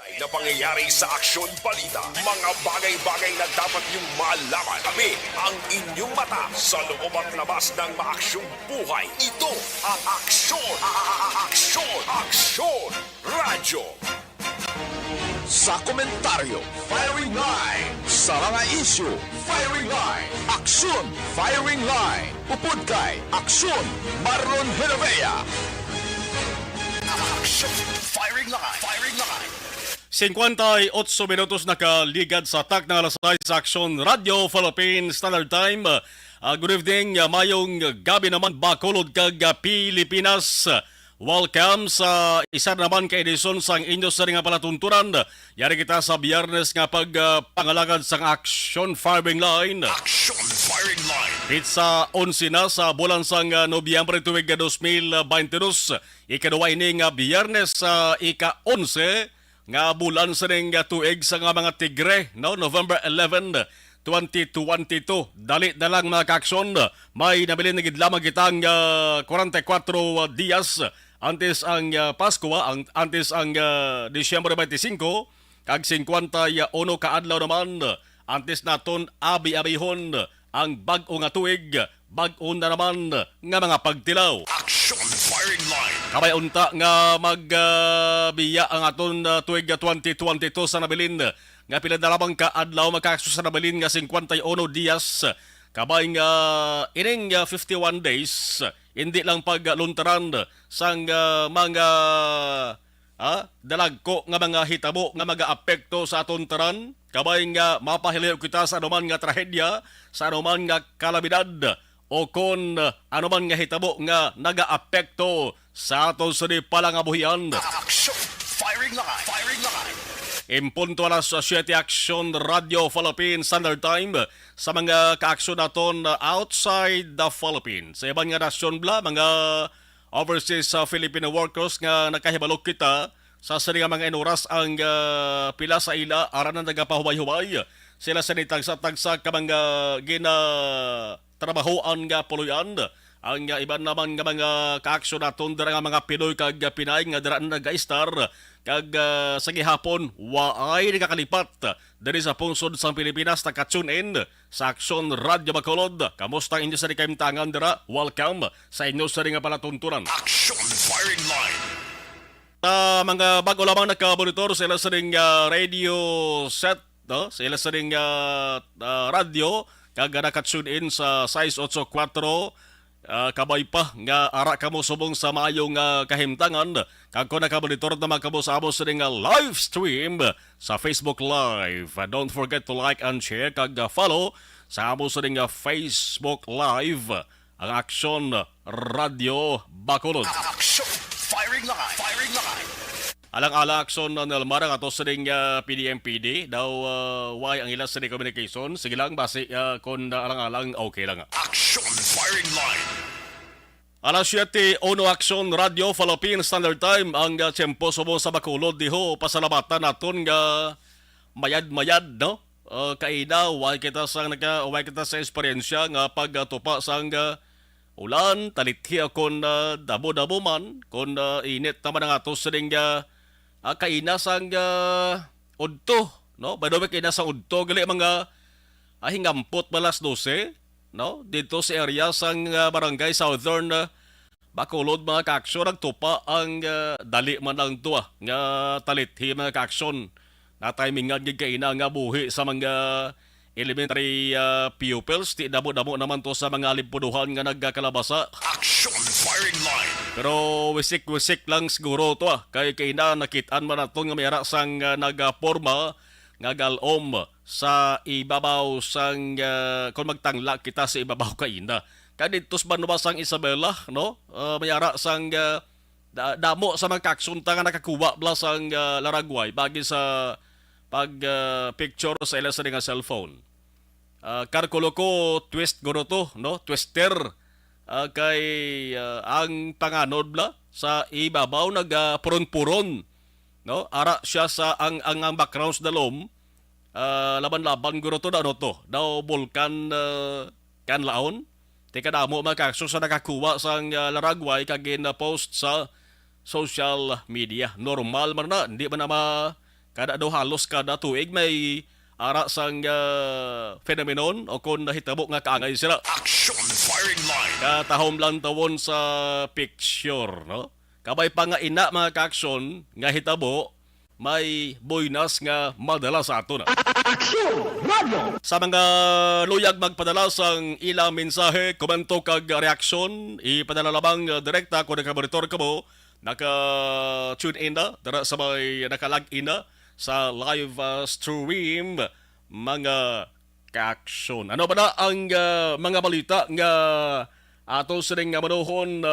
Na pangyayari sa Aksyon Balita, mga bagay-bagay na dapat niyong malaman. Kami ang inyong mata sa loob at labas ng maaksyong buhay. Ito ang Aksyon! Aksyon! Aksyon! Radyo! Sa komentaryo, Firing Line. Sa mga issue, Firing Line. Aksyon, Firing Line. Upod kay Aksyon, Marlon Heravea. Aksyon! Firing Line! Firing Line! 58 minutos nakaligad sa tak na alas 6 sa Aksyon Radio Philippines Standard Time. Good evening, mayong gabi naman bakulod kag Pilipinas. Welcome sa isa naman ka edisyon sa inyo sa nga palatunturan. Yari kita sa biyernes nga pagpangalagad sa Aksyon Firing Line. Aksyon Firing Line! Pizza 11 na sa bulan sang Nobyembre tuwig 2022. Ikaduwa ini nga biyernes sa ika-11 nga bulan sa ning tuig sa nga mga Tigre, no? November 11, 2022. Dali na lang mga kaaksyon, may nabilin na gidlamang kitang 44 dias antes ang Pasko, antes ang Disyembre 25, kag 51 kaadlaw naman, antes naton abi-abihon ang bag-o nga tuig, bag-o na naman nga mga pagtilaw. Aksyon Firing Line! Kamay unta nga magbiya ang aton tuig 2022 sa nabilin nga pila na lamang ka adlaw makakso sa nabilin nga 51 dias kabay nga ining 51 days hindi lang pagluntaran sang mga dalagko nga mga hitabo nga mag-aapekto sa aton tanan kabay nga mapahiliw kita sa anuman nga trahedya sa anuman nga kalamidad o kon anuman nga hitabo nga naga-apekto sa aton sa di pala nga buhian. Aksyon Firing Line! Firing Line! Impunto alas 7 Aksyon Radio Philippines Standard Time sa mga kaaksyon naton outside the Philippines. Sa ibang nga nasyon bla, mga overseas Filipino workers nga nakahibalok kita sa sari nga mga inuras ang pila sa ila aran na nagapahuway-huway. Sila sa nitagsa-tagsa ka mga trabahoan nga puluyan. Ang iban naman nga mga kaaksyon naton dira nga mga Pinoy kag Pinay nga dira na nag-star kag sa gihapon waay nakakalipat diri sa pungsod sa Pilipinas naka-tune in sa Aksyon Radio Bacolod. Kamusta inyo sa kaimtangan dira? Welcome sa inyo sa nga palatuntunan. Aksyon Firing Line! Mga bago lamang naka-monitor sila sa ring radio set, no? Sila sa ring radio kag naka-tune in sa 684 kabay pa nga ara kamo subong sa maayong kahimtangan kag ko nakamonitor naman kamo sa amo sa live stream sa Facebook Live. Don't forget to like and share kag follow sa amo sa Facebook Live ang Aksyon Radio Bacolod. Aksyon Firing Line! Firing Line! Alang-ala Aksyon nalmarang ato sa PDMPD daw why ang ilas sa communication. Sige lang basi kung alang-alang okay lang. Aksyon Firing Line! Alas 7, Ono Aksyon Radio Philippines Standard Time ang tiyempo sumo sa Bacolod diho pasalamatan naton nga mayad-mayad no kaina way kita sa eksperyensya nga pagtupa sang ulan talithi kon dabo-dabo man kon init naman ang ato sa kaina sang udto no badoy kaina sang udto gali mga hingampot balas 12 no dito sa area sang barangay Southern Bacolod mga kaaksyon nagtupa ang dali man ang tuwa nga talithi mga kaaksyon na timingan gid kaina nga buhi sa mga elementary pupils ti damo-damo naman to sa mga limpuduhan nga nagkalabasa. Aksyon Firing Line! Pero wisik-wisik lang siguro to kay kaina nakitaan man nato nga mayara sang nagaporma nga galom sa ibabaw sang kung magtangla kita sa ibabaw kaina. Kadidtos banubasang Isabela no mayara sang damo sa mga kaksunta nga nakakuha bla sang laragway bagi sa pag picture sa ila sa nga cellphone. Karkulo ko twist guro to no twister kay ang panganod bla sa ibabaw nagpuron-puron no ara siya sa ang background sa dalom laban-laban guro to ano to daw bulkan kanlaon tika damo makakso sa nakakuha sang laragway kag post sa social media normal man na hindi man na Kada daw halos kada tuig may ara sang phenomenon o kung nahitabo nga kaangay sila. Action Firing Line. Katahom lang tawon sa picture, no? Kabay pa nga ina mga ka-aksyon nga hitabo, may boynas nga madala sa ato na. Sa mga luyag magpadala sang ilang mensahe, komento kag reaksyon, ipadala lamang direkta kung nakamonitor ka mo, naka-tune in na, dara sa may nakalag in na sa live stream mga ka-aksyon. Ano ba na ang mga balita nga ato sining manuhon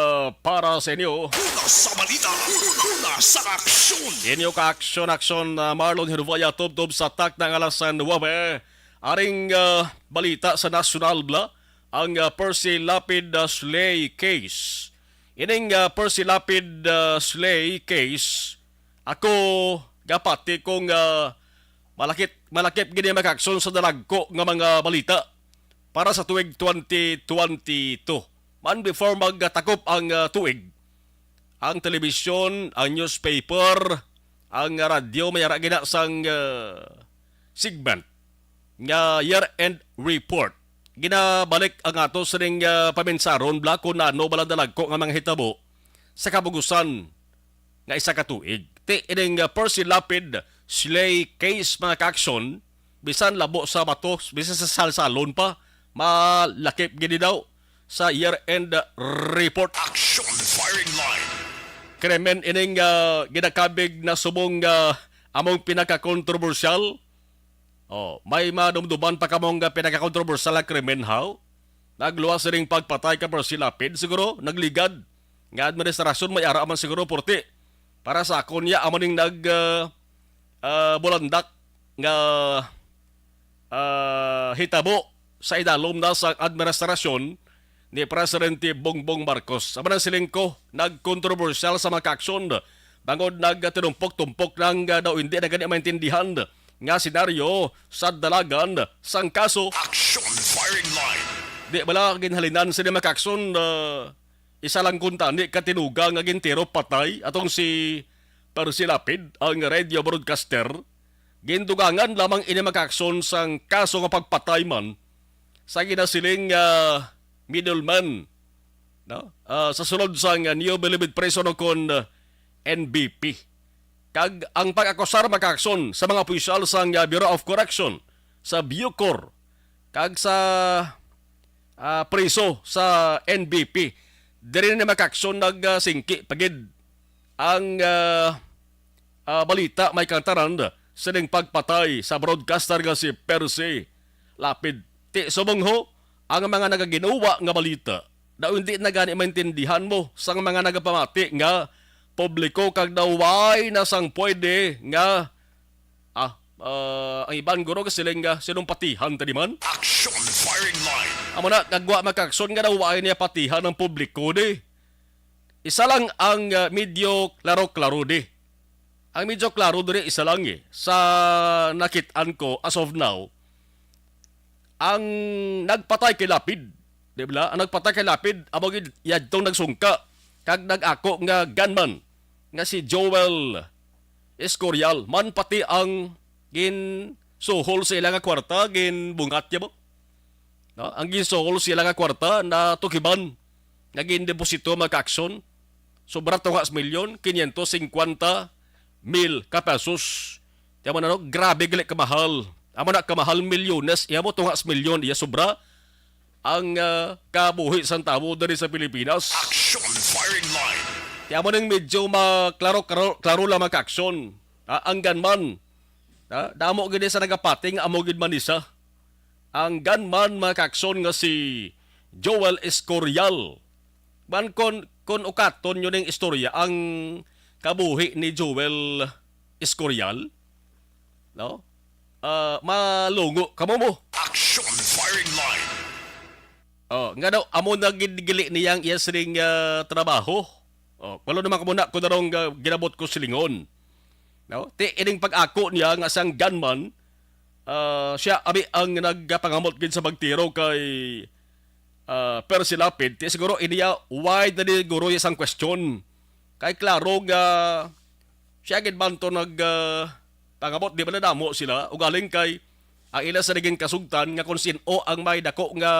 para sa inyo? Una sa balita. Una sa aksyon. Inyo ka-aksyon, Marlon Hirvaya, tub sa tak ng alasan 9. Aring balita sa National Bla, ang Percy Lapid Slay Case. Ining Percy Lapid Slay Case, ako gapati kong malakip gini makaksyon sa dalagko nga mga balita para sa tuig 2022. Man before magtakop ang tuig, ang telebisyon, ang newspaper, ang radyo may ara gina sang segment nga year-end report. Ginabalik ang ato sa ring paminsaron bla kung ano baladalag ko nga mga hitabo sa kabugusan nga isa ka tuig. Ti ining Percy Lapid Slay Case mga ka-aksyon, bisan labo sa bato, bisan sa salsalon pa, malakip gini daw sa year-end report. Action Firing Line. Krimen ining ginakabig na subong among pinaka-controversial. May madumduman pa kamong pinaka-controversial na krimen how? Nagluwas ring pagpatay ka Percy Lapid, siguro nagligad. Nga administrasyon may ara man siguro porti. Para sa akon niya amoning bulandak nga hitabo sa idalom na sa administrasyon ni Presidente Bongbong Marcos. Sama ng silingko, nag-controversial sa mga ka-aksyon. Bangod nagtinumpok-tumpok ng daw hindi na ganyan maintindihan nga senaryo sa dalagan sang kaso. Action Firing Line. Di bala ginhalinan sa mga ka-aksyon isa lang kuntani katinuga nga gintero patay atong si Percy Lapid, ang radio broadcaster. Gindugangan lamang ini mga-aksyon sang kaso nga pagpatay man sa ginasiling middleman, no? Sa sulod sang New Bilibid Prison kon NBP. Kag ang pag-akusar makaakson sa mga opisyal sang Bureau of Correction sa Bucor kag sa preso sa NBP diri na makaakson nagsingki pagid ang balita may kantaran sa ning pagpatay sa broadcaster nga si Percy Lapid. Ti subongho ang mga nagaginawa nga balita na hindi na gani maintindihan mo sa mga nagapamati nga publiko kag daway na sang pwede nga ang ibang guro kasi nga sinumpatihan tadi man. Action Firing Line. Amo na kagwa makakson nga daway niya patihan ng publiko di. Isa lang ang medyo klaro-klaro di. Ang medyo klaro di isa lang sa nakitaan ko as of now. Ang nagpatay kay Lapid, di ba? Ang nagpatay kay Lapid, among yadtong nagsungka, kag nag-ako nga gunman, nga si Joel Escorial, man pati ang gin suhol sa ilang kwarta, gin bungat niya mo. No? Ang gin suhol sa ilang kwarta na tukiban, nga gin deposito mag-aksyon, sobra 2 milyon, 550,000 ka pesos. Tiyan mo na, no? Grabe gali kamahal. Amo na kamahal milyones, iya mo 2 milyon, iya sobra ang kabuhi sang tao dari sa Pilipinas. Action Firing Line. Kaya mo nang medyo klaro lang maka-aksyon. Ang gunman, damo gini sa nagapating, amo gid man isa. Ang gunman maka-aksyon nga si Joel Escorial. Man kon ukaton yun yung istorya, ang kabuhi ni Joel Escorial, no? Malungo kamo mo. Action Firing Line. Nga daw amo nagigili niyang iya siring trabaho. Walo naman kamo na ko darong ginabot ko silingon. No? Ti ining pag-ako niya nga sang gunman, siya abi ang nagpangamot gid sa pagtiro kay Percy Lapid. Ti siguro iniya wide na siguro isang question. Kay klaro nga siya gid man to Pangabot di ba na damo sila ug galing kay ang ila sa naging kasugtan nga kung sino ang may dako nga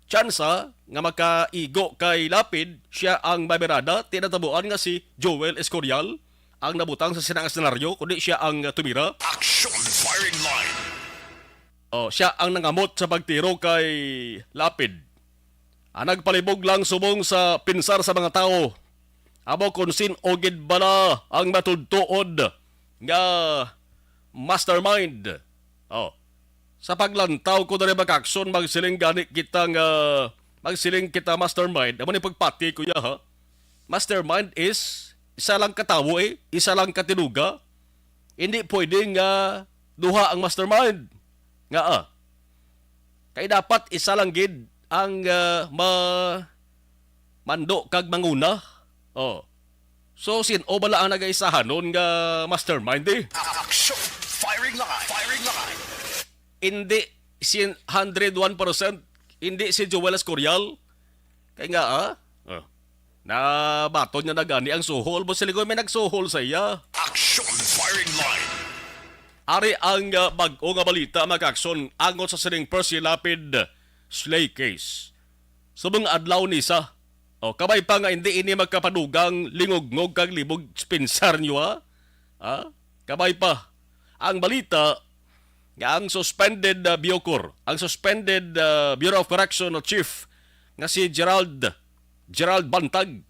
tsansa nga makaigo kay Lapid, siya ang maberada. Tinatabuan nga si Joel Escorial ang nabutang sa sinang senaryo, kundi siya ang tumira. Action Firing Line. Siya ang nangamot sa pagtiro kay Lapid. Nagpalibog lang subong sa pinsar sa mga tao. Amo kung sin ogid bala ang matudtuod nga mastermind. Sa paglantaw ko na rin mag-aksyon, magsiling gani kita nga magsiling kita mastermind. Amo ni pagpati kuya ha. Mastermind is isa lang katawo isa lang katinuga. Hindi pwedeng duha ang mastermind. Nga kay dapat isa lang gid ang mando kag manguna. So sino bala ang nagaisahan nun nga mastermind Action Firing Line. Firing Line. Hindi si 101%, hindi si Joel Escorial. Kaya nga na baton niya na gani ang suhol. Bo sila may nagsuhol sa iya. Action Firing Line. Ari ang bag-o nga balita mag-aksyon angon sa sining Percy Lapid slay case. Subong adlaw ni sa kabay pa nga hindi ini magkapadugang lingog-ngog kag libog spinsar niyo kabay pa ang balita nga ang suspended Biocor, ang suspended Bureau of Correction Chief nga si Gerald Bantag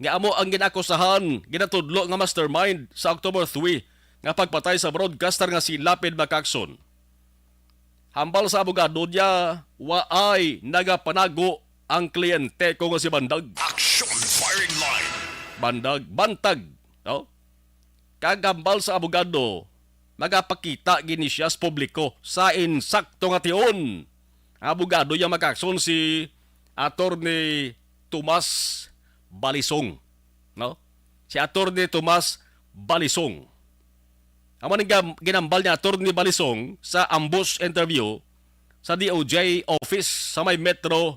nga amo ang ginakusahan, ginatudlo nga mastermind sa October 3 nga pagpatay sa broadcaster nga si Lapid Macacson. Hambal sa abogado niya, waay nagapanago ang kliyente ko nga si Bandag. Action Firing Line. Bantag. Kagambal sa abogado, magapakita gini siya sa publiko sa insakto nga tion. Abogado niya Macacson si Attorney Tomas Balisong. Si Attorney Tomas Balisong. Ang ginambal niya Attorney Balisong sa ambush interview sa DOJ office sa may Metro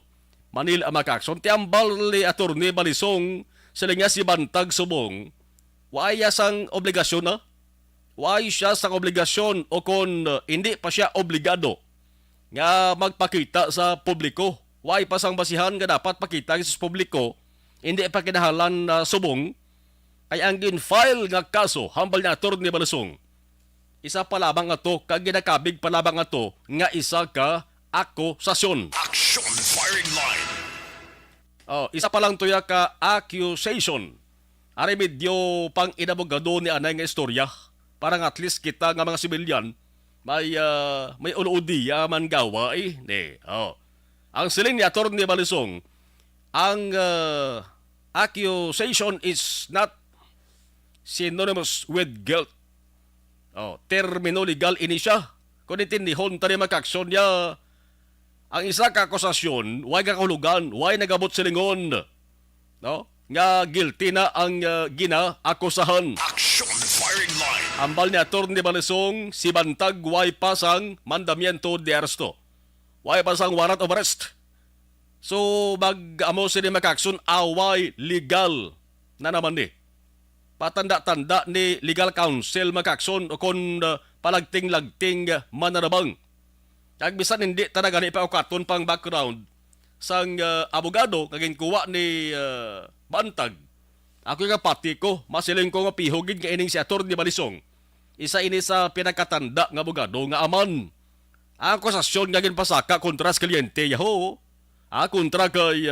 Manila, Macacson. Tiambal ni Attorney Balisong sila nga si Bantag Subong. Waya sang obligasyon Why siya sang obligasyon o kung hindi pa siya obligado nga magpakita sa publiko. Why pa sang basihan nga dapat pakita sa publiko. Hindi pa kinahalan subong. Ay ang gin-file nga kaso hambal niya Attorney Balisong. Isa pa labang ato, kag ginakabig pa labang ato, nga isa ka akusasyon. Action Firing Line. Isa pa lang tuya ka accusation. Ari medyo pang inabogado ni anay nga istorya. Parang at least kita nga mga sibilyan, may ulo-udiya man gawa Ang siling ni Attorney Balisong, ang accusation is not synonymous with guilt. Termino legal ini siya. Kung itindihon tani makaksyon niya, ang isa ka akusasyon, way kakahulugan, way nagabot silingon. Nga guilty na ang gina-akusahan. Action Firing Line. Ambal ni Attorney Balisong, si Bantag way pasang mandamiento de arresto. Way pasang warrant of arrest. So, mag-amo sila makaksyon, away legal na naman patanda-tanda ni legal counsel Macacson o kung palagting-lagting manarabang. Kag bisan hindi talaga ni paukaton pang background sang abogado kaging kuwa ni Bantag. Ako nga pati ko, masiling ko nga pihogin nga ining si Attorney Balisong. Isa ini sa pinakatanda nga abogado nga aman. Ang akusasyon nga ginpasaka kontra sa kliyente yaho. Kontra kay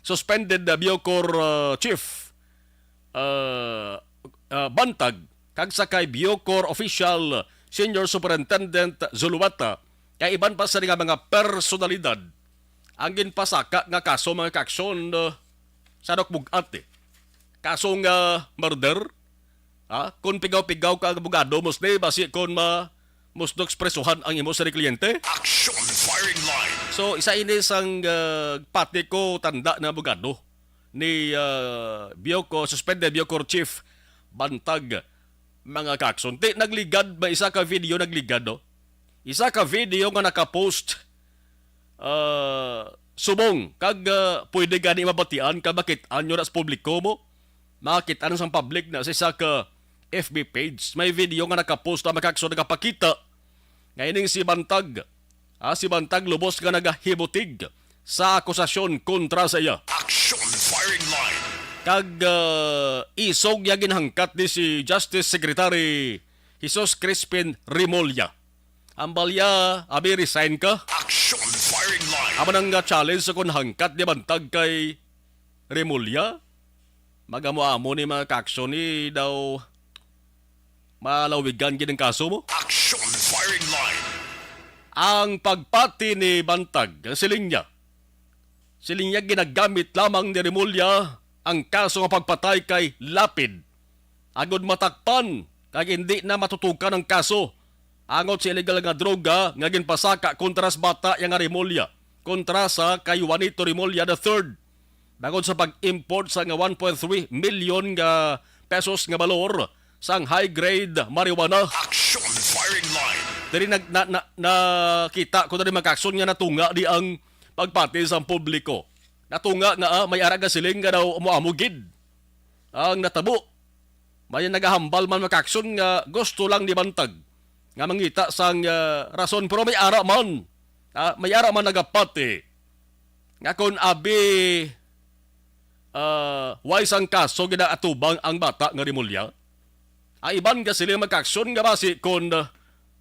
suspended Biocor chief Bantag kag sa kay Biocor official Senior Superintendent Zuluata kay iban pa sa mga personalidad ang ginpasaka nga kaso mga kaksyon sa dokbugat kaso nga murder kung pigaw-pigaw ka ang abogado musli basi kung musno ekspresuhan ang imo sa kliyente. Action Firing Line. So isa ini sang pati ko tanda na abogado ni suspended Biocor Chief Bantag mga kakson. Nagligad ba isa ka video nagligad Isa ka video nga nakapost subong kag pwede gani mabatian ka bakit anyo na sa publiko mo. Makita sa public na sa isa ka FB page. May video nga nakapost na makakson nakapakita. Ngayon si Bantag. Si Bantag lubos nga nagahibutig sa akusasyon kontra sa iya. Action Firing Line. Kag isog ya ginhangkat ni si Justice Secretary Jesus Crispin Remulla. Ambalya, abi resign ka. Action Firing Line. Amo nang challenge sa kun hangkat ni Bantag kay Remulla. Magamo-amo ni mga kaksyon ni daw malawigan gid ang kaso mo. Action Firing Line. Ang pagpati ni Bantag, ang siling niya ginagamit lamang ni Remulla ang kaso nga pagpatay kay Lapid. Agod matakpan, kag hindi na matutukan ang kaso. Angot sa illegal nga droga nga ginpasaka kontra sa bata yang Remulla, kontra sa kay Juanito Remulla III. Bangod sa pag-import sa nga 1.3 million nga pesos nga balor sang high-grade marijuana. Action Firing Line. Dari nakita ko na rin magkakson nga natunga di ang pagpati sa publiko. Natunga nga may araga siling nga daw umuamugid. Ang natabo. May nagahambal man magkakson nga gusto lang ni Bantag. Nga mangita sang rason pero may ara man. May ara man nagapati. Nga kung abi wise ang kaso ginaatubang ang bata nga Remulla. Iban ka sila magkakson nga basi kung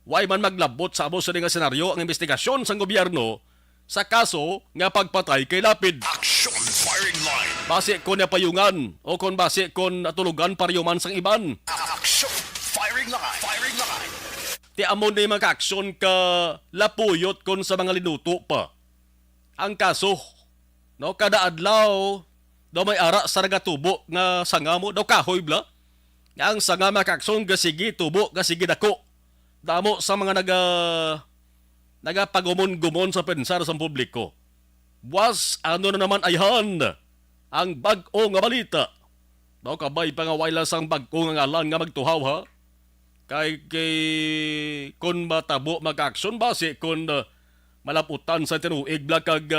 why man maglabot sa amo sa nga senaryo ang investigasyon sa gobyerno sa kaso nga pagpatay kay Lapid. Action Firing Line. Basi kung napayungan o kung basi kung natulugan pariyuman sang iban. Action Firing Line. Firing Line. Ti amo na yung magkakson ka lapuyot kung sa mga linuto pa. Ang kaso, no, kada adlaw daw may ara sa nagatubo nga sanga mo, daw kahoy bla. Ang sanga makakson gasigi tubo, gasigi dako. Damo sa mga nagapagumon-gumon sa pensar sa publiko. Was ano na naman ayhan ang bag-o nga balita. Daw kabay pa nga wala sang bag-o nga ngalan nga magtuhaw ha. Kay kun matabo mag-aksyon base kun malaputan sa tinuig bla kag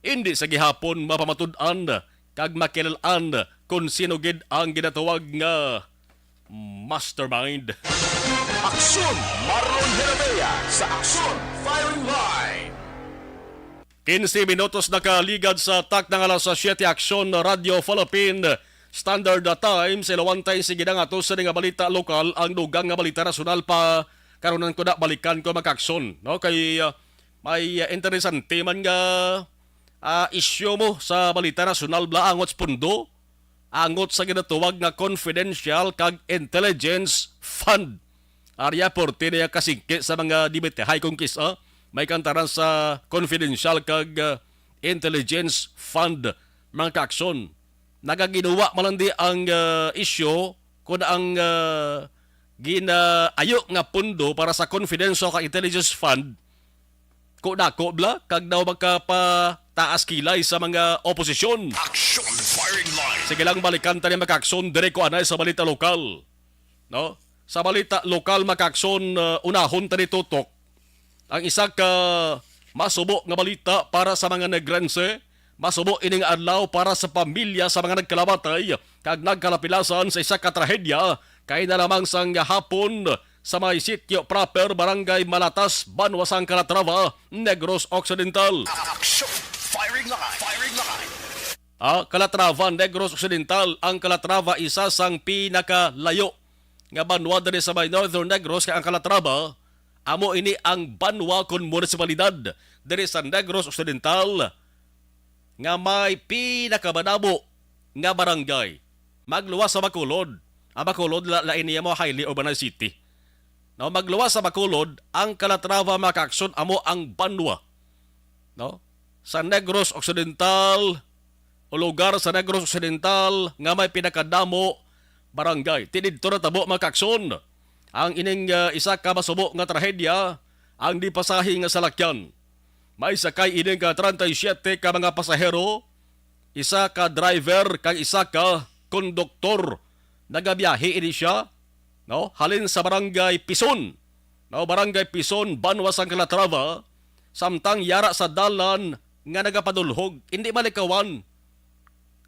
hindi sa gihapon mapamatud-an kag makilalan kung sino gid ang ginatawag nga mastermind. Aksyon Marlon Herrera sa Aksyon Firing Line. 15 minutos nakaligad sa tak ng alas 7 Aksyon Radio Philippine Standard Time sa ilawantay sige nga to sa nga balita lokal ang dugang nga balita nasyonal pa karunan ko na balikan ko mag-aksyon no kay may interesante man nga isyu mo sa balita nasyonal bla angot sa pundo angot sa ginatuwag nga confidential kag intelligence fund. Arya porte niya kasingki sa mga dibitehay kong kisa may kantaran sa confidential kag intelligence fund mga kaakson. Nagaginawa malandi ang isyu kung ang ginaayo nga pundo para sa confidential kag intelligence fund ko dako bla kag daw magkapataas kilay sa mga oposisyon. Action Firing Line. Sige lang balikan tayo makakson dire ko anay sa balita lokal. No? Sa balita lokal makakson unahon tani tutok. Ang isa ka masubo nga balita para sa mga negrense, masubo ining adlaw para sa pamilya sa mga nagkalabatay kag nagkalapilasan sa isa ka trahedya kay na lamang sang hapon sa may sitio proper barangay Malatas, Banwasang Calatrava, Negros Occidental. Action Firing Line. Firing Line. Calatrava, Negros Occidental. Ang Calatrava isa sang pinakalayo nga banwa diri sa may Northern Negros kay ang Calatrava amo ini ang banwa kon munisipalidad diri sa Negros Occidental nga may pinakabanabo nga barangay. Magluwas sa Bacolod. Ang Bacolod lain niya mo highly urbanized city. No, magluwas sa Bacolod, ang Calatrava makakson amo ang banwa. No? Sa Negros Occidental o lugar sa Negros Occidental nga may pinakadamo barangay. Tinidto na tabo makakson. Ang ining isa ka masubo nga trahedya ang dipasahi nga salakyan. May sakay ining ka 37 ka mga pasahero, isa ka driver kag isa ka konduktor. Nagabiyahe ini siya, no? Halin sa barangay Pison. No, barangay Pison, Banwasang Calatrava, samtang yara sa dalan nga nagapadulhog, hindi malikawan.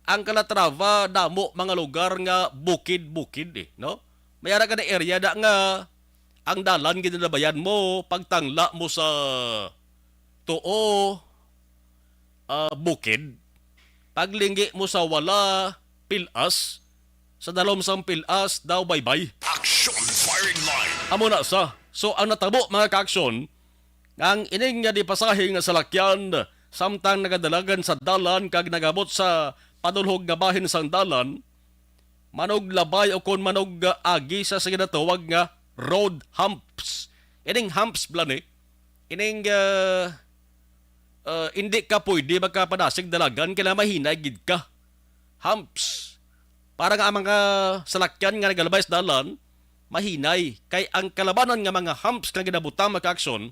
Ang Calatrava damo mga lugar nga bukid-bukid no? May ara ka na area da nga ang dalan ginabayan mo pagtangla mo sa tuo bukid. Paglinggi mo sa wala pilas, sa dalom sang pilas daw baybay. Action firing line. Amo na sa. So ang natabo mga kaaksyon, ang ining nga di pasahing nga salakyan samtang nagadalagan sa dalan kag nagabot sa padulhog nga bahin sang dalan, manog labay o kon manog agi sa ginatawag nga road humps. Ining humps blani, ining hindi ka pwede magkapadasig dalagan kaya mahinay gid ka. Humps. Para nga ang mga salakyan nga nagalabay sa dalan, mahinay. Kay ang kalabanan nga mga humps nga ginabutang makaaksyon,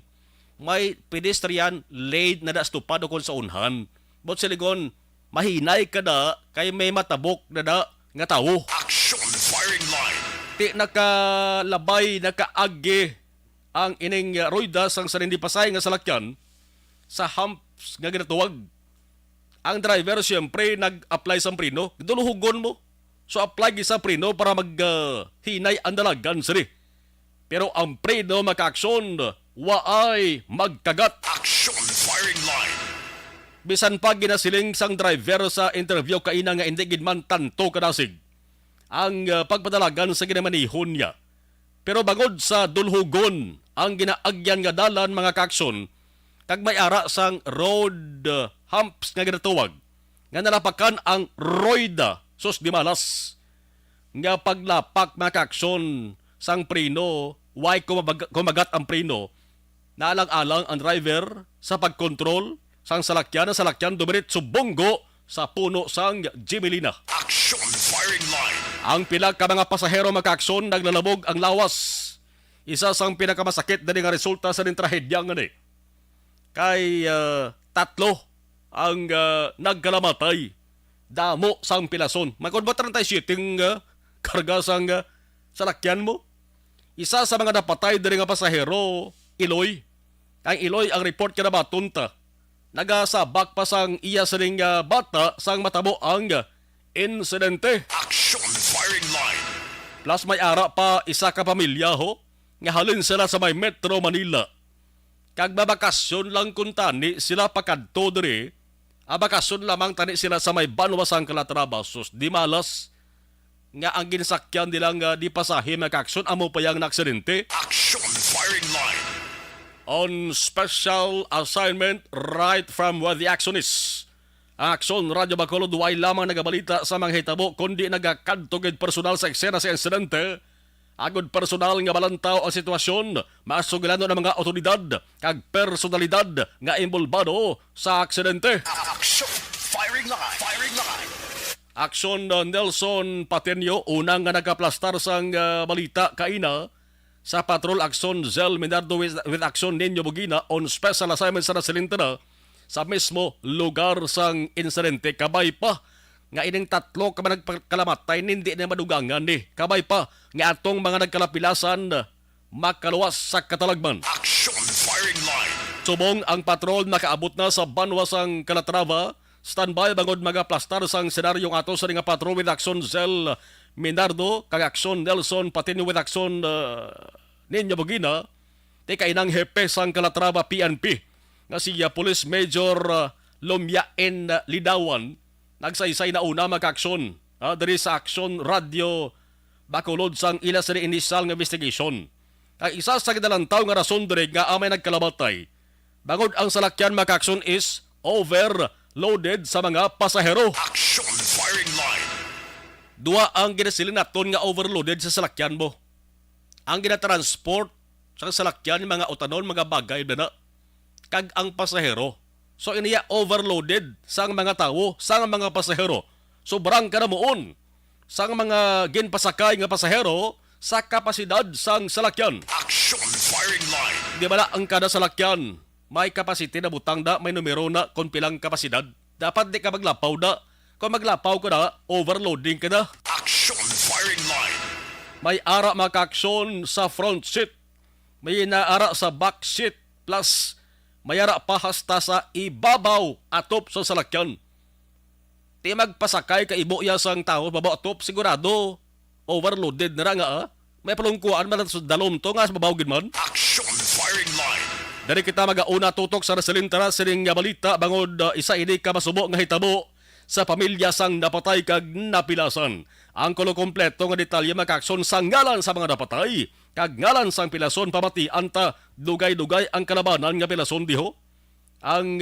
may pedestrian lane na stupad o kon sa unhan. But siligon, mahinay ka da, kay may matabok na da nga tao. Action firing line. Ti nakalabay, nakaagi ang ining roida sang sarindi pasay nga salakyan sa humps nga ginatuwag. Ang driver siyempre nag-apply sa preno, duluhugon mo. So apply sa preno para maghinay ang dalagan siri. Pero ang preno makaaksyon, waay magkagat. Action firing line. Bisan pa ginasiling sang driver sa interview kaina nga hindi gid man tanto kadasig ang pagpadalagan sa ginamanihon niya. Pero bangod sa dulhugon ang ginaagyan nga dalan mga kaaksyon, kag may ara sang road humps nga ginatuwag nga nalapakan ang roida sus di malas nga paglapak mga kaaksyon sang preno, why kumagat ang preno, naalang-alang ang driver sa pagkontrol sang salakyan dumirit subonggo sa puno sang Jimelina. Action firing line. Ang pila ka mga pasahero makaaksyon naglalabog ang lawas. Isa sang pinakamasakit na nga resulta sa ning trahedya nga ni. Kay tatlo ang nagkalamatay. Damo sang pilason. Magkon tayo shooting karga sang salakyan mo. Isa sa mga napatay diri nga pasahero, Iloy. Ang Iloy ang report ka na batunta. Nagasabak pa sang iya sa ring bata sang matabo ang insidente. Action firing line. Plus may ara pa isa ka pamilya ho, nga halin sila sa may Metro Manila. Kag babakasyon lang kung tani sila pakadto diri, abakasyon lamang tani sila sa may Banwa sang Calatrava. Sus, di malas nga ang ginsakyan nilang di pasahe makaaksyon amo pa yang naksidente. Action firing line. On special assignment right from where the action is. Ang Aksyon Radyo Bacolod duway lamang nagabalita sa mga hitabo kundi nagakadtogid personal sa eksena sa insidente. Agod personal nga balantaw ang sitwasyon, masugilanon ng mga otoridad kag personalidad nga involvado sa aksidente. Action firing line. Firing line. Aksyon Nelson Patenio, unang nga nagaplastar sang balita kaina sa Patrol Aksyon Zel Minardo with Aksyon Ninyo Bugina on special assignment sa nasilintana sa mismo lugar sang insidente. Kabay pa nga ining tatlo ka nagkalamatay hindi na madugangan ni. Kabay pa nga atong mga nagkalapilasan makaluwas sa katalagman. Action firing line. Subong ang patrol nakaabot na sa Banwa sang Calatrava. Standby bangod magaplastar sang senaryong ato sa nga patrol with Aksyon Zel Minardo kag Aksyon Nelson Patenio with Aksyon Ninyo Bugina. Di kainang hepe sang Calatrava PNP nga siya Police Major Lumyaen Lidawan nagsaysay na una magaaksyon diri sa Aksyon Radio Bacolod sang ila sa initial nga investigation. Ang isa sa kadalantaw nga rason diri nga amay nagkalamatay bangod ang salakyan magaaksyon is overloaded sa mga pasahero. Action firing line. Dua ang ginasilin naton nga overloaded sa salakyan mo. Ang ginatransport sa salakyan mga utanon, mga bagay na kag ang pasahero. So iniya overloaded sang mga tao, sang mga pasahero. Sobrang ka na moon sang mga ginpasakay nga pasahero sa kapasidad sang salakyan. Action firing line. Di ba na ang kada salakyan may kapasite na butang da, may numero na kung pilang kapasidad. Dapat di ka maglapaw da. Kung maglapaw ka na, overloading ka na. Action firing line. May ara makaaksyon sa front seat. May inaara sa back seat. Plus, may ara pa hasta sa ibabaw atop sa salakyan. Di magpasakay ka ibo ya sang tao, babaw atop, sigurado, overloaded na nga may palungkuan man sa dalom to nga sa babawgid man. Action firing line. Dari kita magauna tutok sa resilintara sining nga balita bangod isa ini ka masubo nga hitabo sa pamilya sang napatay kag napilasan. Ang kulo kompleto nga detalye makakson sa ngalan sa mga napatay kag ngalan sang pilason pamatian ta dugay-dugay ang kalabanan nga pilason diho. Ang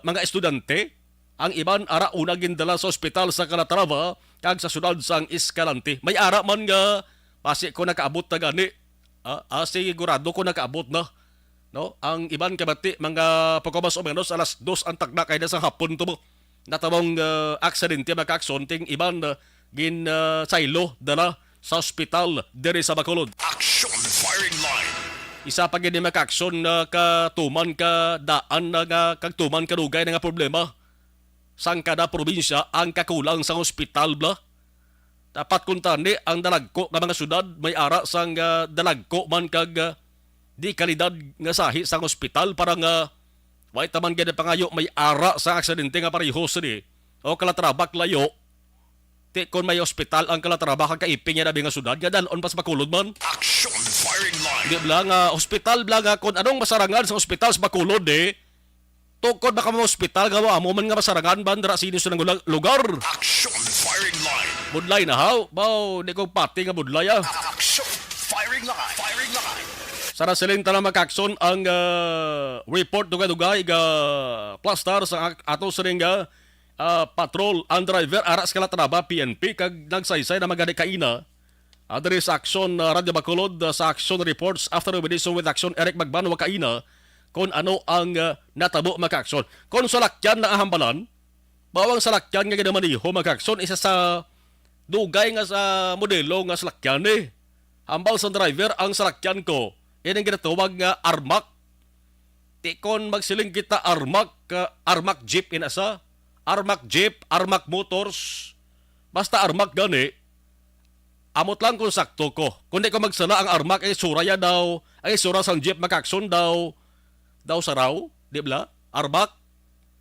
mga estudyante, ang iban ara una gindala sa ospital sa Calatrava kag sa syudad sang Escalante. May ara man nga pasi ko nakaabot na gani. Sigurado ko nakaabot na. No, ang iban kabati mga pagkabas o menos alas 2 ang tagna kay sa hapon to mo. Natabong aksidente makaksonting iban gin saylo dala sa ospital diri sa Bacolod. Action firing line. Isa pa gini makakson na katuman ka daan na nga kagtuman ka dugay na nga problema. Sang kada probinsya ang kakulang sa ospital bla. Dapat kuntani ang dalagko nga mga syudad may ara sang dalagko man kag di kalidad nga sahi sang ospital para nga way taman gani pangayo may ara sa aksidente nga parehos ni o Calatrava layo. Ti kon may ospital ang Calatrava kag kaiping nga nga syudad nga dalon pas Bacolod man. Action firing line. Di bla nga ospital bla nga kon anong masarangan sa ospital sa Bacolod tukod baka mo ospital gawa mo man nga masarangan bandra sino sa lugar. Action firing line. Budlay na haw baw di ko pati nga budlay Action firing line. Firing line. Sara siling tanang makakson ang report dugay-dugay ga plastar sa ato siling patrol ang driver ara sa Calatrava PNP kag nagsaysay na magani kaina. Diri sa aksyon Radyo Bacolod sa action reports after obedition with action Eric Magban wa kaina kung ano ang natabo makakson. Kung salakyan na ahambalan, bawang salakyan nga ginamaniho makakson isa sa dugay nga sa modelo nga salakyan Hambal sa driver ang salakyan ko. Yan ang ginatawag nga armak. Tikon magsiling kita armak, armak jeep inasa. Armak jeep, armak motors. Basta armak gani. Amot lang kung sakto ko. Kundi ko magsala ang armak ay suraya daw. Ay sura sang jeep makakson daw. Daw saraw, di ba? Armak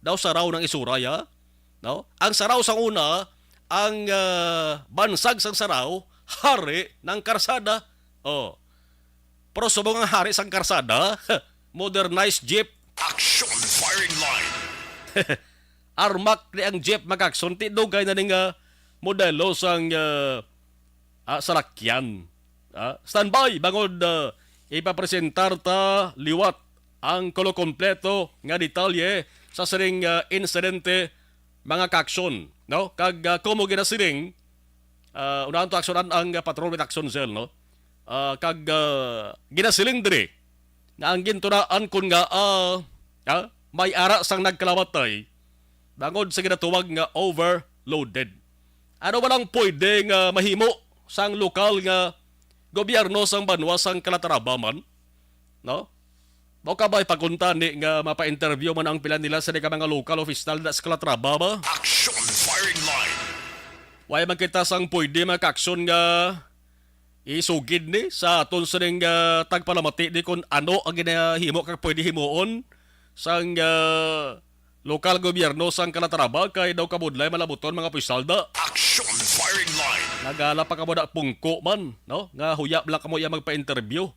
daw saraw ng isuraya. No? Ang saraw sang una, ang bansag sang saraw, hari ng karsada. Oh. Pero subong ang hari sang karsada, modernized jeep. Action firing line. Armak ni ang jeep makaksunti dugay na ning modelo sang salakyan. Standby bangod ipapresentar ta liwat ang kolo kompleto nga detalye sa siring insidente mga kaksyon, no? Kag komo ginasiring unahan to aksyonan ang patrol with action cell, no? Kag ginasiling diri nga ang gintunaan kun nga may ara sang nagkalawatay bangod sa ginatuwag nga overloaded. Ano ba lang pwede nga mahimo sang lokal nga gobyerno sang banwa sang Calatrava man, no? Mao ka ba ipagunta ni nga mapa-interview man ang pila nila sa mga local official sa Calatrava ba? Action firing line. Way man kita sang pwede makaksyon nga isugid ni sa aton sa ning tagpalamati di kung ano ang ginahimo kag pwede himuon sang lokal gobyerno sang Calatrava kay daw kabudlay malabuton mga opisyal da. Action firing line. Nagala pa ka mo da pungko man, no? Nga huyap lang ka mo iya magpa-interview.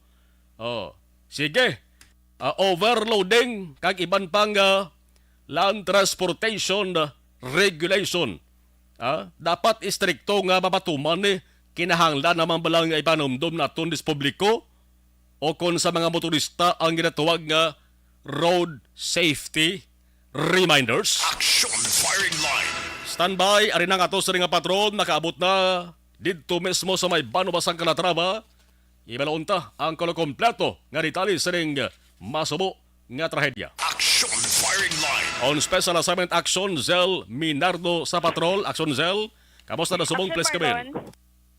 Oh, sige. Overloading kag iban pang land transportation regulation. Dapat istrikto nga mapatuman kinahanglan naman balang nga ipanumdum naton dis publiko o kon sa mga motorista ang ginatawag nga road safety reminders. Action firing line. Standby, ari na nga to sa nga patron, nakaabot na dito mismo sa may Banubasang Calatrava. Ibalaunta ang kolo kompleto nga detalye sa ring masubo nga trahedya. Action firing line. On Special Assignment Action Zell Minardo sa patrol. Action Zell, kamusta na subong please kamin?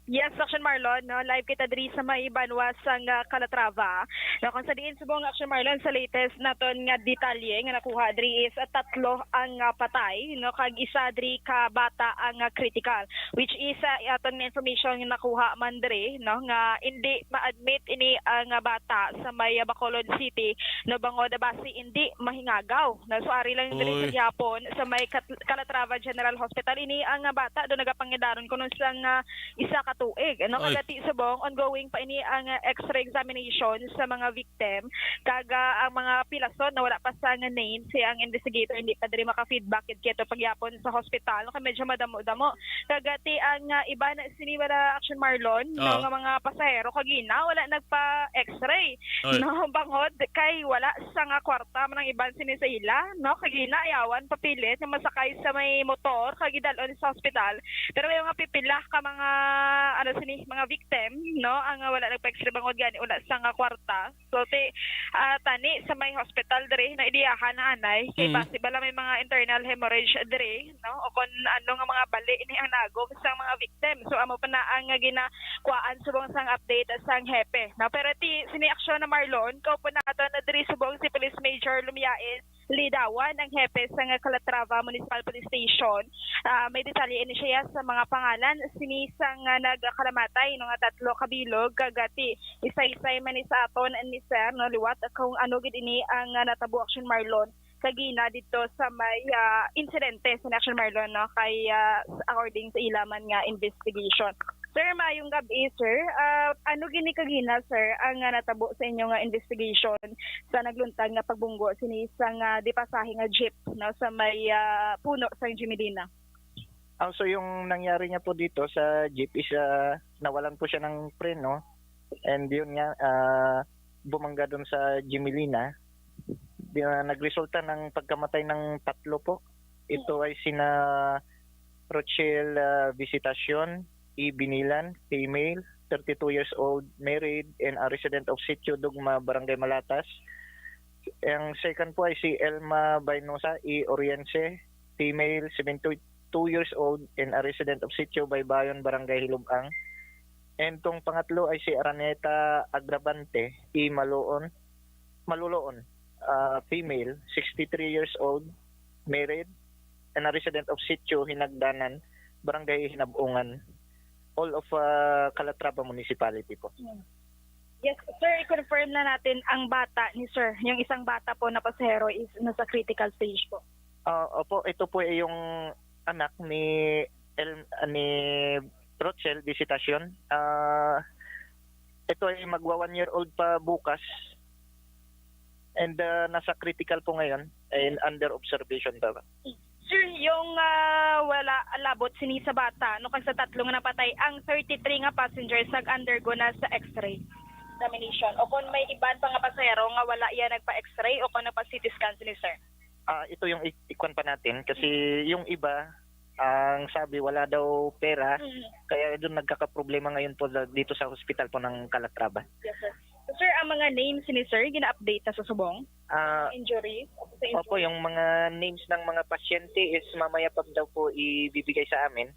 Yes, Action Marlon, no? Live kita diri sa may Banwas sang Calatrava. No, kung sa diin subong Action Marlon sa latest naton nga detalye nga nakuha diri is tatlo ang patay, no, kag isa diri ka bata ang critical, which is aton nga information nga nakuha man diri, no, nga hindi ma-admit ini ang bata sa may Bacolod City, no, bangod base hindi mahingagaw. No, so ari lang diri sa Japon sa may Calatrava General Hospital ini ang bata do nagapangidaron kuno sang isa ka tuig. Ano Ay. kagati subong ongoing pa ini ang X-ray examination sa mga victim kaga ang mga pilason na wala pa sa nga name siya ang investigator hindi pa diri maka-feedback kito pagyapon sa hospital kay medyo madamo-damo. Kagati ang iba na sinibara Action Marlon no nga mga pasahero kagina wala nagpa X-ray Ay. no bangod kay wala sa nga kwarta man ang iban sini sa ila no kagina ayawan papilit nga masakay sa may motor kagidalon sa hospital pero may mga pipila ka mga ano sini mga victim no ang wala nagpa-X-ray bangod gani wala sa nga kwarta so tani sa may hospital diri na idiyahan na anay kay base bala may mga internal hemorrhage diri no o kon ano nga mga bali ini ang nagom sa mga victim so amo pa na ang ginakuan subong sang update sang hepe no pero sini aksyon na Marlon ko po na ato na diri subong si Police Major Lumiain Lidawan ang hepe sa Calatrava Municipal Police Station. May detalye ini siya sa mga pangalan sinisang nagkalamatay no nga 3 kabilog kagati isa-isay man ni sa aton ni sir no liwat kung ano gid ini ang natabo Action Marlon kagina dito sa may insidente sa Action Marlon no kay according sa ilaman nga investigation. Sir, mayong gabi, sir. Ano gini kagina, sir, ang natabo sa inyo nga investigation sa nagluntag nga pagbunggo sinisang di pasahe nga jeep no, sa may puno sa Jimilina? So yung nangyari niya po dito sa jeep is nawalan po siya ng preno and yun nga bumangga doon sa Jimilina. Nagresulta ng pagkamatay ng 3 po. Ito ay sina Rochelle Visitacion, Binilan, female, 32 years old, married, and a resident of Sitio Dugma, Barangay Malatas. Ang second po ay si Elma Bainosa, Oriense, female, 72 years old, and a resident of Sitio Baybayon, Barangay Hilubang. And tong pangatlo ay si Araneta Agravante, Maluloon, female, 63 years old, married, and a resident of Sitio Hinagdanan, Barangay Hinabungan. All of Calatrava Municipality po. Yes, sir, i-confirm na natin ang bata ni sir. Yung isang bata po na pasahero is nasa critical stage po. Opo, ito po ay yung anak ni Rochelle Visitacion. Ito ay magwa 1 year old pa bukas. And nasa critical po ngayon and under observation pa. Sir, yung wala labot sini sa bata, no kang sa 3 nga napatay, ang 33 nga passengers nag-undergo na sa X-ray examination. O kung may iban pa nga pasahero nga wala yan nagpa-X-ray o kung nagpa-CT scan sini, sir? Ito yung ikwan pa natin kasi yung iba, ang sabi wala daw pera, kaya doon nagkakaproblema ngayon po dito sa hospital po ng Calatrava. Yes, sir. So, sir, ang mga names ni sir, gina-update na sa subong? Injuries? Opo, yung mga names ng mga pasyente is mamaya pa daw po ibibigay sa amin.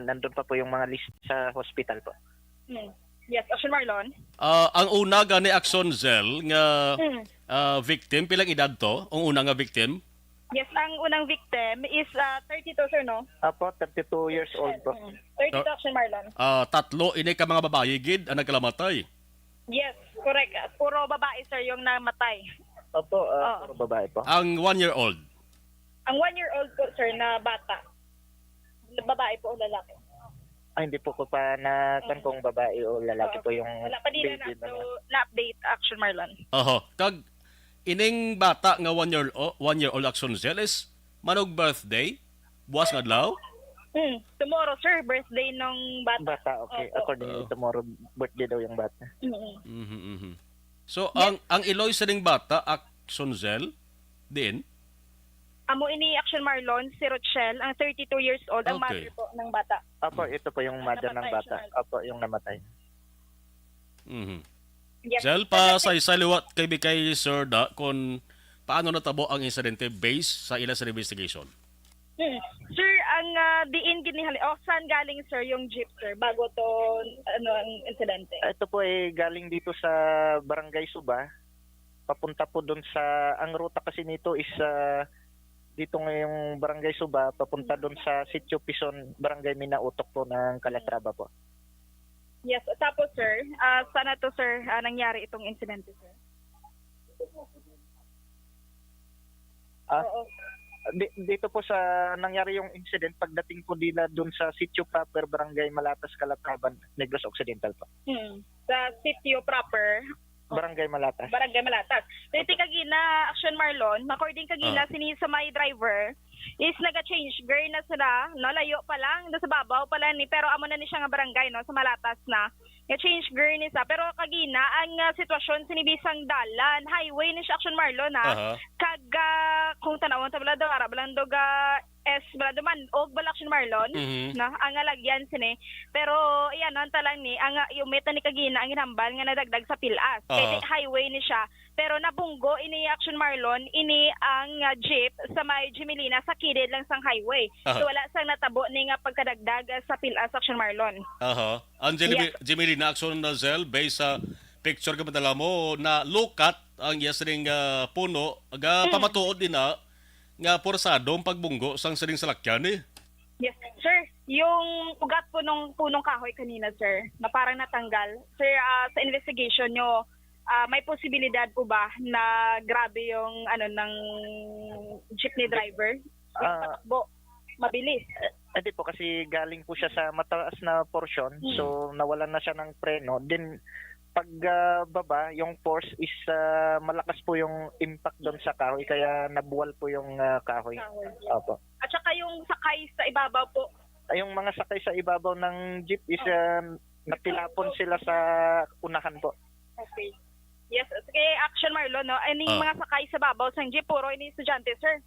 Nandun pa po yung mga list sa hospital po. Yes, Action Marlon? Ang una gani Axon Zel nga victim, pilang edad to? Ang una nga victim? Yes, ang unang victim is 32, sir, no? Opo, 32 years old po. 32, Action Marlon. 3 ini ka mga babae gid ang nagkalamatay. Yes, correct. Puro babae, sir, yung namatay. Opo, puro babae po. Ang 1 year old. Ang 1 year old po, sir, na bata. Babae po o lalaki? Hindi po ko pa kung babae o lalaki po yung wala pa din baby na-update, Action Marlon. Kag ining bata nga 1 year old Axon Zel is manog birthday? Buwas nga adlaw? Tomorrow, sir, birthday nung bata. Bata, okay. According to tomorrow, birthday daw yung bata. So, ang iloy sa ning bata, Axon Zel, din? Amo ini Action Marlon, si Rochelle, ang 32 years old, ang mother po ng bata. Opo, ito po yung mother ng bata. Opo, yung namatay. Yes. Zel, pa sa liwat kay Sir Da, kung paano natabo ang insidente based sa ila sa investigation? Sir, ang diin ginihali, saan galing, sir, yung jeep, sir, bago to, ang insidente? Ito po ay galing dito sa Barangay Suba. Papunta po doon sa, ang ruta kasi nito is dito ngayong Barangay Suba, papunta doon sa Sitio Pison, Barangay Minautok po ng Calatrava po. Yes, tapos, sir, sana to, sir, nangyari itong insidente, sir? Ah? Oo. Dito po sa nangyari yung incident pagdating po nila doon sa Sitio Proper, Barangay Malatas, Calatravan, Negros Occidental po. Sa sitio proper, Barangay Malatas. Barangay Malatas. Dito kagina Action Marlon, according kagina sini sa my driver is naga-change gear na sila, no, layo pa lang do sa babaw pala ni, pero amo na ni siya nga barangay, no, sa Malatas na. Ga-change gear ni sa, pero kagina ang sitwasyon sinibisang dalan, highway ni siya Action Marlon na. Kaga kung tanawon ta bala do ara balando ga bala man og Action Marlon, no, ang lagyan sini. Pero iyan ang talang ni ang yung meta ni kagina ang hinambal nga nadagdag sa pilas. Kay highway ni siya, pero nabunggo ini Action Marlon ini ang jeep sa may Jimelina sa kilid lang sang highway. So wala sang natabo ni nga pagkadagdag sa pilas Action Marlon. Ang Jimmy na action na Zel, based sa picture ka madala mo na lukat ang yasring puno, aga pamatuod din na nga porsadong pagbunggo sang siring salakyan eh. Yes, sir. Yung ugat po nung punong kahoy kanina, sir, na parang natanggal. Sir, sa investigation nyo, may posibilidad po ba na grabe yung ng jeepney driver? Takbo, mabilis. Hindi po kasi galing po siya sa mataas na portion, so nawalan na siya ng preno. Then pag baba, yung force is malakas po yung impact doon sa kahoy, kaya nabuwal po yung kahoy. Opo. At saka yung sakay sa ibabaw po. Yung mga sakay sa ibabaw ng jeep is natilapon sila sa unahan po. Okay. Yes, kay Action Marlon, no? Any mga sakay sa babaw sa jeep, puro ini estudyante, sir.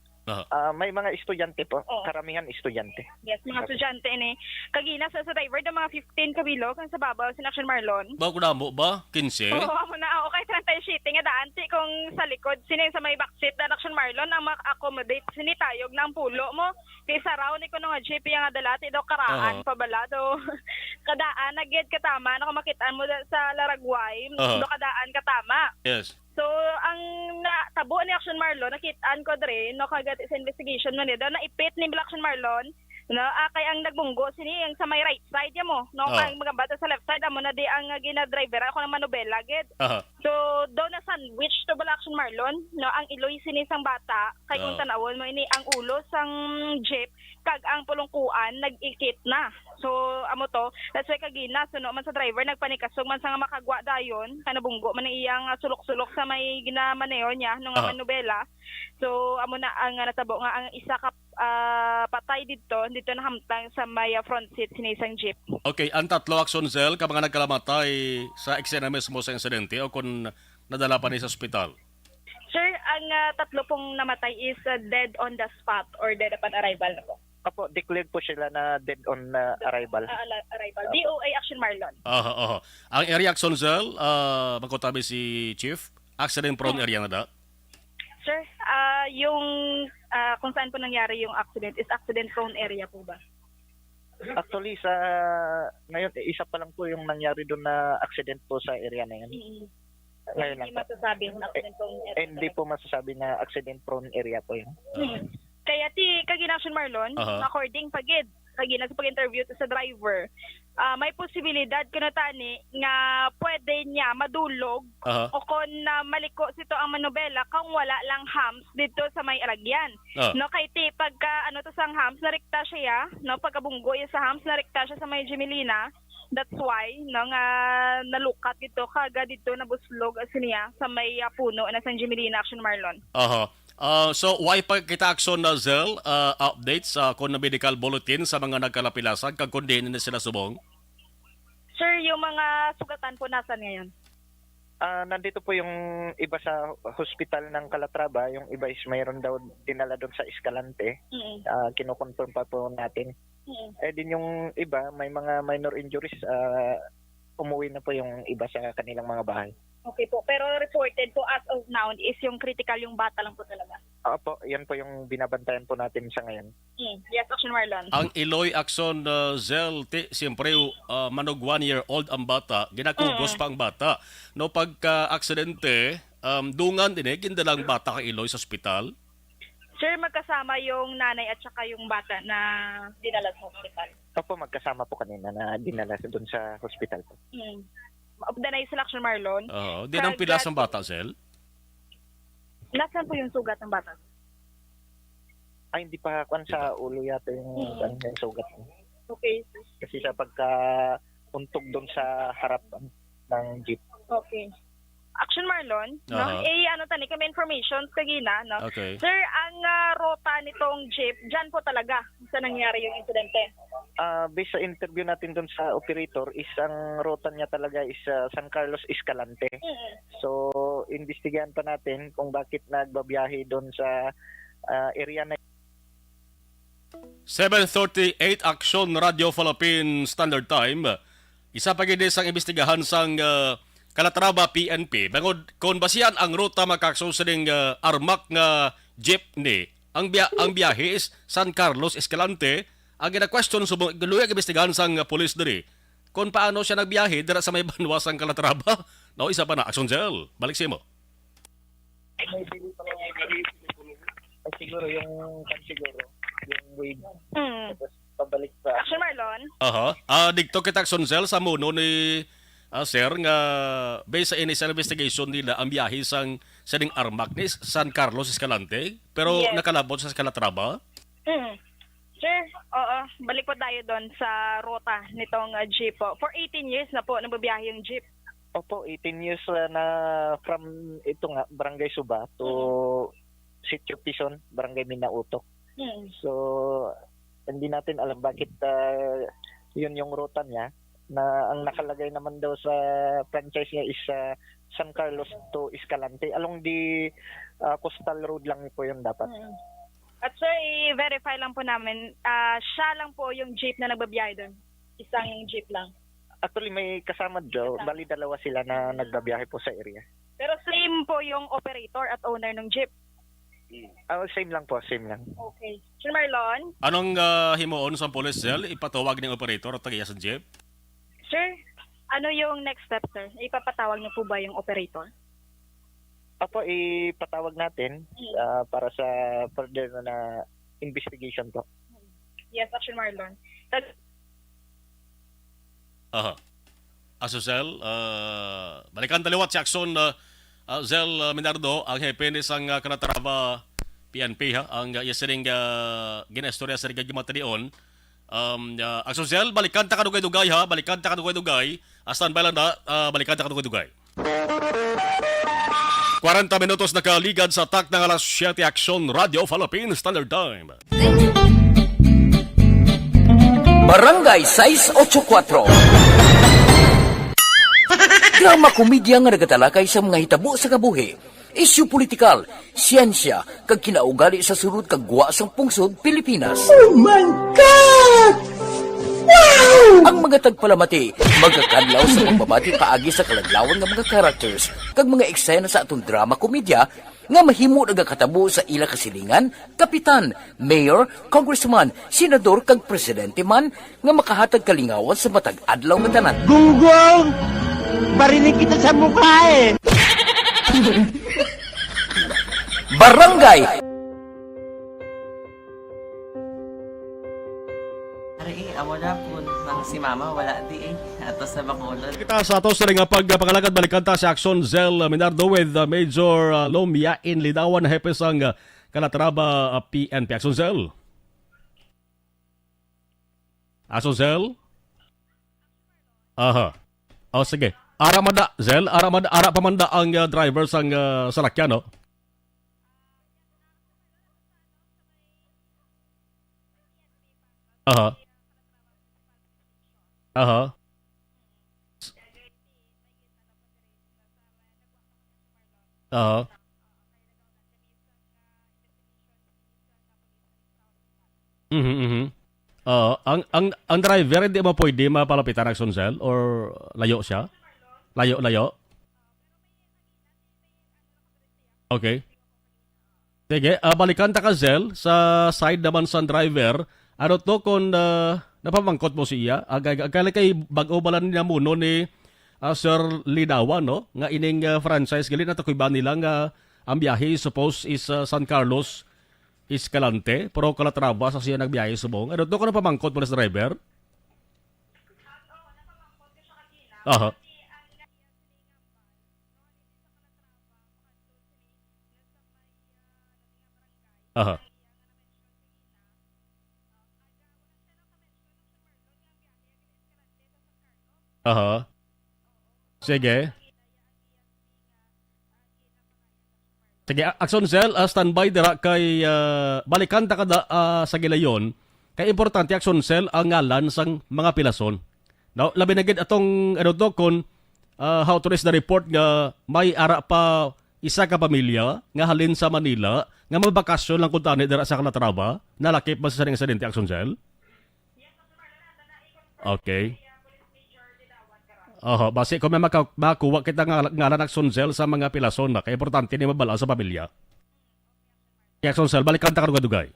May mga estudyante po. Karamihan estudyante. Yes, mga estudyante ini. Kagina sa driver ng mga 15 kabilog ang sa babaw sa Action Marlon. Bago na mo ba? 15? Oo, amo na. Okay, 30 shitting nga daan. Kung sa likod, sinin sa may backseat na Action Marlon ang mak-accommodate sinitayog ng pulo mo. Kaysa raw ni ko nung jeep yung adalati daw karaan pabala. So, kadaan, nag-get katama. Nakamakitaan mo sa Laragway. Do kadaan katama. Yes. So, ang natabo ni Action Marlon, nakitaan ko dre, no, kagat sa investigation mo niya, daw naipit ni Action Marlon, no, kay ang nagbunggo, sini, ang sa may right side niya mo, no, kay mga bata sa left side, amo na di ang gina-driver, ako ng manubela, gid. So, daw na sandwich to Action Marlon, no, ang iloy sini sang bata, kay kung tanawon mo, ini ang ulo sang jeep, kag ang pulungkuan, nag-ikit na. So, amo to, that's why kagina, suno man sa driver, nagpanikasog man sa nga makagwa dayon, kanabunggo man iyang sulok-sulok sa may ginamaneo niya, nung manubela. So, amo na ang natabo nga, ang isa ka patay dito na hamtang sa may front seat sinisang jeep. Okay, ang tatlo action cell ka mga nagkalamatay sa eksena mismo sa insidente o kung nadala pa ni sa ospital? Sir, ang tatlo pong namatay is dead on the spot or dead upon arrival na po. Opo, declared po sila na dead on arrival. Arrival. DOA Action Marlon. Ang area action cell, magkutabi si Chief, accident prone area na da? Sir, yung kung saan po nangyari yung accident is accident prone area po ba? Actually, ngayon, isa pa lang po yung nangyari doon na accident po sa area na yun. Ngayon Hindi masasabi yung accident prone area. Hindi po masasabi na accident prone area po yun. Kaya kagina Action Marlon, according pagid, kagina sa pag-interview sa driver, may posibilidad kuno tani nga pwede niya madulog o kon maliko sito ang manubela kung wala lang hams dito sa may alagyan. No, kay pagka to sang hams narikta siya, no, pagkabunggo sa hams narikta siya sa may Jimelina. That's why nga nalukat dito kaga dito nabuslog niya sa may puno na sang Jimelina Action Marlon. So, why pa kita action na Zel updates kung na medical bulletin sa mga nagkalapilasan kag kundi na sila subong? Sir, yung mga sugatan po nasan ngayon? Nandito po yung iba sa hospital ng Calatrava, yung iba is mayroon daw dinala doon sa Escalante. Kinoconfirm pa po natin. Din yung iba, may mga minor injuries, umuwi na po yung iba sa kanilang mga bahay. Okay po, pero reported po as of now is yung critical yung bata lang po talaga. Opo, yan po yung binabantayan po natin sa ngayon. Yes, Action Marlon. Ang Iloy Action Zel, siyempre manog 1-year-old ang bata, ginakugos pa ang bata. No, pagka-aksidente, dungan din kindalang bata ka Iloy sa ospital? Sir, magkasama yung nanay at saka yung bata na dinala sa hospital. Opo, magkasama po kanina na dinala doon sa hospital po. Of the night selection Marlon. Di nang pilas ng bata, Zel? Nasaan po yung sugat ng bata? Ay, hindi pa kwan sa ulo yata yung sugat. Okay. Kasi sa pagka untog doon sa harap ng jeep. Okay. Action Marlon, no? Aha. Ano tani kami information kagina, no? Okay. Sir, ang rota nitong jeep, diyan po talaga sa nangyari yung insidente. Based sa interview natin doon sa operator, isang ruta niya talaga is San Carlos Escalante. So, investigahan pa natin kung bakit nagbabiyahe doon sa area na 7:38 Action Radio Philippine Standard Time. Isa pa gid sang imbestigahan sang Calatrava PNP. Bangod kon basihan ang ruta makakso sa ding armak nga jeepney. Ang biyahe is San Carlos Escalante. Ang gina-question subong luyag imbestigahan sang police diri. Kung paano siya nagbiyahe dira sa may banwa sang Calatrava. No, isa pa na Action Gel. Balik sa imo. siguro yung wave. Tapos pabalik pa. Action Marlon, Aha. Dito kita Action Gel sa muno ni sir nga based sa initial investigation nila ang biyahe sang sa ding armak ni San Carlos Escalante pero Yes. nakalabot sa Calatrava. Sir, oo, balik po tayo doon sa ruta nitong jeep po. For 18 years na po nababiyahe yung jeep. Opo, 18 years na from ito nga, Barangay Suba to Sitio Tison, Barangay Minautok. So, hindi natin alam bakit yun yung ruta niya na ang nakalagay naman daw sa franchise niya is San Carlos to Escalante. Along the coastal road lang po yun dapat. At sir, i-verify lang po namin, siya lang po yung jeep na nagbabiyahe doon. Isang jeep lang. Actually, may kasama daw. Bali, dalawa sila na nagbabiyahe po sa area. Pero same po yung operator at owner ng jeep. Same lang po, same lang. Okay. Sir Marlon, Anong himuon sa police cell ipatawag ng operator at tagiya sa jeep? sir, ano yung next step, sir? Ipapatawag niyo po ba yung operator? Apo, ipatawag natin para sa further na investigation po. Yes, Action Marlon. Aha. Asusel, balikan taliwat si Action Zel Minardo, ang hepe ni sang Calatrava PNP ha, ang yesterday ginestorya sa rigag matalion. Action Zel, balikan ta kadugay-dugay ha, balikan ta kadugay-dugay. Stand by lang na, balikan ta kadugay-dugay. 40 minutos nakaligad sa tak ng alas 7 Action Radio Philippine Standard Time. Barangay 684. Drama komedya nga nagatalakay sa mga hitabo sa kabuhi. Isyu politikal, siyensya, kag kinaugali sa surut kag guwa sang pungsod Pilipinas. Oh my God! Wow! Ang mga tagpalamati, magkakadlaw sa pagbabati paagi sa kalaglawan ng mga characters kag mga eksena sa atong drama komedya nga mahimo nagakatabo sa ila kasilingan, kapitan, mayor, congressman, senador kag presidente man nga makahatag kalingawan sa matag adlaw nga tanan. Gunggong! Barinig kita sa mukha eh! Barangay Wala po nang si mama, wala di eh. Atos sa Bacolod. Kita sa atos rin nga pagpakalakad balikan ta si Action Zel Minardo with Major Lomia in Lidawan na hepe sang Calatrava PNP. Action Zel. Action Zel. Aha. O sige. Ara manda Zel, ara pamanda ang driver sang salakyan no. Aha. Aha. Aha. Ang driver hindi mo pwede mapalapitan ng Sunzel or layo siya? Layo. Okay. Sige, balikan ta ka Zel sa side naman sa driver. Ano to kung napamangkot mo siya? Agala kay bago balan niya muno ni Sir Lidawan, no? Nga ining franchise gali na takoy ba nila nga ang biyahe suppose is San Carlos Escalante, pero Calatrava sa siya nagbiyahe subong. Ano to kung napamangkot mo na sa driver? Aha. Aha. Aha. Sige. Sige, Action Cell, standby dira kay balikan ta kada sa gilayon. Kay importante Action Cell ang ngalan sang mga pilason. Now, labi na gid atong ano to kon how to raise the report nga may ara pa isa ka pamilya nga halin sa Manila nga magbakasyon lang kuntani dira sa Calatrava, nalakip ba sa saning aksidente Action Cell? Okay. Basi kung may makuha kita ngalan Action Cell sa mga pilason na, kaya importante ni mabala sa pamilya. Action Cell, balikan ta karong dugay.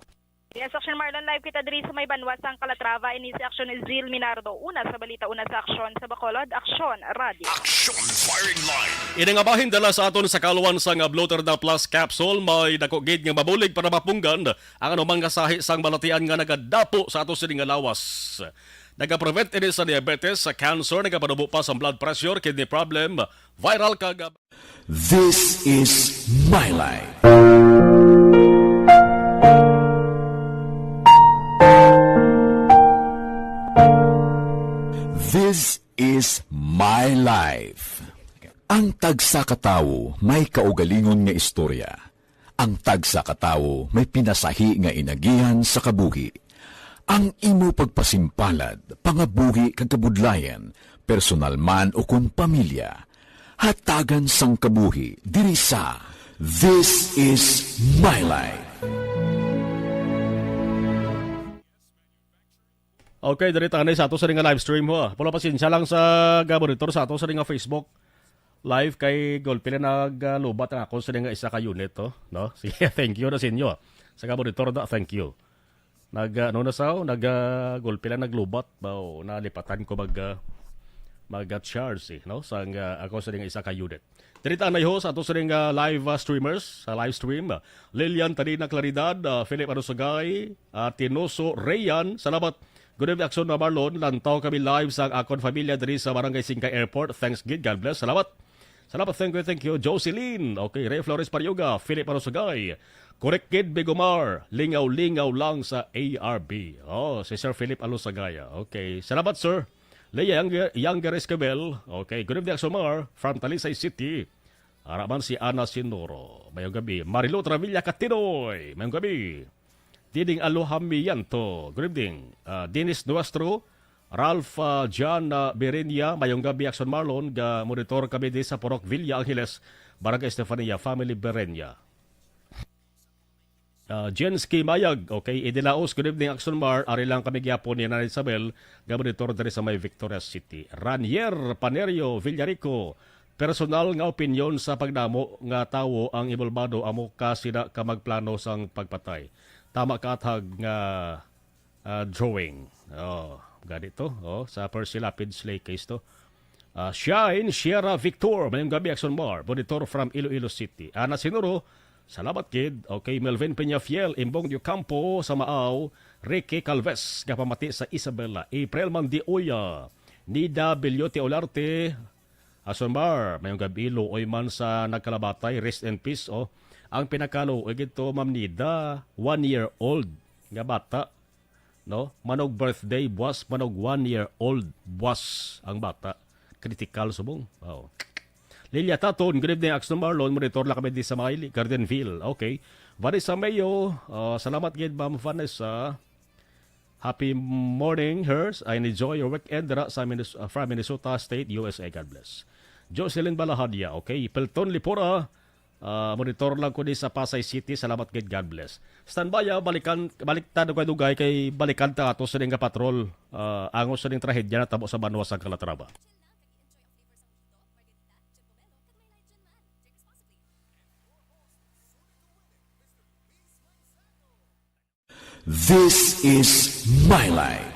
Yes, Action Marlon, live kita diri sa may banwas ang Calatrava. Ini si Action Zil Minardo. Una sa balita, una sa Action sa Bacolod, Action Radio. Action Firing Line. Inangabahin dala sa aton sa kaluwan sa nga Bloater na Plus Capsule, may dakogid nga mabulig para mapunggan ang anumang kasahi sang balatian nga nagadapo sa ato sining nga lawas. Nagaprevent ini sa diabetes, sa cancer, nagapanubo pa sa blood pressure, kidney problem, viral kagab. This is my life. This is my life. Ang tagsa katawo may kaugalingon nga istorya. Ang tagsa katawo may pinasahi nga inagihan sa kabuhi. Ang imo pagpasimpalad, pangabuhi kag kabudlayan, personal man o kun pamilya, hatagan sang kabuhi diri sa This is my life. Okay, diri tanay sa ato sa nga live stream ho. Pula pasensya lang sa monitor sa ato sa nga Facebook live kay Golpila naglubat ang ako sa nga isa ka unit to, no? Sige, thank you na sa inyo. Sa monitor da, thank you. Golpila naglubat bao nalipatan ko mag-charge no? Sa ako sa nga isa ka unit. Diri tanay ho sa ato sa nga live streamers sa live stream. Lilian Tanina Claridad, Philip Arusagay, Tinoso Rayan, salamat. Good evening, Action na Marlon. Lantaw kami live sa akon familia diri sa Barangay Singkay Airport. Thanks, God. God bless. Salamat. Salamat, thank you. Jocelyn. Okay, Ray Flores Parioga. Philip Arosagay. Correct, Kid Bigomar. Lingaw-lingaw lang sa ARB. Oh, si Sir Philip Alosagaya. Okay, salamat, sir. Leia Younger Escabel. Okay, good evening, Action Mar. From Talisay City. Araman si Ana Sinoro. Mayong gabi. Marilo Travilla Catinoy. Mayong gabi. Diding Alohamiyanto. Good evening. Dennis Nuestro, Ralph John Berenia, mayong gabi Action Marlon, monitor kami di sa Porok Villa Angeles, Barangay Estefania, Family Berenia. Jenski Mayag, okay, Idilaos, good evening Action Mar, ari lang kami gyapon ni Nanay Isabel, monitor dari sa may Victoria City. Ranier Panerio Villarico, personal nga opinyon sa pagnamo nga tawo ang ibolbado amo kasida ka magplano sang pagpatay. Tama katag nga drawing. Oh, ganito. Oh, sa Percy Lapid Slay case to. Shine Sierra Victor, mayong gabi Action Mar, monitor from Iloilo City. Ana Sinuro, salamat kid. Okay, Melvin Peñafiel, Imbong Campo sa Maaw, Ricky Calves, kapamati sa Isabela, April Mandioya, Nida Bellote Olarte, Action Mar, mayong gabi Looy man sa nagkalabatay, rest in peace. Oh, ang pinakalo, ito, Ma'am Nida, 1-year-old nga bata. No? Manog birthday, buwas, manog 1-year-old, buwas ang bata. Critical subong. Oh. Lilia Taton, good evening, Action Marlon, monitor lang kami di sa Maili, Gardenville. Okay. Vanessa Mayo, salamat gid Ma'am Vanessa. Happy morning, hers. I enjoy your weekend from Minnesota State, USA. God bless. Jocelyn Balahadya, okay. Pelton Lipora, monitor lang ko di sa Pasay City. Salamat gid, God bless. Standby, baliktad ko dugay kay balikan ta ato sa nga patrol. Angos sa ning trahedya na tabo sa Banwas sa Calatrava. This is my life.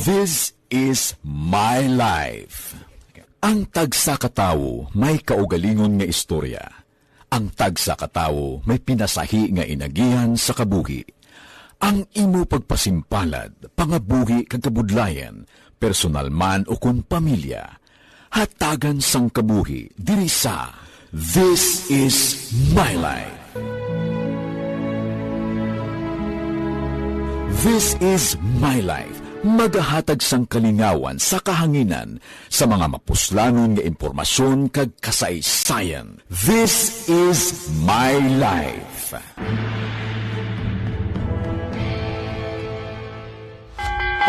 This is my life. Ang tagsa katawo may kaugalingon nga istorya. Ang tagsa katawo may pinasahi nga inagihan sa kabuhi. Ang imo pagpasimpalad, pangabuhi kag kabudlayan, personal man o kun pamilya, hatagan sang kabuhi diri sa This is my life. This is My Life. Magahatag sang kalingawan sa kahanginan sa mga mapuslanon nga impormasyon kag kasaysayan. This is My Life.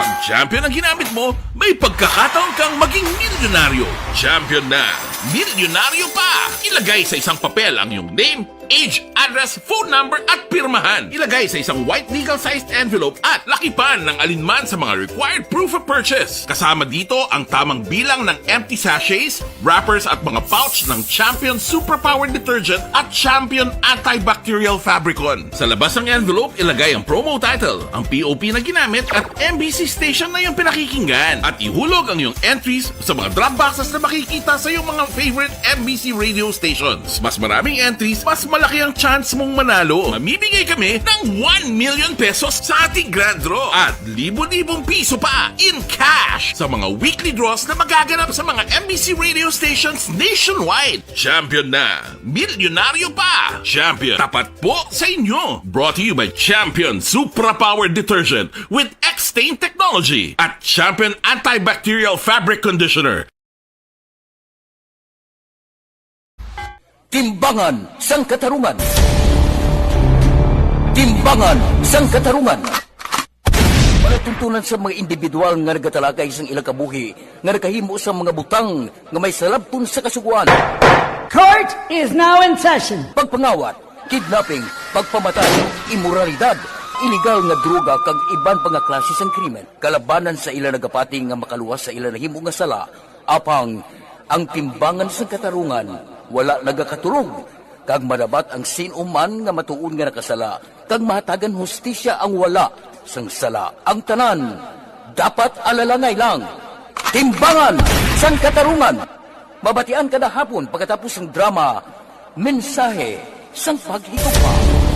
Pag champion ang ginamit mo, may pagkakataon kang maging milyonaryo. Champion na, milyonaryo pa! Ilagay sa isang papel ang iyong name, age, address, phone number at pirmahan. Ilagay sa isang white legal-sized envelope at lakipan ng alinman sa mga required proof of purchase. Kasama dito ang tamang bilang ng empty sachets, wrappers at mga pouch ng Champion Superpower Detergent at Champion Antibacterial Fabricon. Sa labas ng envelope, ilagay ang promo title, ang POP na ginamit at MBC station na yung pinakikinggan. At ihulog ang iyong entries sa mga drop boxes na makikita sa iyong mga favorite MBC radio stations. Mas maraming entries, mas malaki ang chance mong manalo. Mamimigay kami ng 1 million pesos sa ating grand draw at libo-libong piso pa in cash sa mga weekly draws na magaganap sa mga MBC radio stations nationwide. Champion na, milyonaryo pa. Champion, tapat po sa inyo. Brought to you by Champion Superpower Detergent with X-Stain Technology at Champion Antibacterial Fabric Conditioner. Timbangan sang katarungan. Timbangan sang katarungan. Panatuntunan sa mga individual nga nagatalakay sang ilang kabuhi nga nakahimo sa mga butang nga may salabton sa kasuguan. Court is now in session. Pagpangawat, kidnapping, pagpamatay, imoralidad, iligal nga droga kag iban pa nga klase sang krimen. Kalabanan sa ilang nagapati nga makaluwas sa ilang nahimo nga sala, apang ang timbangan sang katarungan wala nagakatulog, kag madabat ang sinuman nga matuon nga nakasala, kag mahatagan hustisya ang wala sang sala. Ang tanan, dapat alalangay lang. Timbangan sang katarungan. Mabatian kada hapon pagkatapos ng drama, mensahe sang paghigugma.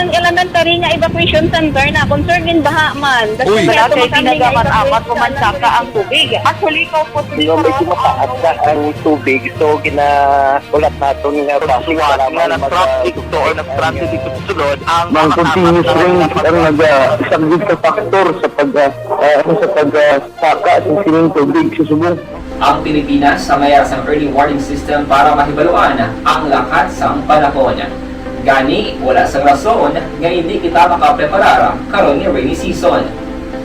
Ang elementary nga evacuation center na concern in baha man. Uy, dati pinagamat-amat pumansaka ang tubig. Actually, ko po Hindi ko medyo mataas na ang tubig. So, ginaulat natin nga Pasuwat nga ng traffic to or nag-traffic dito sa sulod ang Mang continuous rin ang nag-isang sa factor sa pagsaka sa sining tubig sa subong. Ang Pilipinas sa mayroon sa early warning system para mahibaluan ang lakas ng panahon. Gani, wala sa rason nga hindi kita makapreparar karon ni rainy season.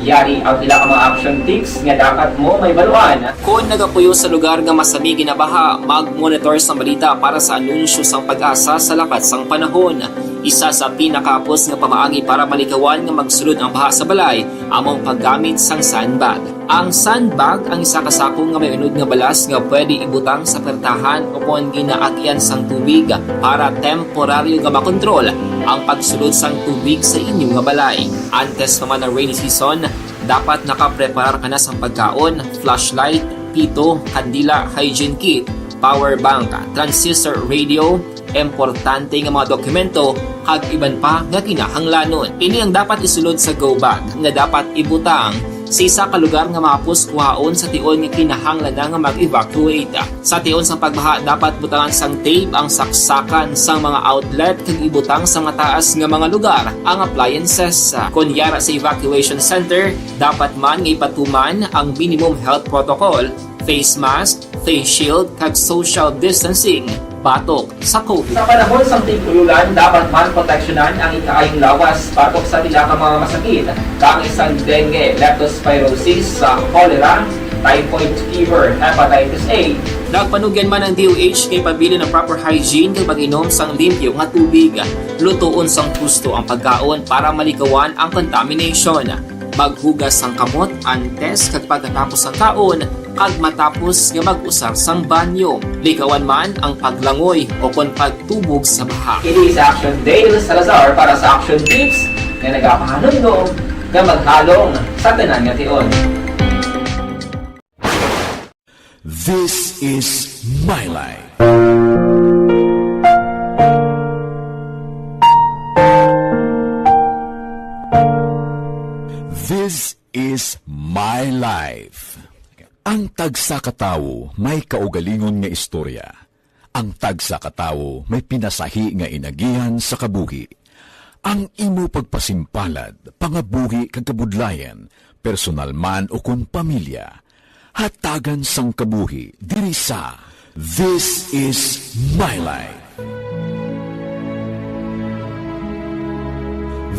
Yari ang ilang mga action tips nga dapat mo may baluan. Kung nagapuyo sa lugar nga masami ginabaha, mag-monitor sa balita para sa anunsyo sang pag-asa sa lakat sang panahon. Isa sa pinakapos nga pamaagi para malikawan nga magsulod ang baha sa balay, among paggamit sang sandbag. Ang sandbag ang isa ka sako nga may unod nga balas nga pwede ibutang sa pertahan upon ginaagyan sang tubig para temporaryo nga makontrol ang pagsulod sang tubig sa inyong nga balay. Antes naman ng rainy season, dapat nakapreparar ka na sang pagkaon, flashlight, pito, kandila, hygiene kit, power bank, transistor radio, importante nga mga dokumento kag iban pa nga kinahanglanon. Ini ang dapat isulod sa go bag nga dapat ibutang sa isa ka lugar nga mapus kuhaon sa tion nga kinahanglan nga mag-evacuate. Sa tion sang pagbaha dapat butangan sang tape ang saksakan sang mga outlet kag ibutang sa mataas nga mga lugar ang appliances. Kunyara sa evacuation center, dapat man nga ipatuman ang minimum health protocol, face mask, face shield kag social distancing batok sa COVID. Sa panahon sa tigululan, dapat man proteksyonan ang ikaayong lawas batok sa tila ka mga masakit, kang isang dengue, leptospirosis, cholera, typhoid fever, hepatitis A. Nagpanugyan man ang DOH kay pabili ng proper hygiene kay pag-inom sang limpyo nga tubig. Lutuon sang gusto ang pagkaon para malikawan ang contamination. Maghugas sang kamot antes kag pagkatapos sang kaon kag matapos nga mag-usar sang banyo. Likawan man ang paglangoy o kon pagtubog sa baha. Kini sa Action Dale Salazar para sa Action Tips nga nagapahanundong nga maghalong sa tanan nga tion. This is My Life. This is My Life. Ang tagsa katawo may kaugalingon nga istorya. Ang tagsa katawo may pinasahi nga inagihan sa kabuhi. Ang imo pagpasimpalad, pangabuhi kag kabudlayan, personal man o kun pamilya, hatagan sang kabuhi diri sa This is My Life.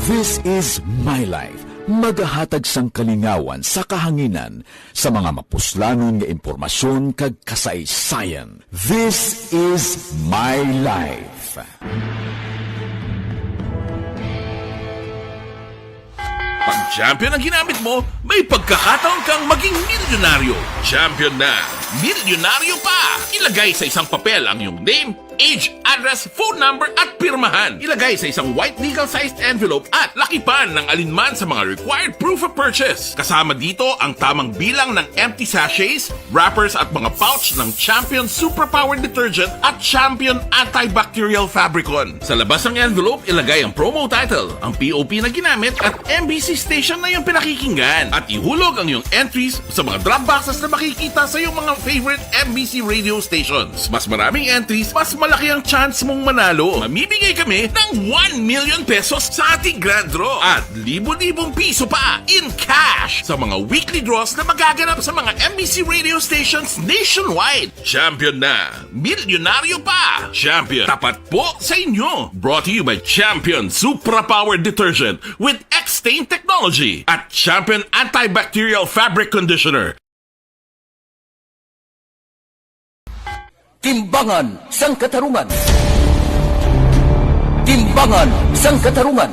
This is My Life. Magahatag sang kalingawan sa kahanginan sa mga mapuslanon nga impormasyon kag kasaysayan. This is My Life. Pag champion ang ginamit mo, may pagkakataon kang maging milyonaryo. Champion na, milyonaryo pa! Ilagay sa isang papel ang iyong name, age, address, phone number at pirmahan. Ilagay sa isang white legal-sized envelope at lakipan ng alinman sa mga required proof of purchase. Kasama dito ang tamang bilang ng empty sachets, wrappers at mga pouch ng Champion Superpower Detergent at Champion Antibacterial Fabricon. Sa labas ng envelope, ilagay ang promo title, ang POP na ginamit at MBC station na yung pinakikinggan. At ihulog ang iyong entries sa mga drop boxes na makikita sa iyong mga favorite MBC radio stations. Mas maraming entries, mas malaki ang chance mong manalo. Mamibigay kami ng 1 million pesos sa ating grand draw at libo-libong piso pa in cash sa mga weekly draws na magaganap sa mga MBC radio stations nationwide. Champion na, milyonaryo pa. Champion, tapat po sa inyo. Brought to you by Champion Superpower Detergent with X-Stain Technology at Champion Antibacterial Fabric Conditioner. Timbangan sang katarungan. Timbangan sang katarungan.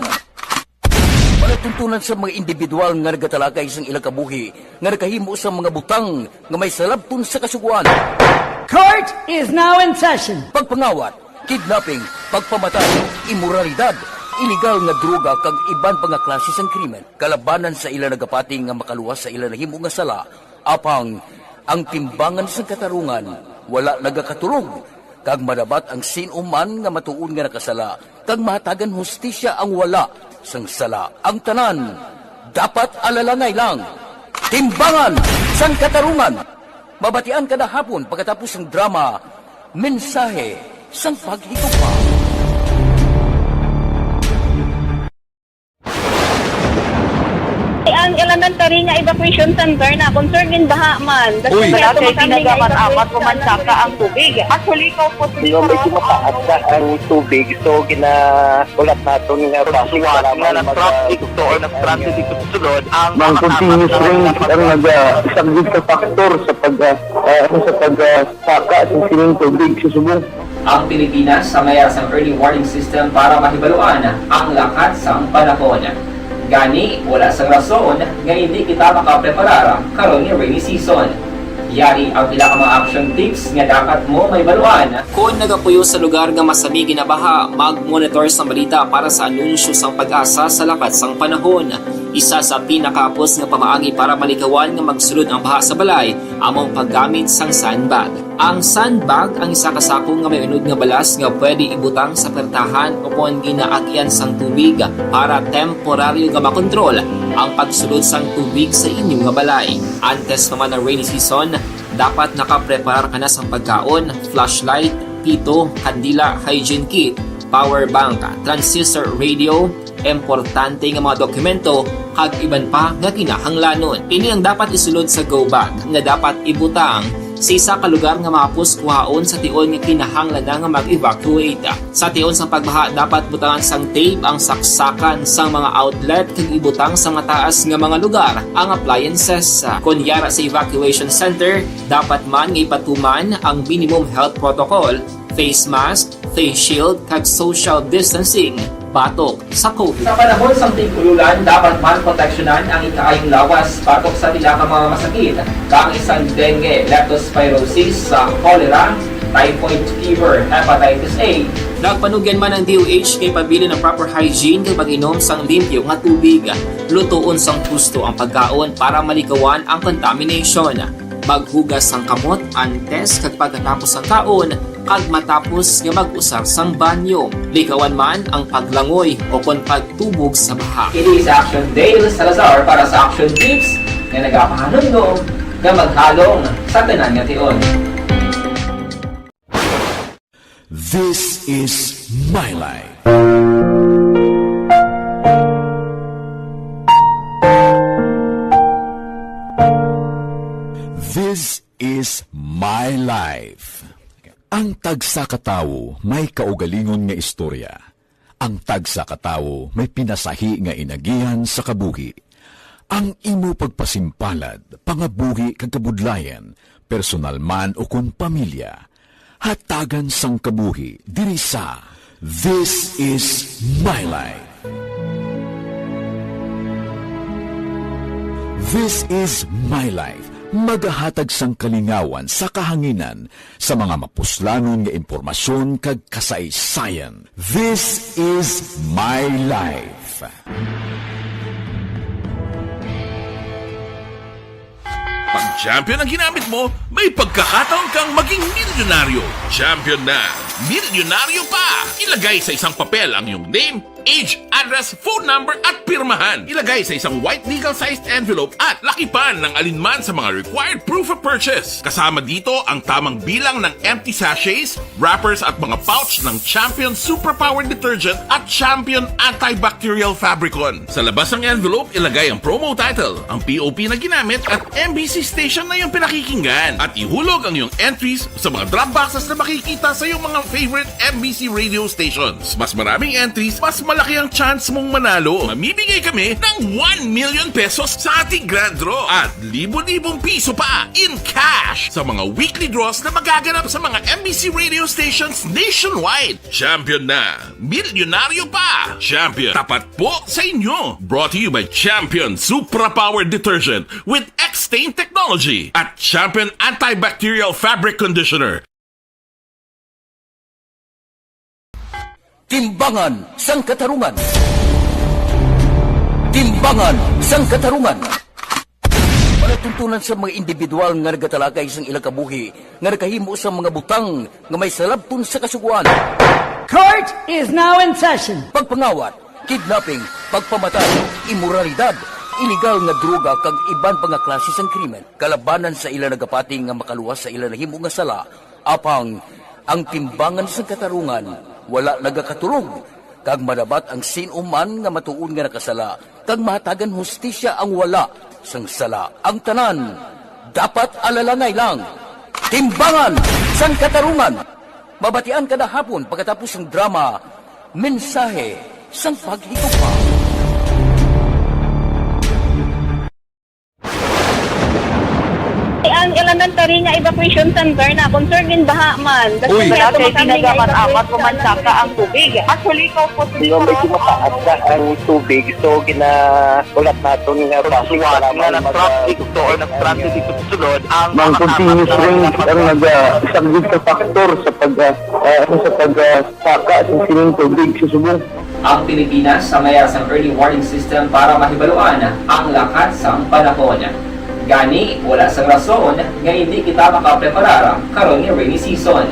Palatuntunan sa mga individual nga nagatalakay sang ilang kabuhi nga nakahimo sa mga butang nga may salabton sa kasuguan. Court is now in session. Pagpangawat, kidnapping, pagpamatay, immoralidad, iligal nga droga kag iban pa nga klase sang krimen. Kalabanan sa ilang nagapating nga makaluwas sa ilang nahimo nga sala, apang ang timbangan sang katarungan wala nagakatulog, kag madabat ang sinuman nga matuon nga nakasala, kag mahatagan hustisya ang wala sang sala. Ang tanan, dapat alalangay lang. Timbangan sang katarungan. Mabatian kada hapon pagkatapos ng drama, mensahe sang paghigugma. Ang elementary nga evacuation center na concern din baha man. Uy, Kasi pinagamat-amat kumansaka ang tubig. Actually, ko po Yung medyo mataas na ang tubig, so ginaulat natin nga Siwat nga na-traffic to or na-stranded dito sa sulod ang mang continuous range ang isang good factor sa pagsaka sa sining tubig sa subong. Ang Pilipinas sa mayroon sa early warning system para mahibaluan ang lakat sa panahon. Gani, wala sang rason nga hindi kita makapreparar karon ni rainy season. Yari ang pila ka mga action tips nga dapat mo may baluan. Kung nagapuyo sa lugar nga masami ginabaha, mag-monitor sa balita para sa anunsyo sang pag-asa sa lakat sang panahon. Isa sa pinakapos nga pamaagi para malikawan nga magsulod ang baha sa balay, among paggamit sang sandbag. Ang sandbag ang isa kasakong nga may unod nga balas nga pwede ibutang sa pertahan upon ginaagyan sang tubig para temporaryo nga makontrol ang pagsulod sang tubig sa inyong nga balay. Antes naman ng rainy season, dapat nakapreparar ka na sang pagkaon, flashlight, pito, kandila, hygiene kit, power bank, transistor radio, importante nga mga dokumento, kag iban pa nga kinahanglanon. Ini ang dapat isulod sa go bag nga dapat ibutang sa isa ka lugar nga mapus kuhaon sa tion nga kinahanglan nga mag-evacuate. Sa tion sa pagbaha dapat butangan sang tape ang saksakan sang mga outlet kag ibutang sa mataas nga mga lugar ang appliances. Kunyara sa evacuation center, dapat man nga ipatuman ang minimum health protocol, face mask, face shield kag social distancing batok sa COVID. Sa panahon sa tigululan, dapat man proteksyonan ang ikaayong lawas batok sa tila ka mga masakit, kang isang dengue, leptospirosis, cholera, typhoid fever, hepatitis A. Nagpanugyan man ang DOH kay pabili ng proper hygiene kay pag-inom sang limpyo nga tubig. Lutuon sang gusto ang pagkaon para malikawan ang contamination. Maghugas sang kamot antes kag pagkatapos sang kaon, kag matapos nga mag-usar sang banyo. Likawan man ang paglangoy o kon pagtubog sa baha. It is Action Dale Salazar para sa Action Tips nga nagapahanundong nga maghalong sa tanan nga tion. This is My Life. This is My Life. Ang tagsa katawo may kaugalingon nga istorya. Ang tagsa katawo may pinasahi nga inagihan sa kabuhi. Ang imo pagpasimpalad, pangabuhi kag kabudlayan, personal man o kun pamilya, hatagan sang kabuhi diri sa This is My Life. This is My Life. Magahatag sang kalingawan sa kahanginan sa mga mapuslanon nga impormasyon kag kasaysayan. This is My Life. Pag champion ang ginamit mo, may pagkakataon kang maging milyonaryo. Champion na, milyonaryo pa! Ilagay sa isang papel ang iyong name, age, address, phone number at pirmahan. Ilagay sa isang white legal-sized envelope at lakipan ng alinman sa mga required proof of purchase. Kasama dito ang tamang bilang ng empty sachets, wrappers at mga pouch ng Champion Superpower Detergent at Champion Antibacterial Fabricon. Sa labas ng envelope, ilagay ang promo title, ang POP na ginamit at MBC station na yung pinakikinggan. At ihulog ang iyong entries sa mga drop boxes na makikita sa iyong mga favorite MBC radio stations. Mas maraming entries, mas malaki ang chance mong manalo. Mamimigay kami ng 1 million pesos sa ating grand draw at libo-libong piso pa in cash sa mga weekly draws na magaganap sa mga MBC radio stations nationwide. Champion na, milyonaryo pa. Champion, tapat po sa inyo. Brought to you by Champion Superpower Detergent with X-Stain Technology at Champion Antibacterial Fabric Conditioner. Timbangan sang katarungan. Timbangan sang katarungan. Panatuntunan sa mga individual nga nagatalagay sang ilang kabuhi nga nakahimo sa mga butang nga may salabton sa kasuguan. Court is now in session. Pagpangawat, kidnapping, pagpamatay, immoralidad, iligal nga droga kag iban pa nga klase sang krimen. Kalabanan sa ilang nagapati nga makaluwas sa ilang nahimo nga sala. Apang ang timbangan sang katarungan wala nagakatulog, kag madabat ang sinuman nga matuon nga nakasala, kag mahatagan hustisya ang wala sang sala. Ang tanan, dapat alalangay lang. Timbangan sang katarungan. Mabatian kada hapon pagkatapos ng drama, mensahe sang paghigugma. Ang elementary nga evacuation center na concern in baha man. Uy, dati ginagaman-amat pumansaka ang tubig. Actually, ikaw po siguro medyo mataas na ang tubig. So, ginaulat natin nga pasuwala nga ng traffic or ng traffic dito sunod. Ang continuous range ang nag-isang sa factor sa pagsaka sa sining tubig sa subong. Ang Pilipinas sa mayroon ng early warning system para mahibaluan ang lakas ng panahon. Gani, wala sang rason nga hindi kita makapreparar karon ni rainy season.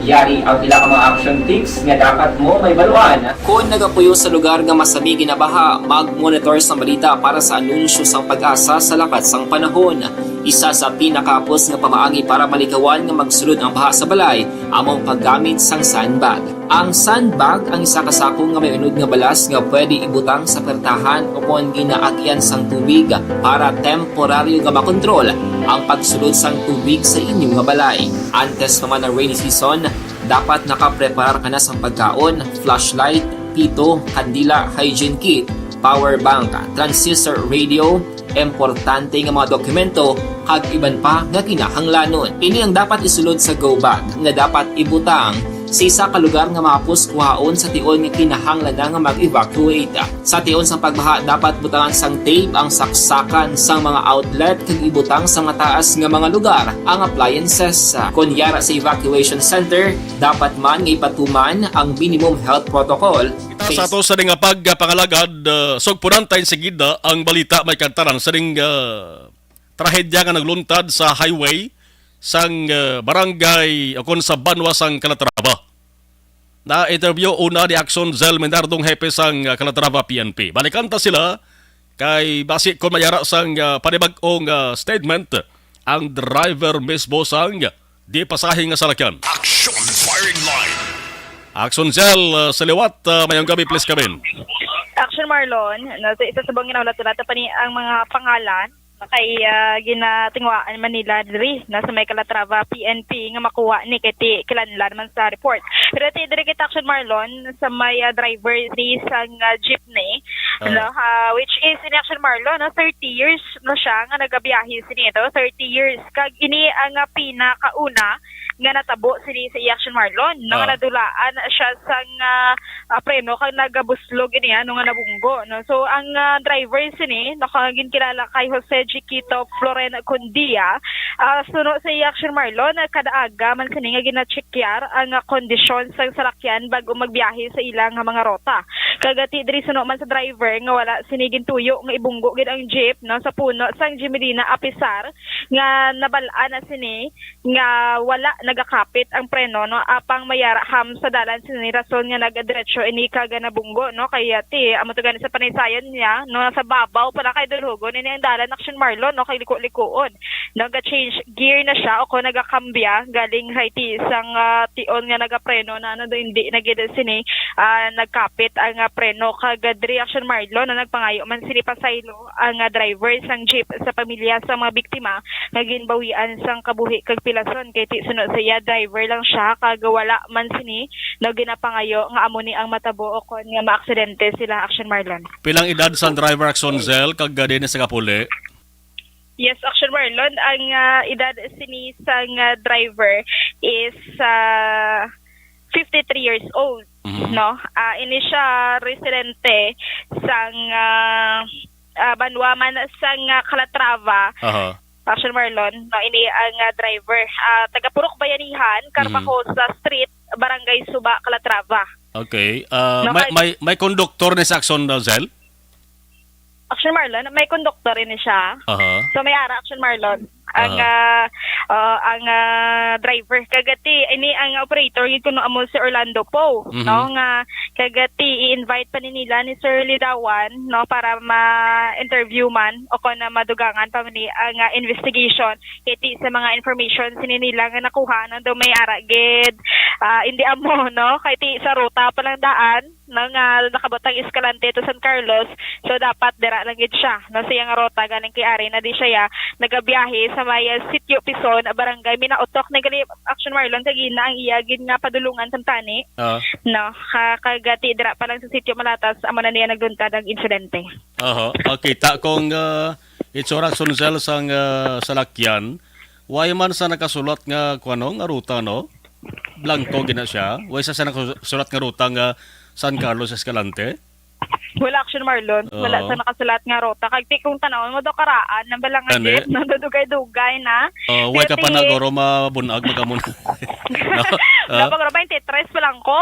Yari ang pila ka mga action tips nga dapat mo may baluan. Kung nagapuyo sa lugar nga masabi ginabaha, mag-monitor sa balita para sa anunsyo sang pag-asa sa lakat sang panahon. Isa sa pinakapos nga pamaagi para malikawan nga magsulod ang baha sa balay, among paggamit sang sandbag. Ang sandbag ang isa ka sako nga may unod nga balas nga pwede ibutang sa pertahan o kung ginaagyan sang tubig para temporaryo nga makontrol ang pagsulod sang tubig sa inyong nga balay. Antes naman ng rainy season, dapat nakapreparar ka na sang pagkaon, flashlight, pito, kandila, hygiene kit, power bank, transistor radio, importante nga mga dokumento kag iban pa nga kinahanglanon. Ini ang dapat isulod sa go bag nga dapat ibutang sa isa ka lugar nga mapus kuhaon sa tion nga kinahanglan na nga mag-evacuate. Sa tion sang pagbaha dapat butangan sang tape ang saksakan sang mga outlet kag ibutang sa mataas nga mga lugar ang appliances. Kunyara sa evacuation center, dapat man nga ipatuman ang minimum health protocol. Sa ato sa nga pagpangalagad, sugpunan tayo sigida ang balita may kantaran sa trahedya nga nagluntad sa highway sang barangay akon sa Banwa sang Calatrava. Na-interview una ni Axon Zel Menardong hepe sang Calatrava PNP. Balikan ta sila kay basi kon mayara sang panibag-ong statement ang driver mismo sang di pasahe nga salakyan. Action Firing Line. Action Cell sa liwat, mayong gabi please kabin. Action Marlon, isa sa bang ginaulat-ulat pa ni ang mga pangalan kay ginatingwaan Manila diri nasa may Calatrava PNP nga makuha ni kay kilanlan man sa report. Pero diri kita Action Marlon sa may driver ni sang jeepney which is in Action Marlon 30 years na siya nga nagabiyahe sini ito 30 years kag ini ang pinakauna nga natabo sini sa Action Marlon nga nadulaan siya sang preno kag nagabuslog ini nga nabunggo no. So ang driver sini nakagin kilala kay Jose Chiquito Floren Condia suno sa Action Marlon kada aga man sini nga gina-checkyar ang kondisyon sa salakyan bago magbiyahe sa ilang mga rota. Kagati diri suno man sa driver nga wala sinigin tuyo nga ibunggo gid ang jeep no sa puno sang Jimelina Apisar nga nabalaan na sini nga wala nagakapit ang preno no apang mayaraham sa dalan sini rason nga nagadiretso ini kaga nabunggo no kaya amo to gani sa panaysayon niya no sa babaw para kay dulhugon ini ang dalan Action Marlon no kay liko-likoon naga-change gear na siya o ko nagakambya galing haiti isang tion nga nagapreno na do hindi nagid sini nagkapit ang preno kagadri Action Marlon na nagpangayo man sini pasaylo ang driver sang jeep sa pamilya sa mga biktima nga ginbawian sang kabuhi kag pilason kay ti sunod siya driver lang siya kag wala man sini no ginapangayo nga amo ni ang matabo o kon nga maaksidente sila Action Marlon. Pilang edad sa driver Action Cell kag din sa kapuli? Yes, Action Marlon, ang edad sini sang driver is 53 years old. No, ini siya residente sang Banwaman sang Calatrava. Action Marlon, no, ini ang driver taga Purok Bayanihan, Carmacosa Street, Barangay Suba, Calatrava. Okay. May conductor ni sa Action Cell? Action Marlon, may conductor rin siya. So may ara Action Marlon. Ang driver kagati ini ang operator gid kuno amo si Orlando Poe no nga kagati i-invite pa nila ni Sir Lidawan no para ma-interview man o kuna madugangan pa ni ang investigation kiti sa mga information sini nila nga nakuha nang do may ara gid hindi amo no kay ti sa ruta pa lang daan no nga nakabotang Escalante to San Carlos so dapat dira lang gid siya no siya nga ruta galing kay ari na di siya nagabiyahe sa may Sitio Pison, Barangay Minaotok na gali Action Marlon kagina ang iyagin nga padulungan sa tani. No, kagati dira pa lang sa Sitio Malatas amo na niya nagduntad ang insidente. Okay, ta kung itsura Action Cell sang salakyan, way man sa nakasulat nga kuno nga ruta no? Blanco gina siya. Way sa nakasulat nga ruta nga San Carlos Escalante. Wala Action Marlon, wala sa nakasulat nga rota. Kag tikong tanawon mo do karaan nang balang nga jeep nadudugay-dugay na. Way ka pa na goro mabunag magamon. Napagro 23 pa lang ko.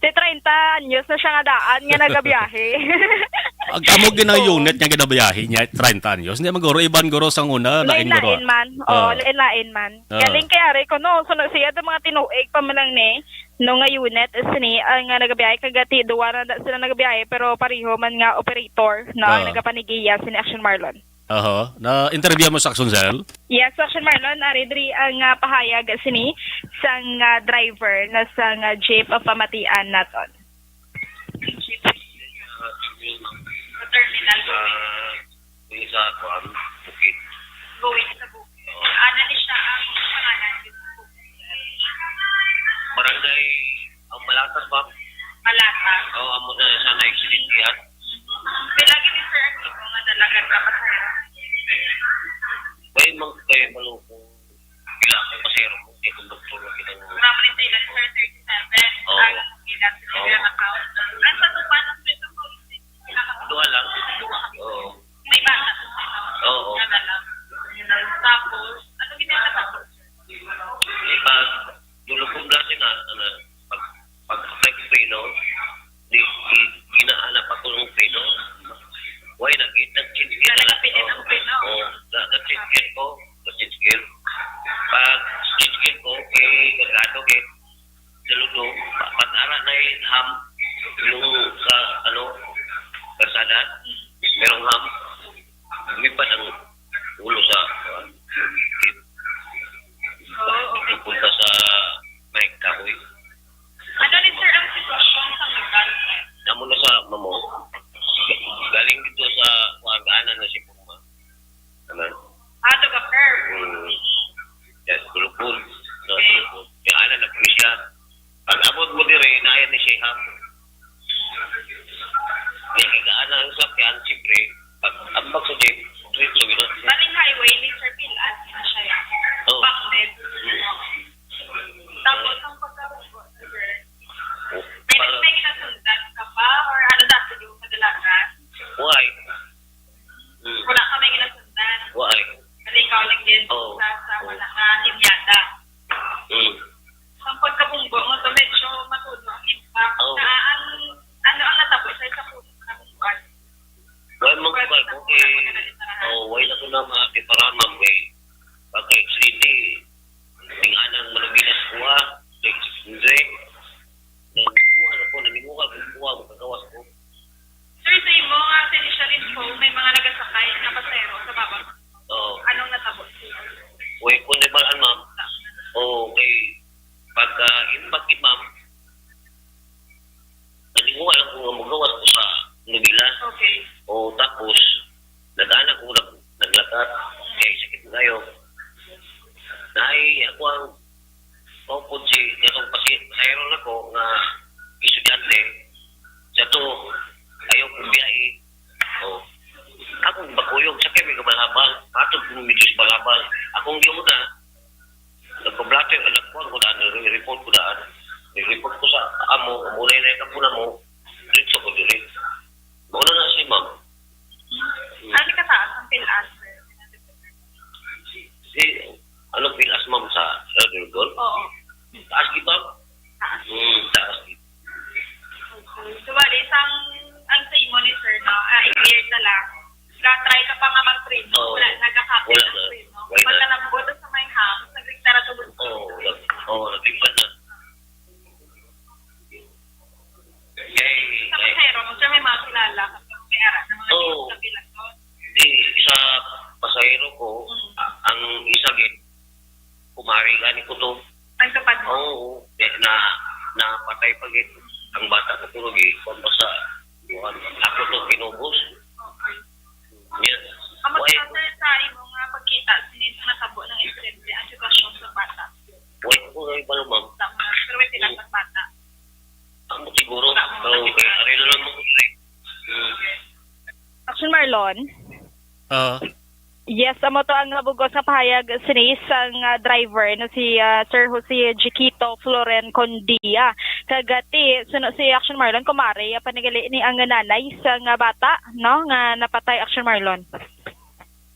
30 anyos na siya nga daan nga nagabiyahe. Amo ginang unit nga ginabiyahe niya 30 anyos. Hindi magoro iban goro sang una lain goro. Lain man. Lain man. Galing kay ari ko no sunod siya do mga tinuig pa man lang ni no nga unit sini ang nagabiyahe kagati duwa na sila nagabiyahe pero pareho man nga operator no ang nagapanigiya sini Action Marlon. Na interview mo sa Action Cell? Yes, Action Marlon, aridri ang pahayag sini sang driver na sang jeep of pamatian naton. Terminal isa kuan Bukid. Going sa Bukid. Ano ni siya ang pangalan? Barangay ang Malatas ba? Malatas. Amo na sa na-accident yan. Pilagi ni sir, kung nga dalagan ka pasero. May mga kayo malukong pila kay pasero mo kay konduktor mo kitang Mamali sila sir 37 ang ilan sila account. Nasa tupan ng pito ko. Dua lang. May bata. Oo. Tapos, ano ginagawa tapos? Pag dulupong natin pag-apply ko pino, ginahanap ako ng pino. Why nag-chinskir? Nalapinin ang pino. Nag-chinskir ko. Pag chinskir ko, gagado saludo, patara na ham yung sa kasada, merong ham, lumipad ang ulo sa punta sa may kahoy. Ano rin sa baba. Anong natapos? Uy, kung di malaan, ma'am. Okay. Pagka-impact ni ma'am, nalinguan lang kung magawas ko sa nubila. Okay. Tapos, nadaan ako naglakad. Kaya sakit ngayon. Ako ang maupod si itong pasahero na ko nga estudyante. Sa to, ayaw kong biyahe. Akong bakuyog sa kami kamalhabal. Atog kong medyo balabal. Akong giuda. Nagpablato yung alakpuan ko daan. Report ko daan. Report ko sa amo. Muna na yung kapuna mo. Ritso ko dili. Mauna na si ma'am. Ano ka taas ang pilas? Anong pilas ma'am sa Erdogan? Oo. Taas di ma'am? Taas. Taas di. So, bali, ang sa imo ni sir, no? I-clear na lang. Try ka pa nga mag-train, no? Wala, nagka-copy ng train, no? Pagka nabuto sa may ham, nag-riktara tubos. Nag-riktara na. Sa pasahero mo, sir, may mga kilala ka may ara ng mga kapilas ko? Isa pasahero ko, ang isa kumari gani ko to. Ang kapad mo? Napatay pa gito. Ang bata ko tulog kung basta ako to pinubos. Yes. Amo sir, sa imo nga pagkita, sinisa natabo ng estudyante ang sitwasyon sa bata. Wait ko na ibalo ma'am. Pero may tilang sa bata. Amo siguro. Kaya arilo lang mo Action Marlon? Yes, amo to ang nabugos sa pahayag sinis ang driver no si Sir Jose Chiquito Floren Condia. Kagati suno si Action Marlon kumari panigali ni ang nanay sa bata no nga napatay Action Marlon.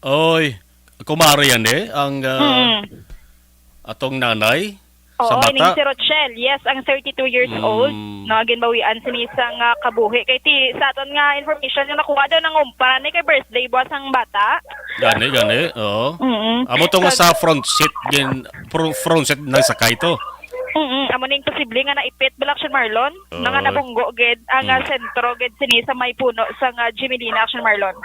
Oy, kumari yan ang atong nanay sa Oo, bata. si Rochelle, yes, ang 32 years old, no, ginbawian sinisang kabuhi. Kay ti, sa aton nga information, yung nakuha daw ng umpara, kay birthday boss ang bata. Gani, oo. Amo to nga sa front seat, front seat ng sakay to. Amo ning posible nga naipit Action Marlon, nga nabunggo gid ang sentro gid sinisa may puno sa Jimelina Action Marlon.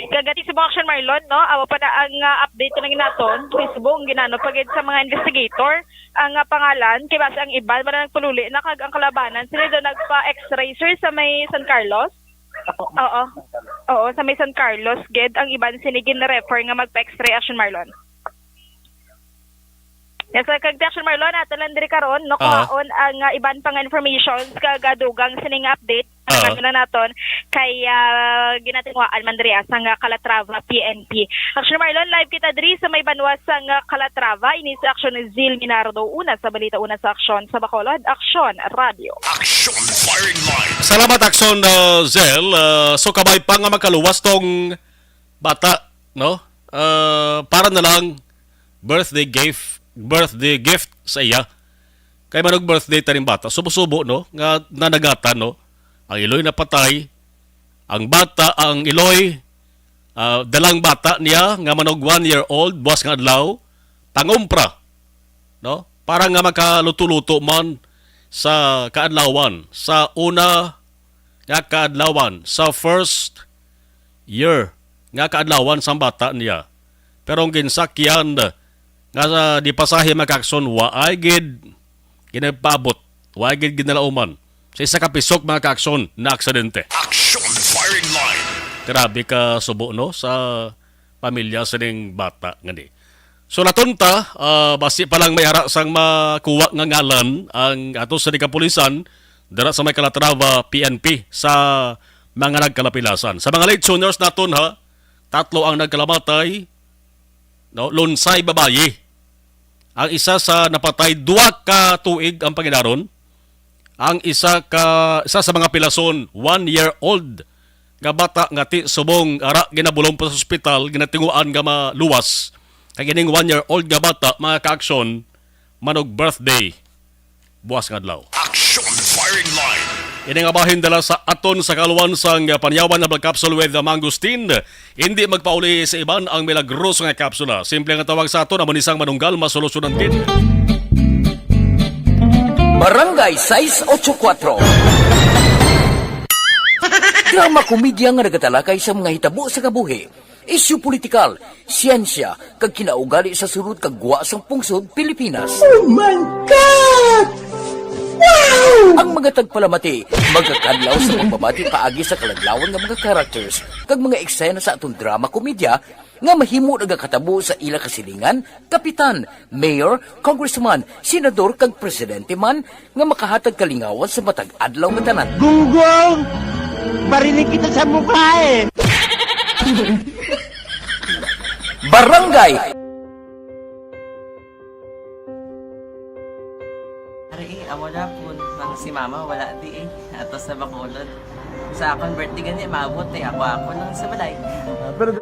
Kagati sa mga Action Marlon, no, awa pa na ang update na ginaton, Facebook ginano pagid sa mga investigator ang pangalan kay basta ang iba ba nagpululi na kag ang kalabanan sila do nagpa-X-ray sir sa may San Carlos. Oo, sa may San Carlos gid ang iban sinigin na refer nga magpa-X-ray Action Marlon. Yes, kag Action Marlon atalan diri karon no kuhaon ang iban pang information kag dugang sining update ang na naton kay ginatingwaan man diri sang Calatrava PNP. Action Marlon live kita diri sa may banwas sang Calatrava ini sa Action Zil Minardo una sa balita una sa Action sa Bacolod Action Radio. Action Firing Line. Salamat Action Zel. So kabay pa nga makaluwas tong bata, no? Para na lang birthday gift sa iya. Kay manog birthday ta rin bata. Subo-subo no nga nanagatan no. Ang iloy napatay. Ang bata ang iloy dalang bata niya nga manog 1 year old buwas nga adlaw tangumpra. No? Para nga makaluto-luto man sa kaadlawan, sa una nga kaadlawan, sa first year nga kaadlawan sa bata niya. Pero ang ginsakyan nga di pasahe makakson waay gid ginapabot, waay gid ginalauman sa isa ka pisok mga kakson na aksidente. Action Firing Line. Grabe ka subo no sa pamilya sa ning bata ngani. So natunta, basi pa lang may ara sang makuha nga ngalan ang ato sa kapulisan dara sa may Calatrava PNP sa mga nagkalapilasan. Sa mga late tuners naton ha, 3 ang nagkalamatay, no, lunsay babayi. Ang isa sa napatay 2 ka tuig ang panginaron. Ang isa sa mga pilason 1 year old nga bata nga ti subong ara ginabulong pa sa ospital ginatinguan nga maluwas. Kay gining 1 year old nga bata mga ka-action manog birthday buwas nga adlaw. Action Firing Line. Ini nga bahin dala sa aton sa kaluwan sang panyawan na blood capsule with the mangosteen. Hindi magpauli sa iban ang milagros nga kapsula. Simple nga tawag sa aton amon isang manunggal masolusyonan din. Barangay 684 Drama komedya nga nagatalakay sa mga hitabo sa kabuhi, isyu politikal, siyensya, kag kinaugali sa sulod kag guwa sang pungsod Pilipinas. Oh my God! Wow! Ang mga tagpalamati, magkakadlaw sa pagbabati paagi sa kaladlawan ng mga characters kag mga eksena sa atong drama komedya nga mahimo nagakatabo sa ila kasilingan, kapitan, mayor, congressman, senador kag presidente man nga makahatag kalingawan sa matag adlaw nga tanan. Gunggong! Barinig kita sa mukha eh! Barangay! Ari, amo na po nang si mama wala di eh. Atos sa Bacolod. Sa akong birthday gani, maabot eh. Ako lang sa balay. Pero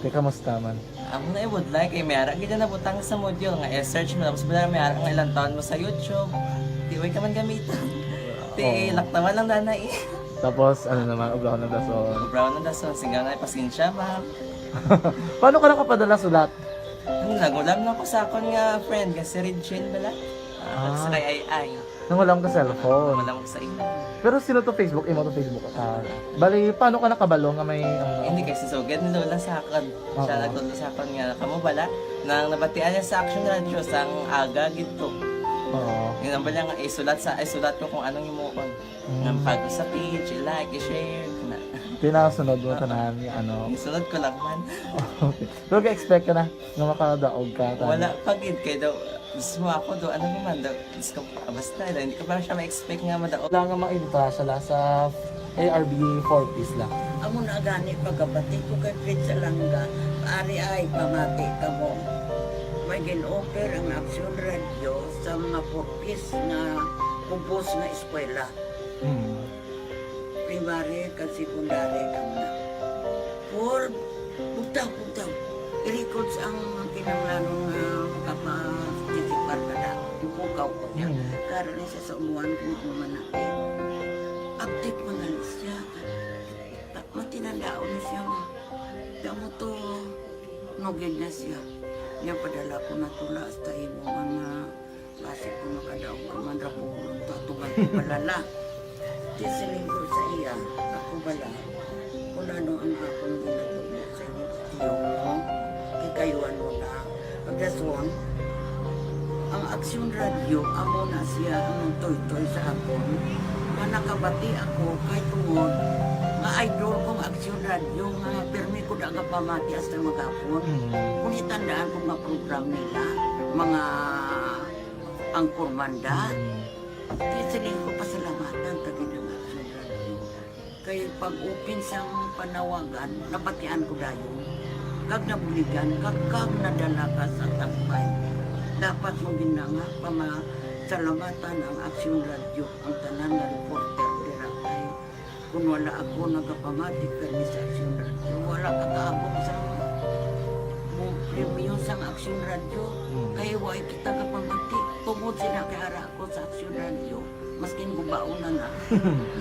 kamusta man? Amo na would like eh mayara gid na butang sa module nga search mo tapos bala mayara nga ilang taon mo sa YouTube. Di way ka man gamitan. Di laktaman lang nanay. Tapos ano naman, ubraw ng dason. Ubraw ng dason, sigaw na pasensya ma'am. Paano ka nakapadala sulat? Nagulam na ko sa akon nga friend kasi Regine bala. Sa kay ay. Nang walang ka cellphone. Walang sa ina. Pero sino to Facebook? Imo to Facebook account. Bali, paano ka nakabalo nga may Hindi kasi sugad ni Lola sa akin. Siya nagtulong sa akin nga kamo bala nang nabatian niya sa Action Radio sang aga gito. Oo. Yun ang bala nga isulat ko kung anong imuon. Ng pag sa page, i-like, i-share na. Pinasunod mo tanan yung ano. Isunod ko lang man. Okay. Pero ka-expect ka na nga makadaog ka. Wala pagid kay daw gusto mo ako do ano naman daw gusto ko basta hindi ko parang siya ma-expect nga madaog. Wala nga ma-invita siya sa ARB 4 piece lang. Amo na gani pagkabati ko kay Pizza Langga, ari ay pamati ka mo. May gin-offer ang Action Radio sa mga 4 piece na kumpos na eskwela. Primary kag secondary ka na. For butaw. I-record sa ang kinanglanong makapag-tisipar ka na. Ipukaw ko niya. Karoon siya sa umuan kung ako manakit. Update mga siya. Matinandaon na siya. Damo to, nugid na siya. Niya padala ko na tula hasta imo mga klase ko makadaog ka man rapulong to. Tugal ko balala. Tisiling ko sa iya. Ako bala. Kung ano ang akong ginatulog sa iyo. Kayuan mo na. Pagdason, ang Action Radio, amo na siya ang toy-toy sa akon. Manakabati ako kay tungod nga idol kong Action Radio nga permi ko daga pamati hasta magapon. Kung itandaan ko nga program nila, mga angkor manda, tisiling ko pasalamatan tagin ang Action Radio. Kaya pag-open sa panawagan, nabatian ko dayon. Kag nabuligan, kag nadala ka sa takbay. Dapat mo ginanga pamasalamatan ang Action Radio, ang tanan na reporter dirakay. Kung wala ako nagapamati kami sa Action Radio, wala kakaabot sa premium sa Action Radio. Kaya wala kita kapamati. Tungod sila kay ara ako sa Action Radio, maskin gubaon na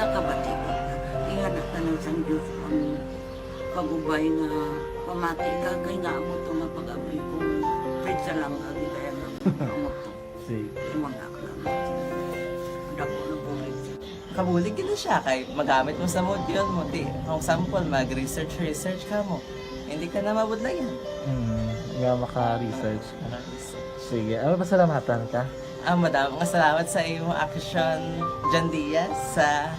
nakabati ko. Ingat na tanong sa Diyos ang pag-ubay nga pamati ka kay nga mo to nga pag-abay ko Pizza Langga kaya nga mo to. Sige. Mga lang. Dako na po Kabulig gina siya kay magamit mo sa module mo. Kung sample, mag-research ka mo. Hindi ka na mabudlayan. Nga maka-research ka. Sige. Ano ba salamatan ka? Madami nga salamat sa iyong Action Jan Diaz sa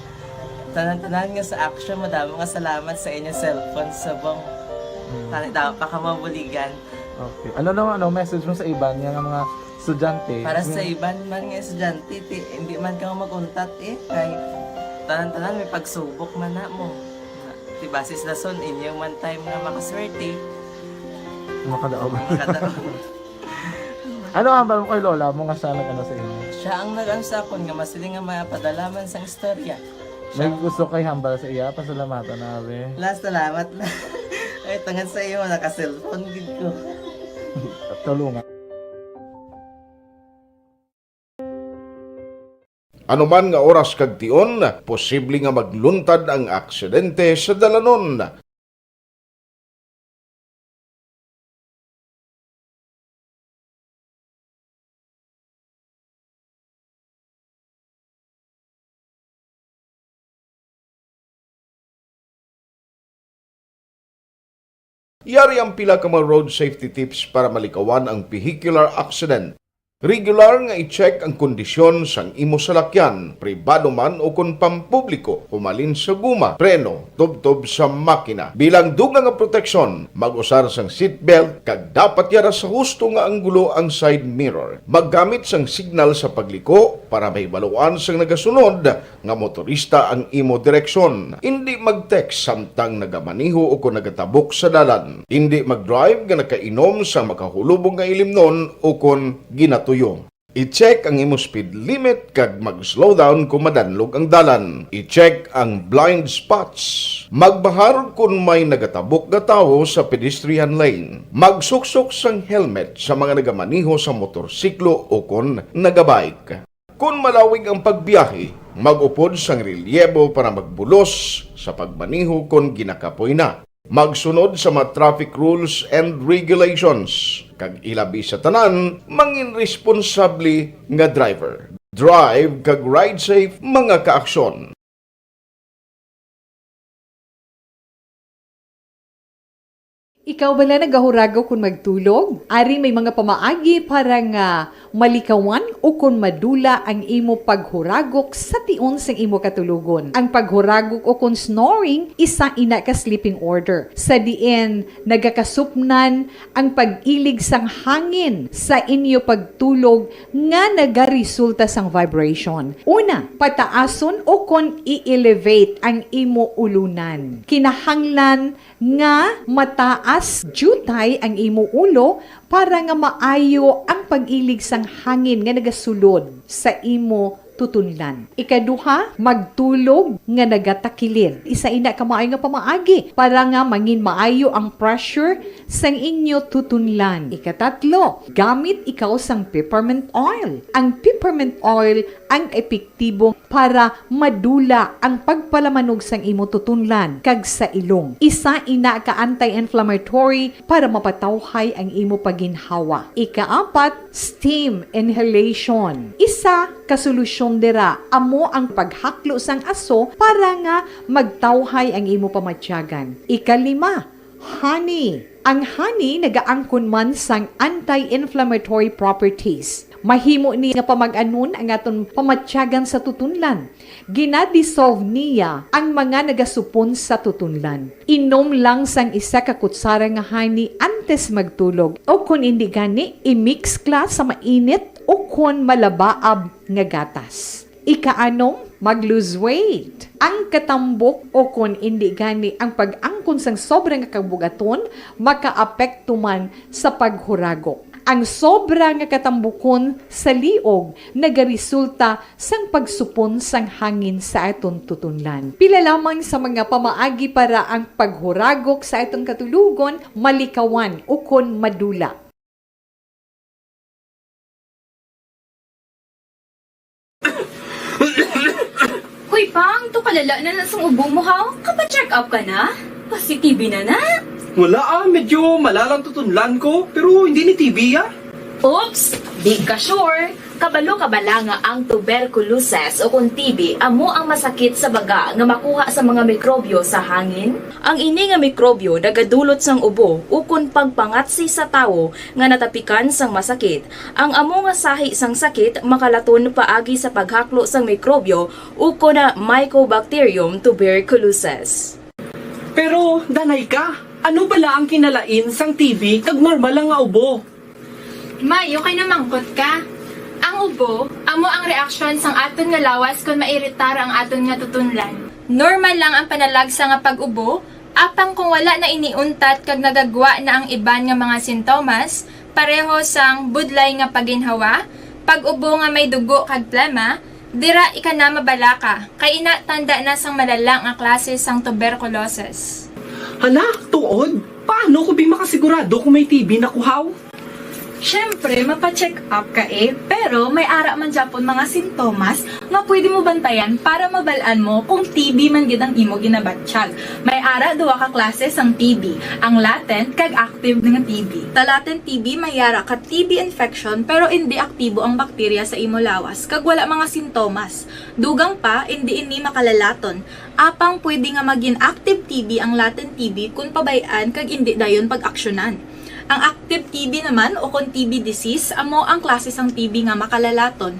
tanan-tanan nga sa Action. Madami nga salamat sa inyong cellphone sa bong dapat pa ka mabuligan. Okay. Ano message mo sa iban nga mga estudyante? Para sa iban man nga estudyante, hindi man ka maguntat kay tanan-tanan may pagsubok man na mo. Basis lason inyong one time nga makaswerte. Makadaog. Ano hambal mo kay Lola mo nga sa nag-ano sa inyo? Siya ang nag-ansakon nga masiling nga mapadalaman sa istorya. May gusto kay hambal sa iya, pasalamatan na be. Last salamat na. Ay, tangan sa iyo, naka-cellphone gid ko. Tulungan. Ano man nga oras kag tion, posible nga magluntad ang aksidente sa dalanon. Yari ang pila ka mga road safety tips para malikawan ang vehicular accident. Regular nga i-check ang kondisyon sang imo salakyan, pribado man o kung pampubliko, humalin sa guma, preno, tubtob sa makina. Bilang dugang nga proteksyon, mag-usar sang seatbelt, kag dapat yara sa husto nga anggulo ang side mirror. Maggamit sang signal sa pagliko para may baluan sang nagasunod nga motorista ang imo direksyon. Hindi mag-text samtang nagamaniho o kung nagatabok sa dalan. Hindi mag-drive nga nakainom sa makahulubong nga ilimnon o kung ginato tuyo. I-check ang imo speed limit kag mag-slow down kung madanlog ang dalan. I-check ang blind spots. Magbahar kung may nagatabok nga tawo sa pedestrian lane. Magsuksok sang helmet sa mga nagamaniho sa motorsiklo o kung nagabike. Kung malawig ang pagbiyahe, mag-upod sang relyebo para magbulos sa pagmaniho kung ginakapoy na. Magsunod sa mga traffic rules and regulations. Kag ilabi sa tanan, mangin responsable nga driver. Drive kag ride safe mga kaaksyon. Ikaw bala nagahuragaw kung magtulog? Ari may mga pamaagi para nga malikawan o kung madula ang imo paghuragok sa tion sang imo katulugon. Ang paghuragok o kung snoring, isa ina ka sleeping order. Sa diin, nagakasupnan ang pag-ilig sang hangin sa inyo pagtulog nga nagaresulta sang vibration. Una, pataason o kung i-elevate ang imo ulunan. Kinahanglan nga mataas jutay ang imo ulo para nga maayo ang pag-ilig sang hangin nga nagasulod sa imo tutunlan. Ikaduha, magtulog nga nagatakilid. Isa ina ka maayo nga pamaagi para nga mangin maayo ang pressure sang inyo tutunlan. Ikatatlo, gamit ikaw sang peppermint oil. Ang peppermint oil ang epektibo para madula ang pagpalamanog sang imo tutunlan kag sa ilong. Isa ina ka anti-inflammatory para mapatawhay ang imo paginhawa. Ikaapat, steam inhalation. Isa ka solusyon dira amo ang paghaklo sang aso para nga magtawhay ang imo pamatyagan. Ikalima, honey. Ang honey nagaangkon man sang anti-inflammatory properties. Mahimo ni nga pamag-anon ang aton pamatyagan sa tutunlan. Ginadissolve niya ang mga nagasupon sa tutunlan. Inom lang sang isa ka kutsara nga honey antes magtulog. O kung hindi gani, i-mix kla sa mainit o kung malabaab nga gatas. Ikaanom, mag-lose weight. Ang katambok o kung hindi gani ang pag-angkon sang sobrang kabugaton, makaapekto man sa paghuragok. Ang sobra nga katambukon sa liog nagaresulta sang pagsupon sang hangin sa aton tutunlan. Pila lamang sa mga pamaagi para ang paghuragok sa aton katulugon malikawan o kon madula. Hoy Pang, to kalala na sang ubo mo ha? Kapa-check up ka na? Positibe na na? Wala medyo malalang tutunlan ko, pero hindi ni TB Oops! Di ka sure! Kabalo kabala nga ang tuberculosis o kung TB amo ang masakit sa baga nga makuha sa mga mikrobyo sa hangin. Ang ini nga mikrobyo nagadulot sang ubo o kung pagpangatsi sa tawo nga natapikan sang masakit. Ang amo nga sahi sang sakit makalaton paagi sa paghaklo sang mikrobyo o kung na Mycobacterium tuberculosis. Pero, danay ka, ano bala ang kinalain sang TB kag normal lang nga ubo? May, okay na mangkot ka. Ang ubo, amo ang reaksyon sang aton nga lawas kung mairitar ang aton nga tutunlan. Normal lang ang panalagsa nga pag-ubo, Apang kung wala na iniuntat kag nagagwa na ang iban nga mga sintomas, pareho sang budlay nga paginhawa, pag-ubo nga may dugo kag plema, dira ika na mabalaka, kay ina tanda na sang malala nga klase sang tuberculosis. Hala, tuod? Paano ko makasigurado kung may TB na kuhaw? Siyempre, mapacheck up ka pero may ara man Japon mga sintomas nga pwede mo bantayan para mabalaan mo kung TB man gid ang imo ginabatsyag. May ara duwa ka klase sang TB, ang latent kag active nga TB. Ta latent TB may ara ka TB infection pero hindi aktibo ang bakterya sa imo lawas kag wala mga sintomas. Dugang pa hindi ini makalalaton. Apang pwede nga maging active TB ang latent TB kung pabayaan kag hindi dayon pag-aksyonan. Ang active TB naman o kung TB disease, amo ang klase sang TB nga makalalaton.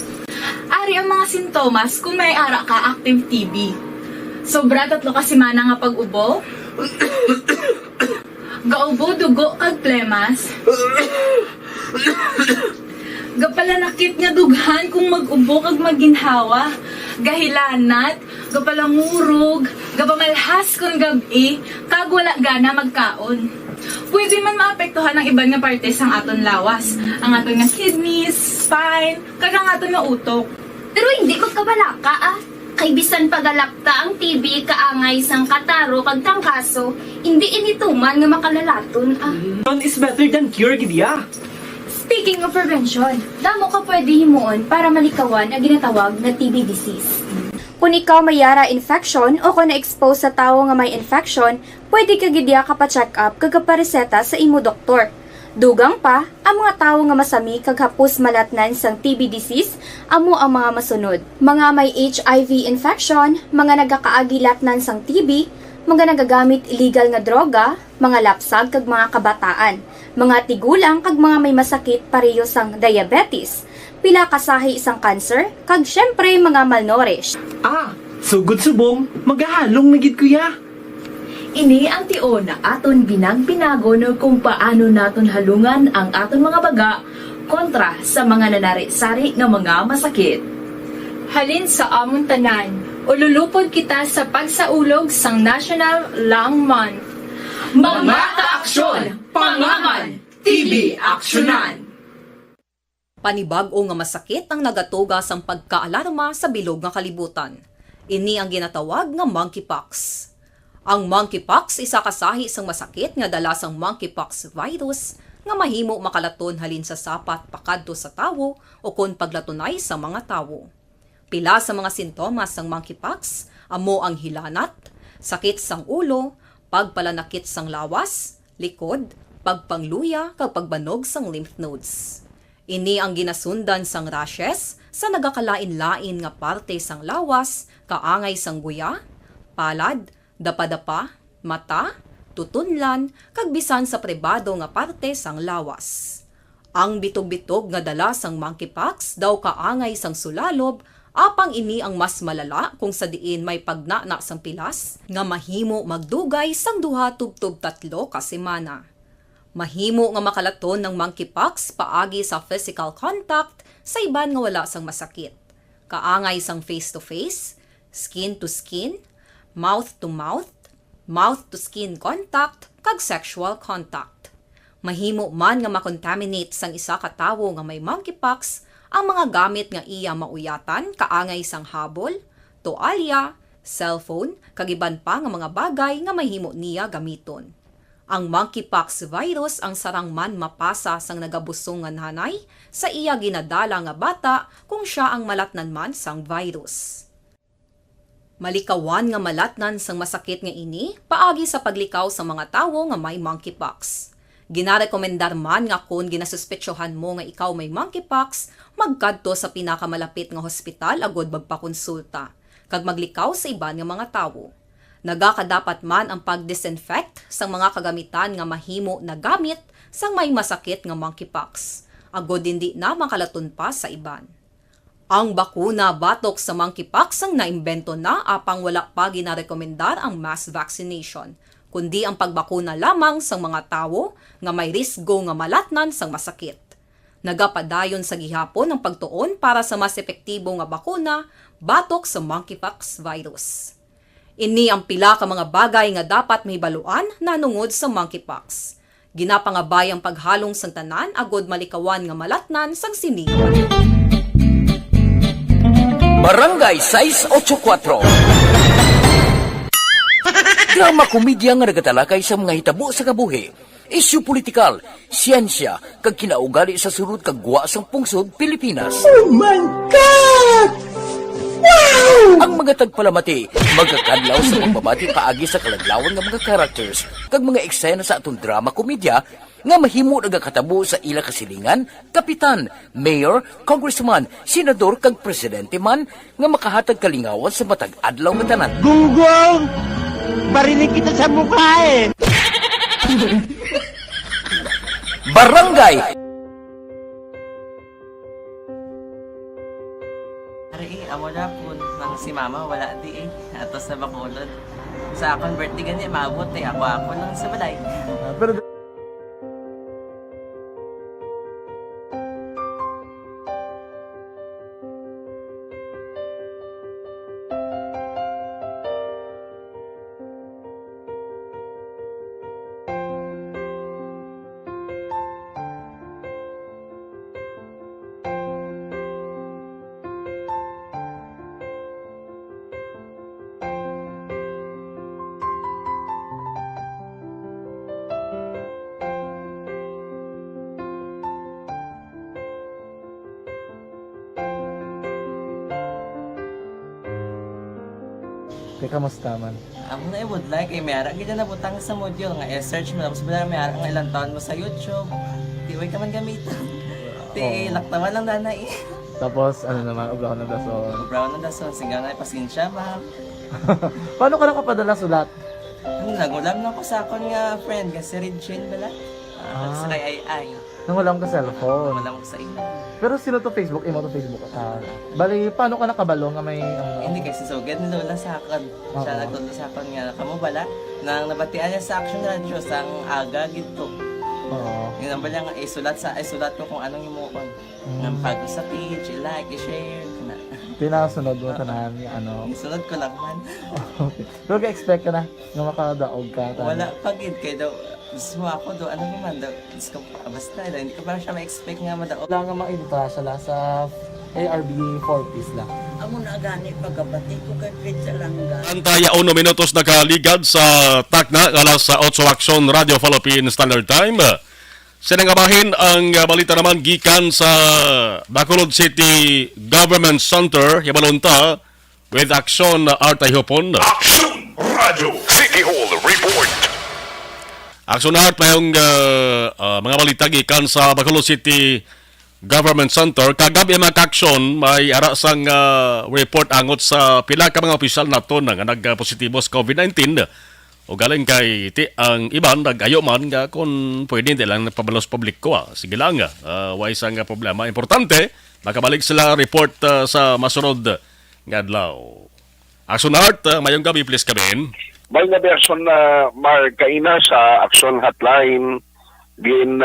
Ari ang mga sintomas kung may ara ka active TB. Sobra 3 ka semana nga pag-ubo, gaubo, dugo, kag plemas, gapalanakit nga dughan kung mag-ubo kag maginhawa, gahilanat, gapalangurog, gapamalhas kung gabi, kag wala gana magkaon. Pwede man maapektuhan ang iban nga parte sang aton lawas, ang aton nga kidneys, spine, kag ang aton nga utok. Pero hindi magkabalaka Kay bisan pagalakta ang TB kaangay sang kataro kag tangkaso, hindi inituman nga makalalaton None is better than cure, gidya. Speaking of prevention, damo ka pwede himuon para malikawan ang ginatawag na TB disease. Kung ikaw may yara infection o kung na-expose sa tao nga may infection, pwede ka gidya ka pa-check up kag pareseta sa imo doktor. Dugang pa, ang mga tao nga masami kag hapos malatnan sang TB disease, amo ang mga masunod. Mga may HIV infection, mga nagakaagilatnan sang TB, mga nagagamit illegal nga droga, mga lapsag kag mga kabataan, mga tigulang kag mga may masakit pareho sang diabetes, pila kasahi isang cancer, kag syempre mga malnourished. Sugod subong, magahalong nagid kuya. Ini ang tion na aton binag-binago no kung paano naton halungan ang aton mga baga kontra sa mga nanari-sari ng mga masakit. Halin sa amon tanan, ululupod kita sa pagsaulog sang National Lung Month. Mga kaaksyon, pangaman, TB aksyonan. Panibag-o nga masakit ang nagatuga sang pagkaalarma sa bilog nga kalibutan. Ini ang ginatawag nga monkeypox. Ang monkeypox isa kasahi sang masakit nga dala sang monkeypox virus nga mahimo makalaton halin sa sapat pakadto sa tawo o kon paglatunay sa mga tawo. Pila sa mga sintomas sang monkeypox amo ang hilanat, sakit sang ulo, pagpalanakit sang lawas, likod, pagpangluya kag pagbanog sang lymph nodes. Ini ang ginasundan sang rashes sa nagakalain-lain nga parte sang lawas, kaangay sang guya, palad, dapadapa, mata, tutunlan, kag bisan sa pribado nga parte sang lawas. Ang bitog-bitog nga dala sang monkeypox daw kaangay sang sulalob, apang ini ang mas malala kung sa diin may pagnana sang pilas nga mahimo magdugay sang 2-3 ka semana. Mahimo nga makalaton ng monkeypox paagi sa physical contact sa iban nga wala sang masakit. Kaangay sang face-to-face, skin-to-skin, mouth-to-mouth, mouth-to-skin contact, kag sexual contact. Mahimo man nga makontaminate sang isa ka tawo nga may monkeypox ang mga gamit nga iya mauyatan kaangay sang habol, toalya, cellphone, kag iban pa nga mga bagay nga mahimo niya gamiton. Ang monkeypox virus ang sarang man mapasa sang nagabusong nga nanay sa iya ginadala nga bata kung siya ang malatnan man sang virus. Malikawan nga malatnan sang masakit nga ini paagi sa paglikaw sa mga tawo nga may monkeypox. Ginarekomendar man nga kung ginasuspetsyohan mo nga ikaw may monkeypox, magkadto sa pinakamalapit nga hospital agod magpakonsulta, kag maglikaw sa iban nga mga tawo. Nagakadapat man ang pag-disinfect sa mga kagamitan nga mahimo na gamit sang may masakit nga monkeypox, agod hindi na makalaton pa sa iban. Ang bakuna batok sa monkeypox ang naimbento na apang wala pa ginarekomendar ang mass vaccination, kundi ang pagbakuna lamang sa mga tawo nga may risgo nga malatnan sang masakit. Nagapadayon sa gihapon ang pagtuon para sa mas epektibo nga bakuna batok sa monkeypox virus. Ini ang pila ka mga bagay nga dapat mahibaluan nanungod sa monkeypox. Ginapangabay ang paghalong sang tanan agod malikawan nga malatnan sang sini. Barangay 684. Drama komedya nga nagatalakay sa mga hitabo sa kabuhi, isyu politikal, siyensya, kag kinaugali sa surut kag guwa sang pungsod Pilipinas. Oh my God! Wow! Ang mga tagpalamati, magkakadlaw sa pagbabati paagi sa kaladlawan ng mga characters kag mga eksena sa atong drama komedya nga mahimo nagakatabo sa ila kasilingan, kapitan, mayor, congressman, senador kag presidente man nga makahatag kalingawan sa matag adlaw nga tanan. Gunggong! Barinig kita sa mukha eh! Barangay! Amo na po nang si mama wala di ato sa Bacolod. Sa akong birthday gani maabot ako lang sa balay. Pero kamusta man? Amo na would like may ara gid na butang sa module nga search mo tapos bala may ara nga ilang taon mo sa YouTube. Di way ka man gamitan. Ti laktawan lang nanay. Tapos ano naman ublaw ng dason. Ublaw ng dason singa nga pasensya ma'am. Paano ka nakapadala sulat? Nagulam na ko sa akon nga friend kasi Regine bala. Sa kay ay. Nangulam ka cellphone. Nangulam ko sa ina. Pero sino to Facebook? Imo to Facebook. Bali, paano ka nakabalo nga may... Hindi kasi sugad ni Lola sa akin. Siya nagtulong sa akin nga, kamo bala, nang nabatian niya sa Action Radio sang aga gito. Oo. Yun ang bala nga, isulat ko kung anong imuon. Ng pag sa page, i-like, i-share. Pinasunod mo tanan ano? Sunod ko lang man. Okay. Pero ka-expect ka na nga makadaog ka? Wala, pagid kayo daw. Gusto mo ako doon, ano naman daw, basta, hindi ko parang siya ma-expect nga madaog. Wala nga makinta siya sa ARB 4-piece lang. Amo na gani pagkabati ko kay Pizza Langga. Antaya 1 minutos nakaligad sa takna alas sa 8 Action Radio Philippine Standard Time. Sinangabahin ang balita naman gikan sa Bacolod City Government Center, Yabalonta, with Action Artay Hopon. Action Radio City Hall Report. Action Art mayong mga balita gikan sa Bacolod City Government Center. Kagabi mga action may ara sang report angot sa pila ka mga opisyal nato nga nagpositibo sa COVID-19. O galing kay ang iban nag-ayo man nga kung pwede lang pabalos publiko. Sige lang, wais ang problema. Importante, makabalik sila report sa masunod nga adlaw. Action Art, mayong gabi please kabin. May na person na markaina sa Action Hotline gin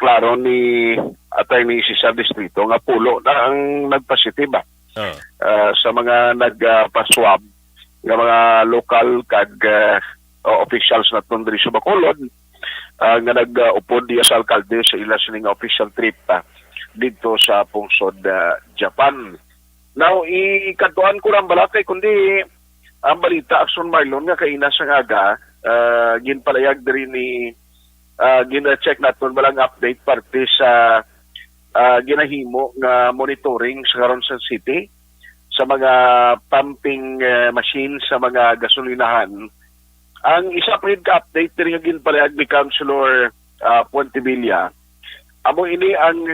klaro ni Attorney Cesar Distrito nga pulo na ang nagpositiba sa mga nagpa-swab nga mga local kag officials na tundri sa Bacolod nga nag-upod diya sa alkalde sa ila sining official trip dito sa pungsod Japan. Now, ikatuan ko lang balakay kundi ang balita Action Marlon nga kaina sa aga ginpalayag diri ni gina-check naton balang update parte sa ginahimo nga monitoring sa karon sa city sa mga pumping machine sa mga gasolinahan. Ang isa pa rin ka-update diri nga ginpalayag ni Councilor Pontevilla. Amo ini ang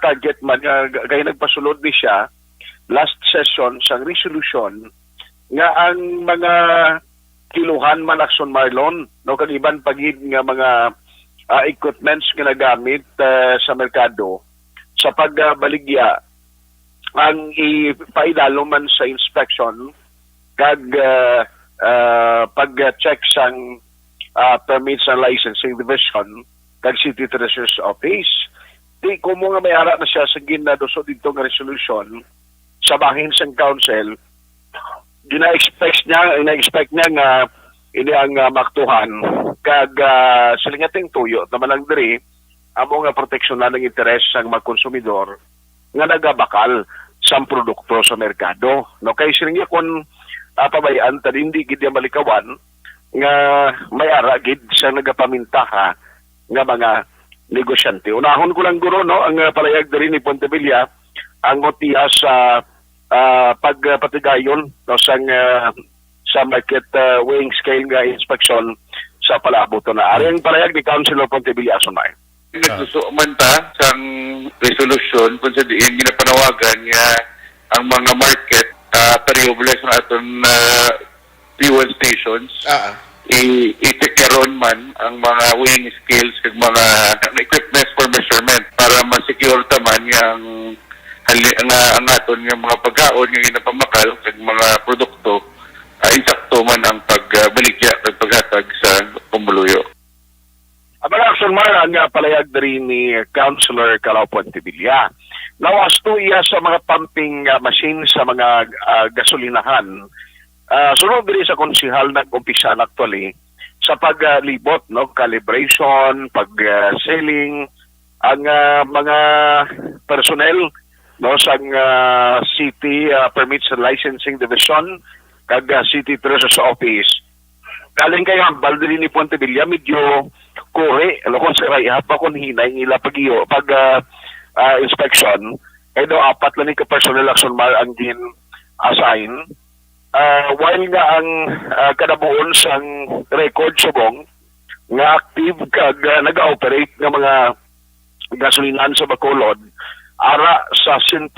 target man gaya nagpasulod ni siya last session sa resolution nga ang mga kiluhan man Action Marlon no kaniban pagid nga mga equipments nga nagamit sa merkado sa pagbaligya ang ipaidalo man sa inspection kag pag-check sang permits and licensing division kag City Treasurer's Office. Di kumo nga may ara na siya sa ginadosod dito nga resolution sa bahin sang council ina-expect niya nga ini ang maktuhan kag silingating tuyo naman lang diri amo nga proteksyonan ng interes sang mga konsumidor nga nagabakal sa produkto sa merkado. No kay silingi kon pabayaan tad hindi gid malikawan nga may ara gid sa nagapaminta ha nga mga negosyante. Unahon ko lang guro no ang palayag diri ni Pontevilla ang motiya sa pagpatigayon no sa market weighing scale nga inspeksyon sa palabot na ari ang palayag ni Councilor Pontevilla Asomay. Nagsusuman ta sang resolution kung sa diin ginapanawagan nga ang mga market periobles ng aton fuel stations i-check man ang mga weighing scales kag mga equipment for measurement para ma-secure taman yang ang aton nga mga pagkaon nga ginapamakal kag mga produkto insakto man ang pagbalikya kag paghatag sa pamuluyo. Abang action man ang palayag diri ni Councilor Calao Pontevilla. Nawas to iya sa mga pumping machine sa mga gasolinahan. Sunod diri sa konsihal nag-umpisa actually sa paglibot no calibration, pag-selling ang mga personnel no sa City Permits and Licensing Division kag City Treasurer's Office. Galing kay hambal diri ni Pontevilla medyo kore kung sa ihapa kon hinay nila pagiyo pag inspection kay do apat lang ni ka personnel action mal ang gin assign while nga ang kadabuon sang record subong nga active kag nag-operate nga mga gasolinahan sa Bacolod ara sa 123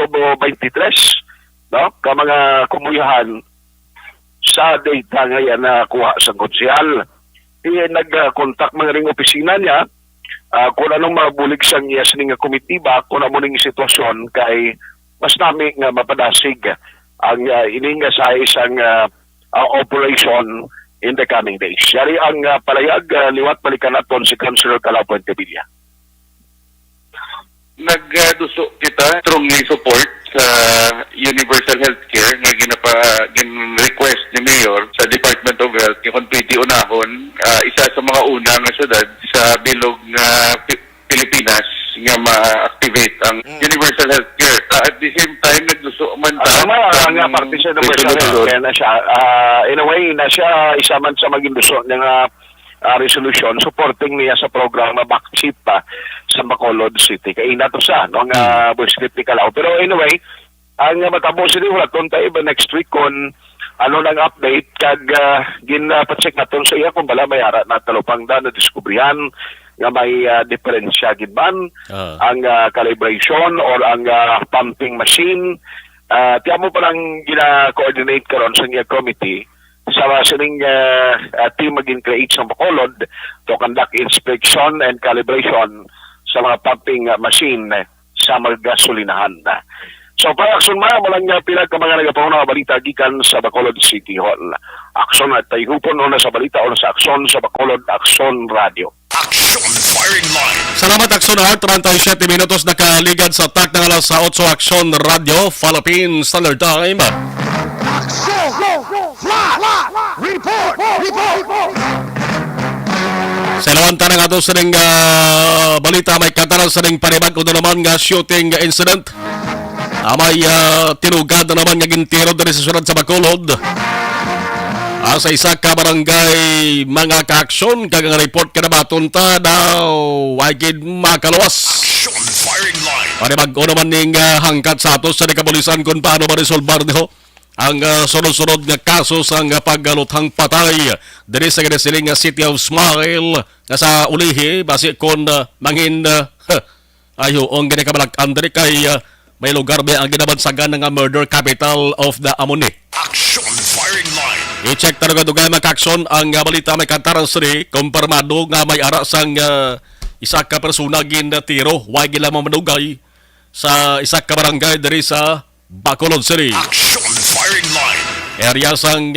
no ka mga kumuyahan sa data ngayon na kuha sa konsyal. Nag-contact mga ring opisina niya kung anong mabulig siyang iya sining komitiba kung ano ning sitwasyon kay mas nami nga mapadasig ang ining sa isang operation in the coming days. Yari ang palayag liwat balikan naton si Councilor Calao Pontevilla. Nagduso kita strongly support sa universal healthcare nga gin-request ni Mayor sa Department of Health kung pwede unahon isa sa mga una nga syudad sa bilog nga Pilipinas nga ma-activate ang universal healthcare. At the same time nagduso man ta nga parte sa universal healthcare na siya in a way na siya isa man sa maging duso ng resolution supporting niya sa programa Backchip sa Bacolod City. Kaya inato sa no nga bullshit ni Calao. Pero anyway, ang matabo sila wala ton tayo ba next week kon ano nang update kag gin-check naton sa iya kung bala may ara na talupang na diskubrihan nga may diferensya gid man ang calibration or ang pumping machine. Tiyan mo palang gina-coordinate karon sa niya committee sa sining team mag-create sa Bacolod to conduct inspection and calibration sa mga pumping machine sa mga gasolinahan. So para action mo lang pila ka mga nagapahuna nga balita gikan sa Bacolod City Hall. Action at tayhupon una sa balita o sa aksyon sa Bacolod Action Radio. Action Firing Line. Salamat Aksyon Art, 37 minutos nakaligad sa tak ng alas sa 8 Action Radio, Philippine Standard Time. Action! Report! Sa ilawan tanang ato sa ring balita may katanan sa ring panibag o naman nga shooting incident. May tinugad na naman nga gintiro dari sa syudad sa Bacolod. Sa isa ka barangay mga ka-aksyon kag nga report ka na matunta daw wagid makaluwas. Action Firing Line. Panibag o naman ning hangkat sa ato sa kapulisan kung paano ma-resolbar niyo ang sunod-sunod nga kaso sa paggaluthang patay diri sa ginasiling nga City of Smile nga sa ulihi base kon mangin ayo ang ginikabalak-an diri kay may lugar ba ang ginabansagan nga murder capital of the Amoni. Action Firing Line. I-check talaga dugay makaksyon ang balita may kantaran siri kumpirmado nga may ara sang isa ka persona gin tiro wa gila madugay sa isa ka barangay diri sa Bacolod City. Action Firing Line. Area sang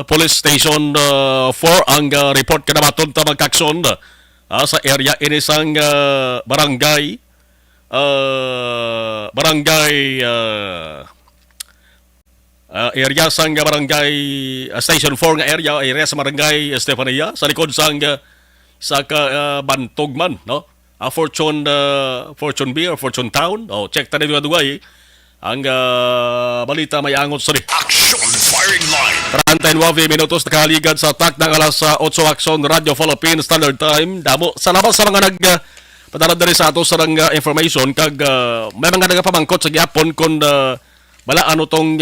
police station 4 ang report kanabaton ta magkaksyon sa area ini sang barangay area sang barangay Station 4 nga area sa barangay Estefania sa likod sang sa Bantog man, no? Fortune B or Fortune Town. Check ta dito duway ang balita may angot sa Action Firing Line. 39 minutos nakaligad sa attack ng alas 8 Action Radio Philippines Standard Time. Damo salamat sa mga padala diri sa ato sa information kag may mga nagapamangkot sa gyapon kun bala ano tong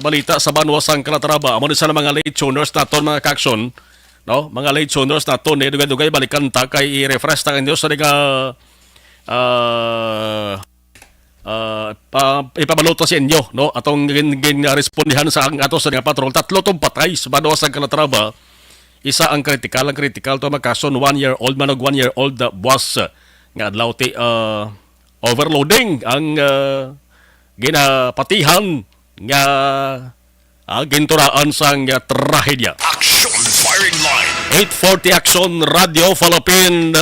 balita sa Banwa sang Calatrava. Amo sa mga late tuners naton mga kaksyon, no? Mga late tuners naton dugay-dugay balikan ta kay i-refresh ta kanyo sa ipabaloto sa inyo, no? Atong respondihan sa ato sa patrol. Tatlo tong patay sa Banwa sang Calatrava. Isa ang critical to makason 1-year-old manog 1-year-old buwas nga adlaw ti overloading ang ginapatihan nga ginturaan sang trahedya. Action Firing Line. 8:40 Action Radio Philippine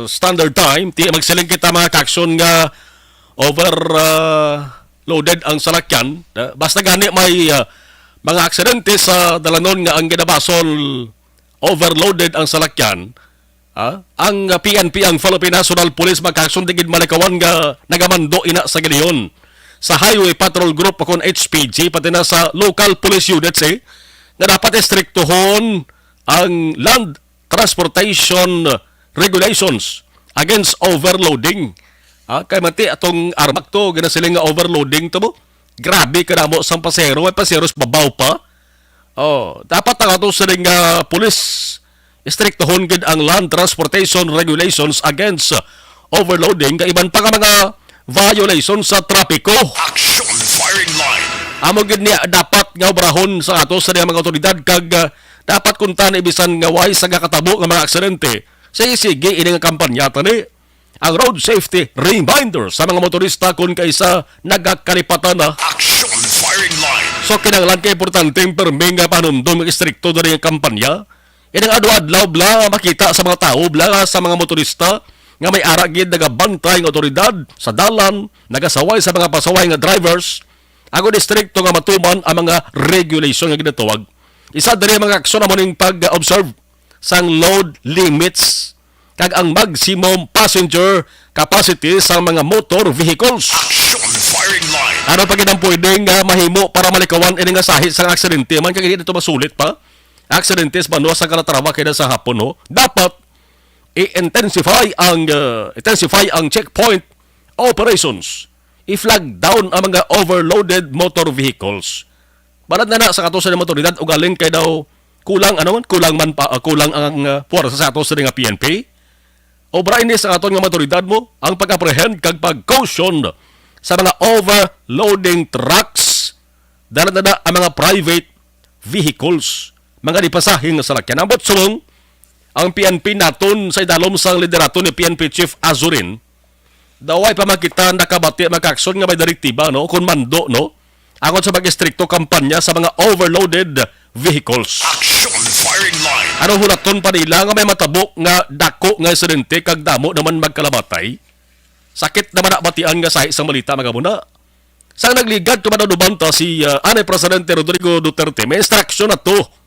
Standard Time. Ti magsiling kita mga kaksyon nga overloaded ang salakyan. Basta gani may mga aksidente sa dalanon nga ang ginabasol overloaded ang salakyan. Ang PNP, ang Philippine National Police, magkasundigid malikawan nga nagamando ina sa giliyon. Sa Highway Patrol Group akong HPG, pati na sa local police units na dapat istriktuhon ang land transportation regulations against overloading. Kay mati atong armak to, ginasiling nga overloading to mo. Grabe ka na mo sa pasero, may paseros babaw pa. Dapat ang ato siling police istriktohon gid ang land transportation regulations against overloading kaiban pa nga mga violations sa trapiko. Action Firing Line. Amo gid niya dapat nga obrahon sa ato sa mga otoridad kag dapat kuntan ibisan nga way sa katabo nga mga aksidente. Sige ini nga kampanya tani ang road safety reminder sa mga motorista kung kaisa nagakalipatan na. Action Firing Line. So kinahanglan kay importanteng permi nga panumdum nga istrikto diri nga kampanya. Yan ang adlaw bla makita sa mga tao bla sa mga motorista nga may ara gid nagabantay ng otoridad sa dalan, nagasaway sa mga pasaway nga drivers. Ako distrikto nga matuman ang mga regulation nga ginatawag. Isa diri mga aksyon amo ning pag-observe sang load limits kag ang maximum passenger capacity sa mga motor vehicles. Action Firing Line. Ano pa gid ang pwedeng mahimo para malikawan ini nga sahit sang aksidente man kay dito masulit pa. Aksidentes Banwa sa Calatrava kaya sa hapon dapat i-intensify ang checkpoint operations. I-flag down ang mga overloaded motor vehicles. Balad na sa ato sa motoridad ugaling kay daw kulang ang puwersa sa ato sa nga PNP. Obra ini sa ato nga motoridad mo ang pag-apprehend kag pag-caution sa mga overloading trucks. Dala na ang mga private vehicles. Mga dipasahing sa salakyan. Ambot sumong, ang PNP naton sa idalom sang liderato ni PNP Chief Azurin, daway pa makita nakabati magkakson nga may direktiba, no? Kung mando, no? Angon sa mag-istrikto kampanya sa mga overloaded vehicles. Action Firing Line. Ano hulaton pa nila nga may matabok nga dako nga insidente kag damo naman magkalamatay? Sakit naman batian nga sa isang malita mga muna. Sang nagligad tumanadubanta si Ane Presidente Rodrigo Duterte, may instruction na to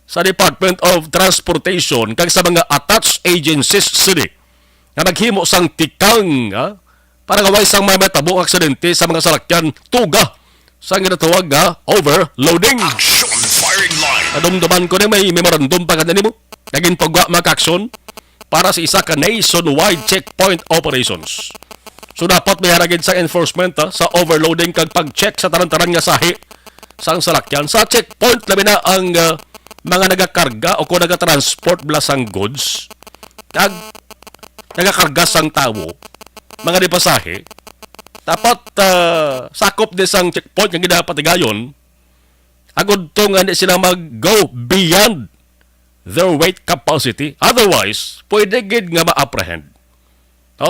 sa Department of Transportation kag sa mga attached agencies city nga naghimo sang tikang para gaway sang may matabong aksidente sa mga salakyan tuga sa ginatawag overloading. Action Firing Line. Adumduman ko na may memorandum pa kanina mo naging pagwa makaksyon para sa isa ka nationwide checkpoint operations. So dapat may haragid sa enforcement sa overloading kag pag-check sa taran-taran nga sahi sang salakyan. Sa checkpoint labi na ang mga nagakarga o kung nagatransport blasang goods kag nagakarga sang tao mga dipasahe dapat sakop din sang checkpoint nga ginapatigayon agud to nga di sila mag-go beyond their weight capacity, otherwise pwede gid nga ma-apprehend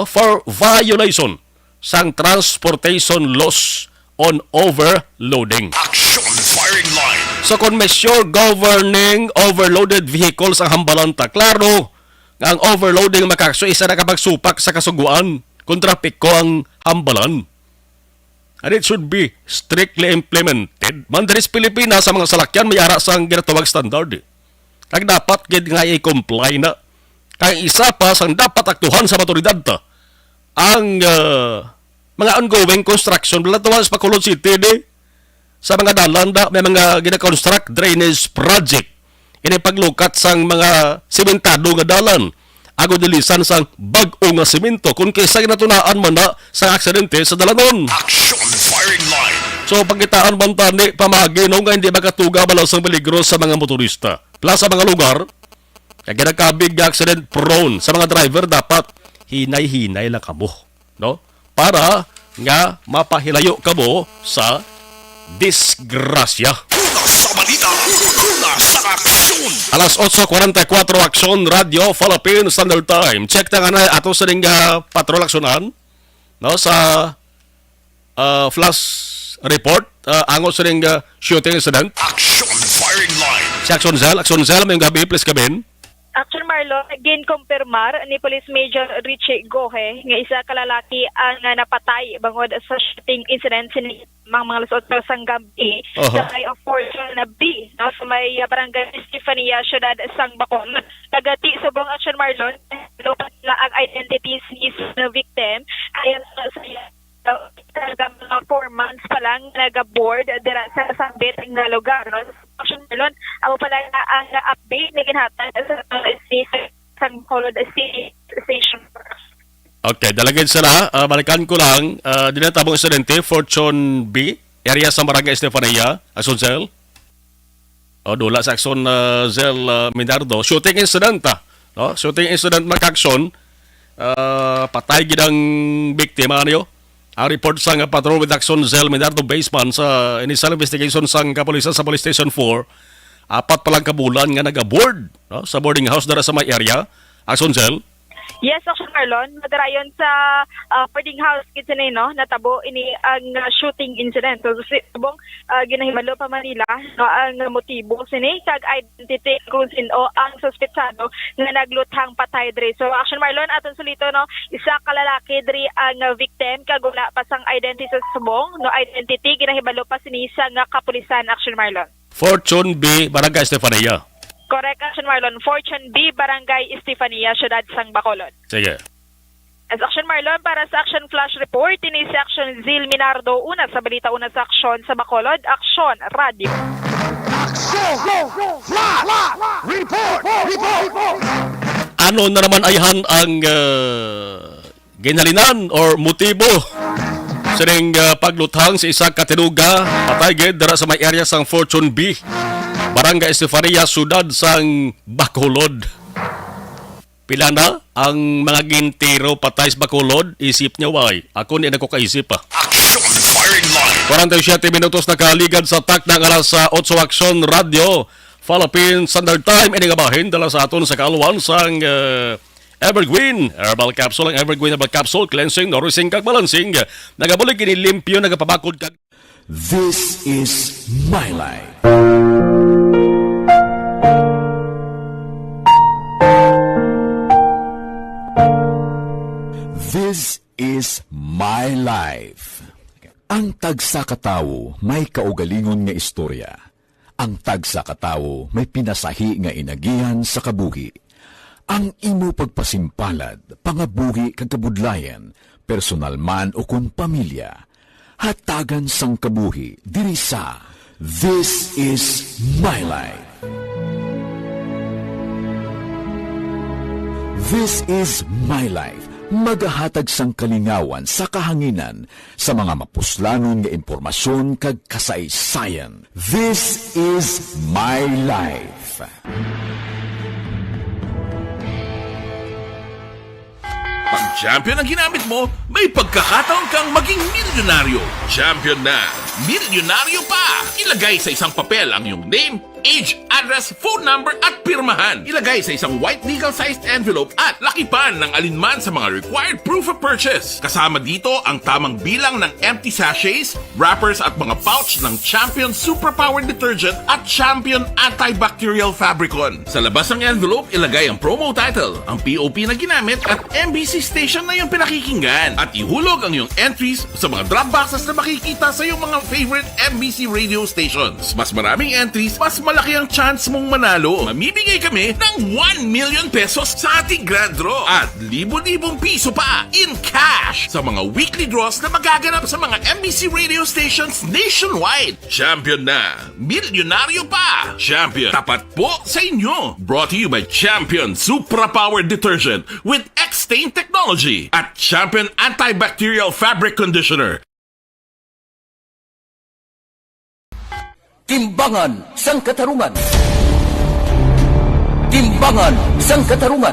for violation sang transportation laws on overloading. Action Firing Line. So kung measure governing overloaded vehicles ang hambalanta, klaro nga ang overloading makakso isa na kapagsupak sa kasuguan kung trapiko ang hambalan. and it should be strictly implemented. Mandaris Pilipinas sa mga salakyan may ara sang ginatawag standard. Kag dapat gid nga i-comply na. Kag isa pa sang dapat aktuhan sa otoridad ta ang mga ongoing construction Balatuan sa Bacolod City sa mga dalan da may mga gina-construct drainage project. Ini paglukat sang mga sementado nga dalan. Ago dilisan sang bag-o nga semento kung kaysa ginatunaan man na sa aksidente sa dalanon. Action firing line. So pagkitaan man tani pamagi no nga hindi makatuga balaw sang peligro sa mga motorista. Plus sa mga lugar kaya ginagkabig accident prone sa mga driver dapat hinay-hinay lang kamo, no? Para nga mapahilayo kamo sa disgrasya. Una sa balita, una sa aksyon. Alas 8:44 Aksyon Radio Philippine Standard Time. Check na nga na ato sa ning patrol aksyonan no sa flash report ango sa ning shooting incident. Action firing line. Si Action Zell may gabi please kaben. Action Marlon, again kumpirmar ni Police Major Richie Gohe nga isa ka lalaki ang napatay bangod sa shooting incident sa mga lusot sang gabi sa Bay of Fortune na B no, sa may barangay Estefania, Ciudad Sang Bacolod. Kagati sa buong Action Marlon, lupat na ang identities ni the victim ayon sa mga 4 months pa lang nag-board dira sa sambit ng lugar. No? Action Marlon, ako pala na ang update na ginhatag sa Bacolod Station. Okay, dalagin sila. Balikan ko lang. Dinatabong estudyante, Fortune B, area sa Barangay Estefania, Action Zell. Dula sa Action Zell Minardo. Shooting incident, no? Shooting incident makaksyon. Patay gidang biktima niyo. Ang report sa patrol with Action Zell Minardo Basement sa initial investigation sa kapulisan sa Police Station 4, 4 palang kabulan nga nag-aboard no? Sa boarding house dara sa may area. Action Zell. Yes, Action Marlon, madarayon sa boarding house kitchen no, natabo ini ang shooting incident. So subong ginahimalo pa Manila no, ang motibo sini kag identity kung sino ang suspetsado nga nagluthang patay diri. So Action Marlon aton sulito no, isa ka lalaki diri ang victim kag wala pa sang identity sa subong no identity ginahimalo pa sini sa nga kapulisan. Action Marlon. Fortune B, Barangay Estefania. Correct, Action Marlon. Fortune B, Barangay Estefania, Ciudad Sang Bacolod. Sige. As Action Marlon, para sa Action Flash Report, ini si Action Zil Minardo, una sa balita, una sa Action sa Bacolod, Action Radio. Action Flash Report. Ano na naman ayhan ang ginalinan or motibo sa ring pagluthang sa isa katinuga patay gid dara sa may area sang Fortune B, Barangay Estefania, Ciudad Sang Bacolod. Pila na ang mga gintiro patay sa Bacolod, isip niya why. Ako hindi na ko kaisip pa. Action firing line. 47 minutos na kaligad sa tak ng alas 8 Action Radio Philippine Standard Time. Inigabahin dala sa aton sa kaluan sang Evergreen Herbal Capsule. Ang Evergreen Herbal Capsule, cleansing, nourishing kag balancing. Nagabulig kini limpyo, nagapabakod kag. This is my life. This is my life. Ang tagsa katawo may kaugalingon nga istorya. Ang tagsa katawo may pinasahi nga inagihan sa kabuhi. Ang imo pagpasimpalad, pangabuhi kag kabudlayan, personal man o kun pamilya, hatagan sang kabuhi diri sa This is my life. This is my life. Magahatag sang kalingawan sa kahanginan sa mga mapuslanon nga impormasyon kag kasaysayan. This is my life. Pag champion ang ginamit mo, may pagkakataon kang maging milyonaryo. Champion na, milyonaryo pa! Ilagay sa isang papel ang iyong name, age, address, phone number at pirmahan. Ilagay sa isang white legal-sized envelope at lakipan ng alinman sa mga required proof of purchase. Kasama dito ang tamang bilang ng empty sachets, wrappers at mga pouch ng Champion Superpower Detergent at Champion Antibacterial Fabricon. Sa labas ng envelope, ilagay ang promo title, ang POP na ginamit at MBC station na yung pinakikinggan. At ihulog ang iyong entries sa mga drop boxes na makikita sa iyong mga favorite MBC radio stations. Mas maraming entries, mas malaki ang chance mong manalo. Mamibigay kami ng 1 million pesos sa ating grand draw at libo-libong piso pa in cash sa mga weekly draws na magaganap sa mga MBC radio stations nationwide. Champion na, milyonaryo pa. Champion, tapat po sa inyo. Brought to you by Champion Superpower Detergent with X-Stain Technology at Champion Antibacterial Fabric Conditioner. Timbangan sang katarungan. Timbangan sang katarungan.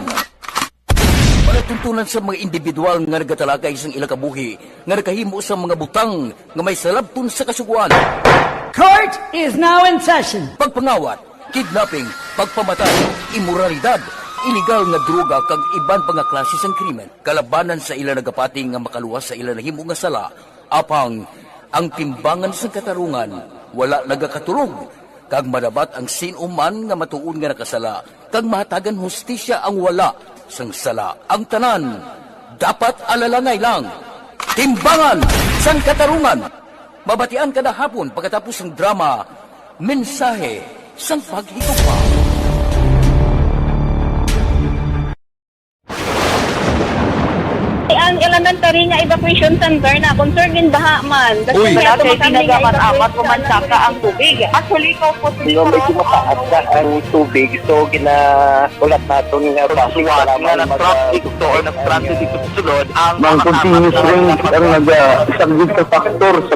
Palatuntunan sa mga individual nga nagatalakay sang ila kabuhi nga nakahimo sa mga butang nga may salabton sa kasuguan. Court is now in session. Pagpangawat, kidnapping, pagpamatay, imoralidad, illegal nga droga kag iban pa nga klase sang krimen kalabanan sa ila nagapati nga makaluwas sa ila nahimo nga sala apang ang timbangan sang katarungan wala nagakatulog, kag madabat ang sinuman nga matuon nga nakasala, kag mahatagan hustisya ang wala sang sala. Ang tanan, dapat alalangay lang. Timbangan sang katarungan. Mabatian kada hapon pagkatapos ng drama, mensahe sang paghigugma. Ang elementary nga evacuation center na concern din baha man. Uy, dati pinagaman-amat kumansaka ang tubig. Actually, ikaw po medyo mataas na ang tubig. So, ginaulat natin nga pasiwala nga nag-traffic to or nag-transit dito sa sulod. Ang continuous rain ang nag-subject sa factor sa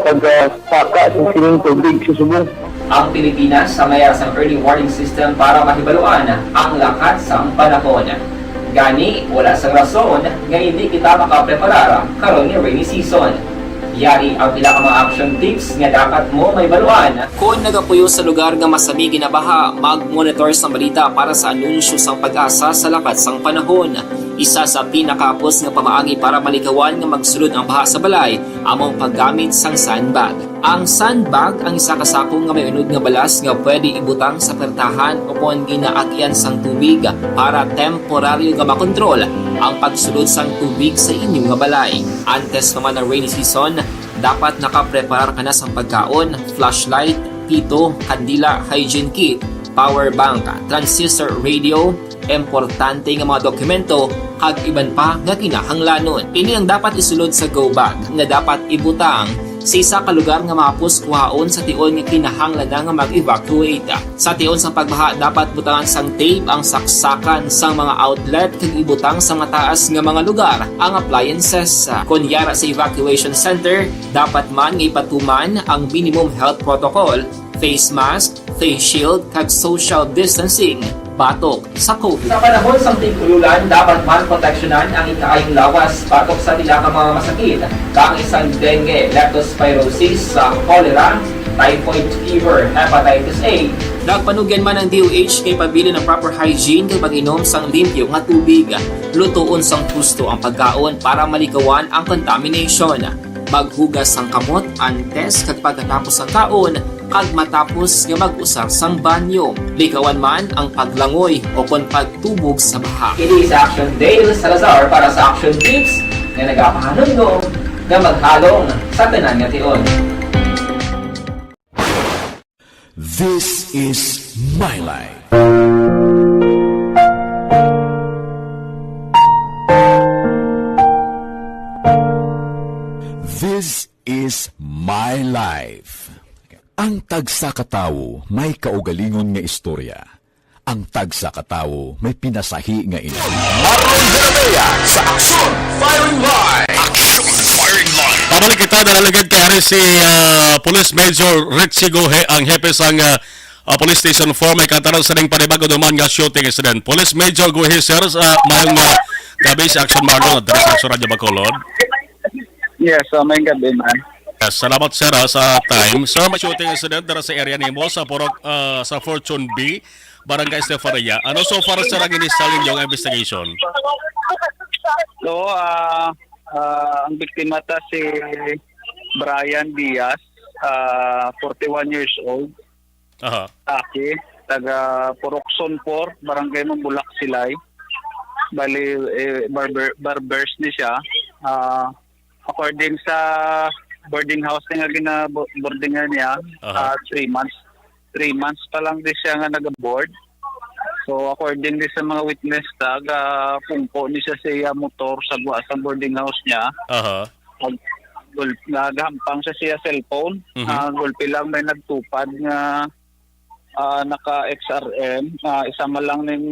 pagsaka sa sining tubig sa subong. Ang Pilipinas sa mayroon sa early warning system para mahibaluan ang lakat sa panahon. Gani, wala sa rason nga hindi kita makapreparar karon ni rainy season. Yari ang pila ka mga action tips nga dapat mo may baluan. Kung nagapuyo sa lugar nga masami ginabaha, mag-monitor sa balita para sa anunsyo sang pag-asa sa lakat sang panahon. Isa sa pinakapos nga pamaagi para malikawan nga magsulod ang baha sa balay, among paggamit sang sandbag. Ang sandbag ang isa kasakong nga may unod nga balas nga pwede ibutang sa pertahan upon ginaagyan sang tubig para temporaryo nga makontrol ang pagsulod sang tubig sa inyong nga balay. Antes naman ng rainy season, dapat nakapreparar ka na sang pagkaon, flashlight, pito, kandila, hygiene kit, power bank, transistor radio, importante nga mga dokumento, kag iban pa nga kinahanglanon. Ini ang dapat isulod sa go bag nga dapat ibutang sa isa ka lugar nga mapus kuhaon sa tion nga kinahanglan nga mag-evacuate. Sa tion sa pagbaha dapat butangan sang tape ang saksakan sang mga outlet kag ibutang sa mataas nga mga lugar ang appliances. Kunyara sa evacuation center, dapat man nga ipatuman ang minimum health protocol, face mask, face shield kag social distancing. Batok sa COVID. Sa panahon sa tig-ululan, dapat man proteksyonan ang ikaayong lawas batok sa nila ka mga masakit. Kang isang dengue, leptospirosis, cholera, typhoid fever, hepatitis A. Nagpanugyan man ang DOH kay pabili ng proper hygiene kay pag-inom sang limpyo nga tubig. Lutuon sang gusto ang pagkaon para malikawan ang contamination. Maghugas sang kamot antes kag pagkatapos ang kaon kag matapos nga mag-usar sang banyo. Likawan man ang paglangoy o kon pagtubog sa baha. It is Action Dale Salazar para sa Action Tips na nagapahanunggo nga maghalong sa tanan nga tion. This is my life. This is my life. Ang tagsa katawo may kaugalingon nga istorya. Ang tagsa katawo may pinasahi nga ina. Marlon Jeremia sa Action Firing Line. Action Firing Line. Pabalik kita nalalagad kay si Police Major Richie Gohe, ang hepe sang Police Station 4. May katarang sa ning panibago naman nga shooting incident. Police Major Gohe, sir, mayong gabi sa Action Marlon at sa Action Radio Bacolod. Yes, may gabi man. Yes, salamat sir sa time. Sir, may shooting incident dara sa area nimo sa sa Fortune B, Barangay Estefanía. Ano so far sir ang initial ninyong investigation? So, ang biktima ta si Brian Diaz, 41 years old. Aha. Aki, taga Purokson 4, Barangay Mambulak Silay. Bali, barbers ni siya. According sa boarding house nga gina-boardingan niya, 3 months. 3 months pa lang din siya nga nag-board. So according din sa mga witness pungko ni siya sa motor sa boarding house niya. Nagahampang siya cellphone. Gulpi lang may nagtupad nga naka XRM. Isa man lang ng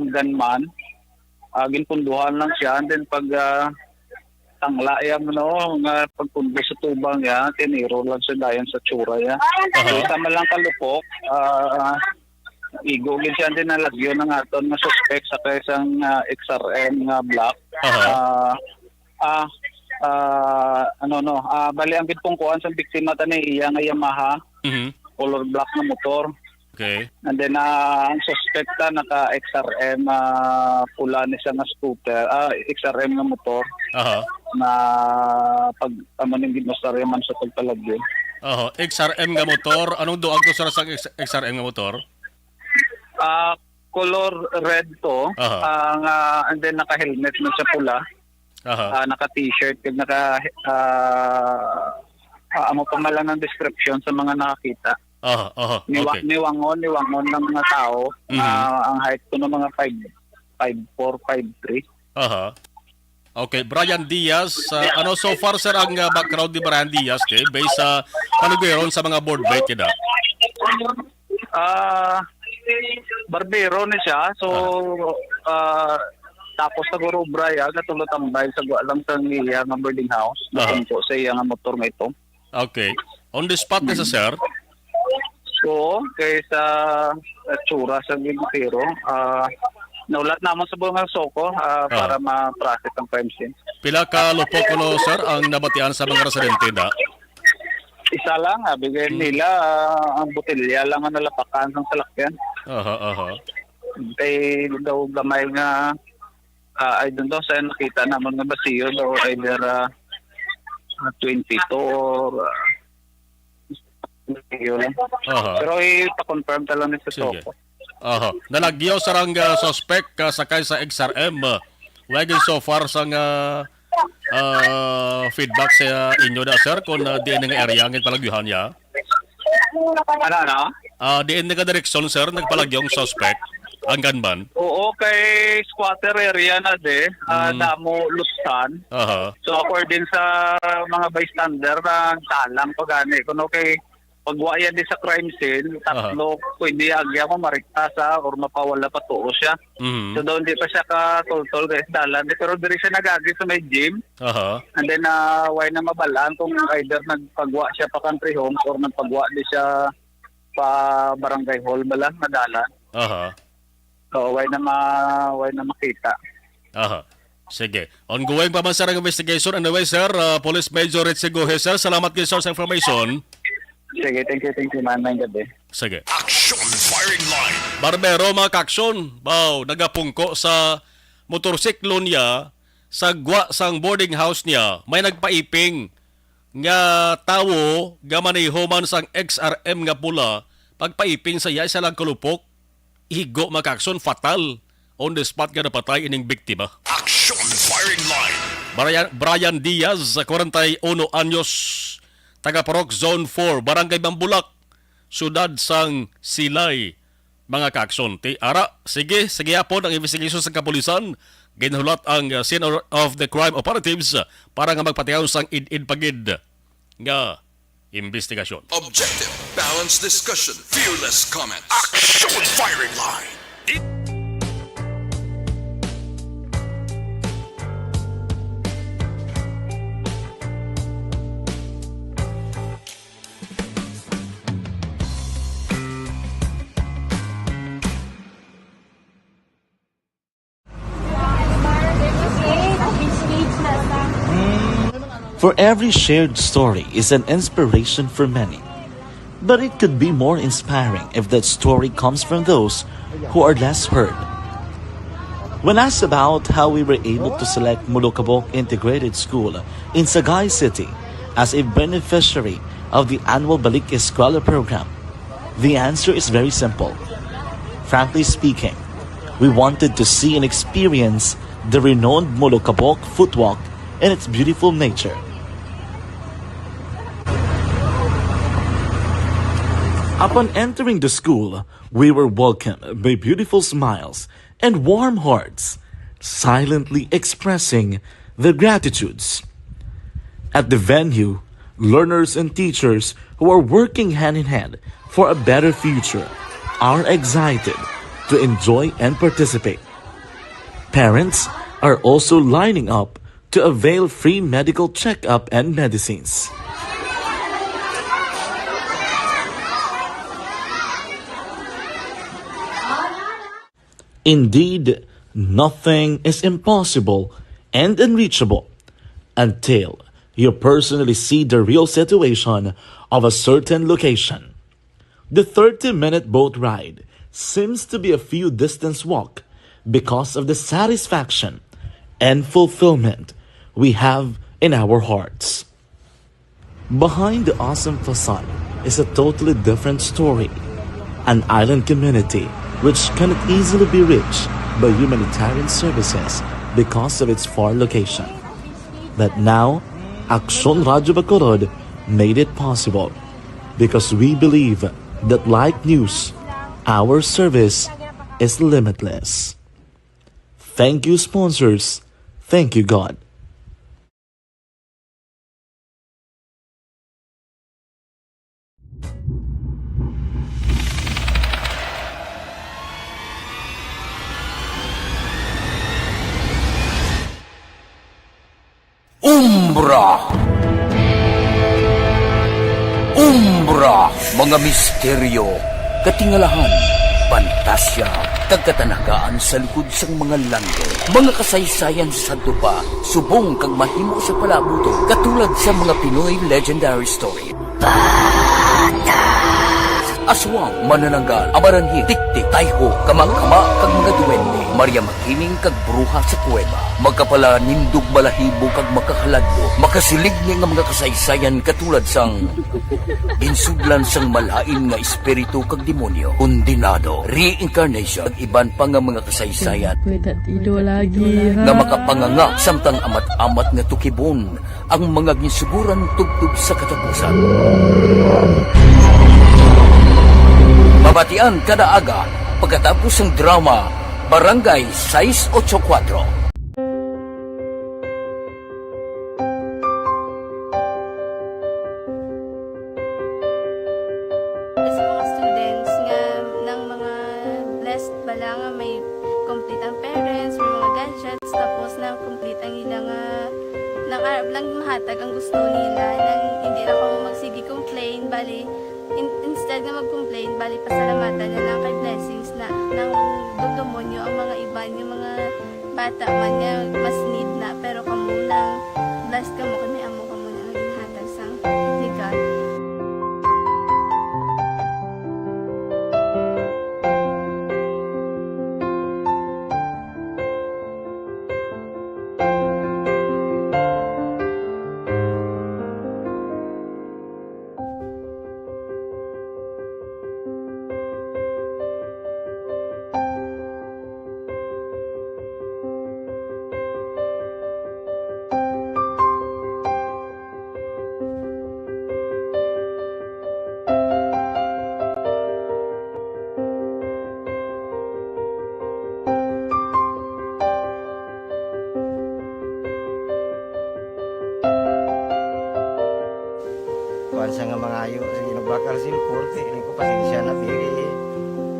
gunman. Ginpunduhan lang siya. And then pag tangla nga pagpundo sa tubang ya, tiniro lang siya dayon sa tsura ya. So isa man lang kalupok. Igugin siya din na lagyo ng aton na suspect sa isang XRM nga black. Bali ang bitpungkuan sa biktima tani iya nga Yamaha, color black na motor. Okay. And then ang suspect naka XRM pula ni siya nga scooter, XRM nga motor. Na pag amaning ginustarya man sa pagpalagyo. XRM nga motor, anong duag to sa XRM nga motor? Color red to, and then naka-helmet na siya pula. Naka-t-shirt, amo pa malang ng description sa mga nakakita. Niwangon ng mga tao. Ang height ko ng mga 5'4", 5'3". Okay, Brian Diaz, ano so far sir ang background ni Brian Diaz based sa panugiron sa mga board break kida? Barbero ni siya. So tapos siguro Brian katulad tambay sa lang sa iya nga boarding house. Napunto sa iya nga motor nga ito. Okay. On the spot na sa sir? So, kaysa tsura sa gintero, naulat naman sa buong soko para ma-process ang crime scene. Pila ka lupok kuno sir ang nabatian sa mga residente da? Isa lang, bigay nila ang botelya lang ang nalapakan ng salakyan. Kay daw gamay nga ay doon daw sa nakita naman nga basiyo daw either 22 or pero ipa-confirm ta lang ni sa soko. Nalagyaw sarang suspect sakay sa XRM. Wagin so far sang feedback sa inyo da sir kung diin nga area ang palagyuhan niya? Diin nga direksyon sir nagpalagyong suspect ang gunman? Oo, kay squatter area na damo lustan. So according sa mga bystander na talang pagani kuno kay pagwaya di sa crime scene, tatlo pwede agya mo marikta sa or mapawala pa tuo siya. So doon di pa siya katultol guys dalan. Pero diri siya nagagi sa may gym. And then way na mabalaan kung either nagpagwa siya pa country homes or nagpagwa di siya pa barangay hall balang na dalan. So way na makita. Sige. Ongoing pa man sir ang investigation. Anyway sir, Police Major Ritzy Gohe sir, salamat kayo sir sa information. Sige, thank you man, may gabi. Sige. Action Firing Line. Barbero mga kaksyon, nagapungko sa motorsiklo niya sa gwa sang boarding house niya. May nagpaiping nga tawo gamaniho man sang XRM nga pula. Pagpaiping sa iya lang kulupok, ihigo mga kaksyon, fatal. On the spot nga napatay ining biktima. Action Firing Line. Brian Diaz, 41 anyos, taga Parok Zone 4, Barangay Mambulak, Sudad sang Silay. Mga kaakson, sige apon ang investigation sa kapulisan. Ginhulat ang scene of the crime operatives para nga magpatiyaw sang id pagid nga investigasyon. Objective, balanced discussion, fearless comments. Action Firing Line. For every shared story is an inspiration for many. But it could be more inspiring if that story comes from those who are less heard. When asked about how we were able to select Mulukabok Integrated School in Sagay City as a beneficiary of the annual Balik Eskwela program, the answer is very simple. Frankly speaking, we wanted to see and experience the renowned Mulukabok footwalk in its beautiful nature. Upon entering the school, we were welcomed by beautiful smiles and warm hearts, silently expressing their gratitudes. At the venue, learners and teachers who are working hand in hand for a better future are excited to enjoy and participate. Parents are also lining up to avail free medical checkup and medicines. Indeed, nothing is impossible and unreachable until you personally see the real situation of a certain location. The 30-minute boat ride seems to be a few distance walk because of the satisfaction and fulfillment we have in our hearts. Behind the awesome facade is a totally different story, an island community which cannot easily be reached by humanitarian services because of its far location. But now, Aksyon Radio Bacolod made it possible because we believe that like news, our service is limitless. Thank you, sponsors. Thank you, God. Umbra, mga misteryo, katingalahan, pantasya, kagkatanagaan sa likod sang mga lando, mga kasaysayan sa dupa, subong kag mahimo sa palabuto, katulad sa mga Pinoy legendary story. Aswang, manananggal, amaranhit, tiktik, tayho, kamang-kama, kag mga duwende, Maria Makining kag bruha sa kuweba, magkapala nindog balahibo kag makahaladlo, makasilig nga mga kasaysayan katulad sang insudlan sang malain nga espiritu kag demonyo, kondinado, reincarnation, kag iban pa nga mga kasaysayan nga makapanganga samtang amat-amat nga tukibon ang mga ginsuguran tugtog sa katapusan. Mabatian kada aga pagkatapos ng drama Barangay 684. Sa mga students nga ng mga blessed bala nga may complete ang parents, may mga gadgets, tapos na complete ang ilang nang arab lang mahatag ang gusto nila nang hindi na ako magsigi complain bali instead nga mag-complain, bali pasalamatan na lang kay blessings na nang dudumonyo ang mga iba yung mga bata man nga mas need na pero kamo lang blessed kamo kami amo kamo na naging hatag sang God. Sa nga mga ayo, sige nagbakal silpur, ini ko pasensya na biri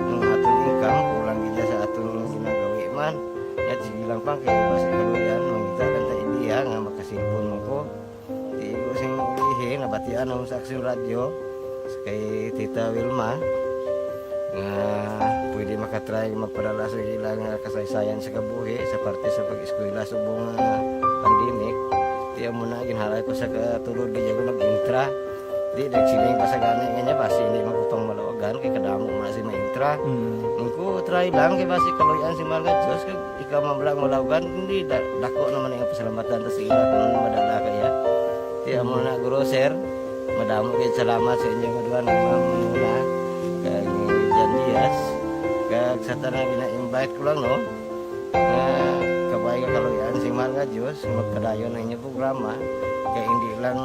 ng atong income, kulang gila sa atong ginagawi man. At sige lang pang kaya basta kaluyan, mangitakan ta ideya nga makasilpon mo ko. Tiigo sing ilihi, nabatian ang sa Aksyon Radio kay Tita Wilma nga pwede makatry magpadala sa ilang kasaysayan sa kabuhi sa parte sa pag-eskwela subong pandemic. Tiya mo na ginhalay pa sa katulod ganyan ko nag-intra. Di nagsiling pa sa gana nga basi hindi magupang malawagan kay kadamo mo na si ma-intra. Ningko try lang kay basi kaloyan si Marga Diyos kay ikaw mablang malawagan hindi dako naman ang pasalamatan ta sa ila kung madala kaya. Tiya mo na guro sir. Madamo kay salamat sa inyo nga duha ng mamuna kay Jan Diaz. Kag sa tanang gina-invite ko lang no. Kabay ka kaloyan si Marga Diyos magpadayon ng inyong programa kaya hindi lang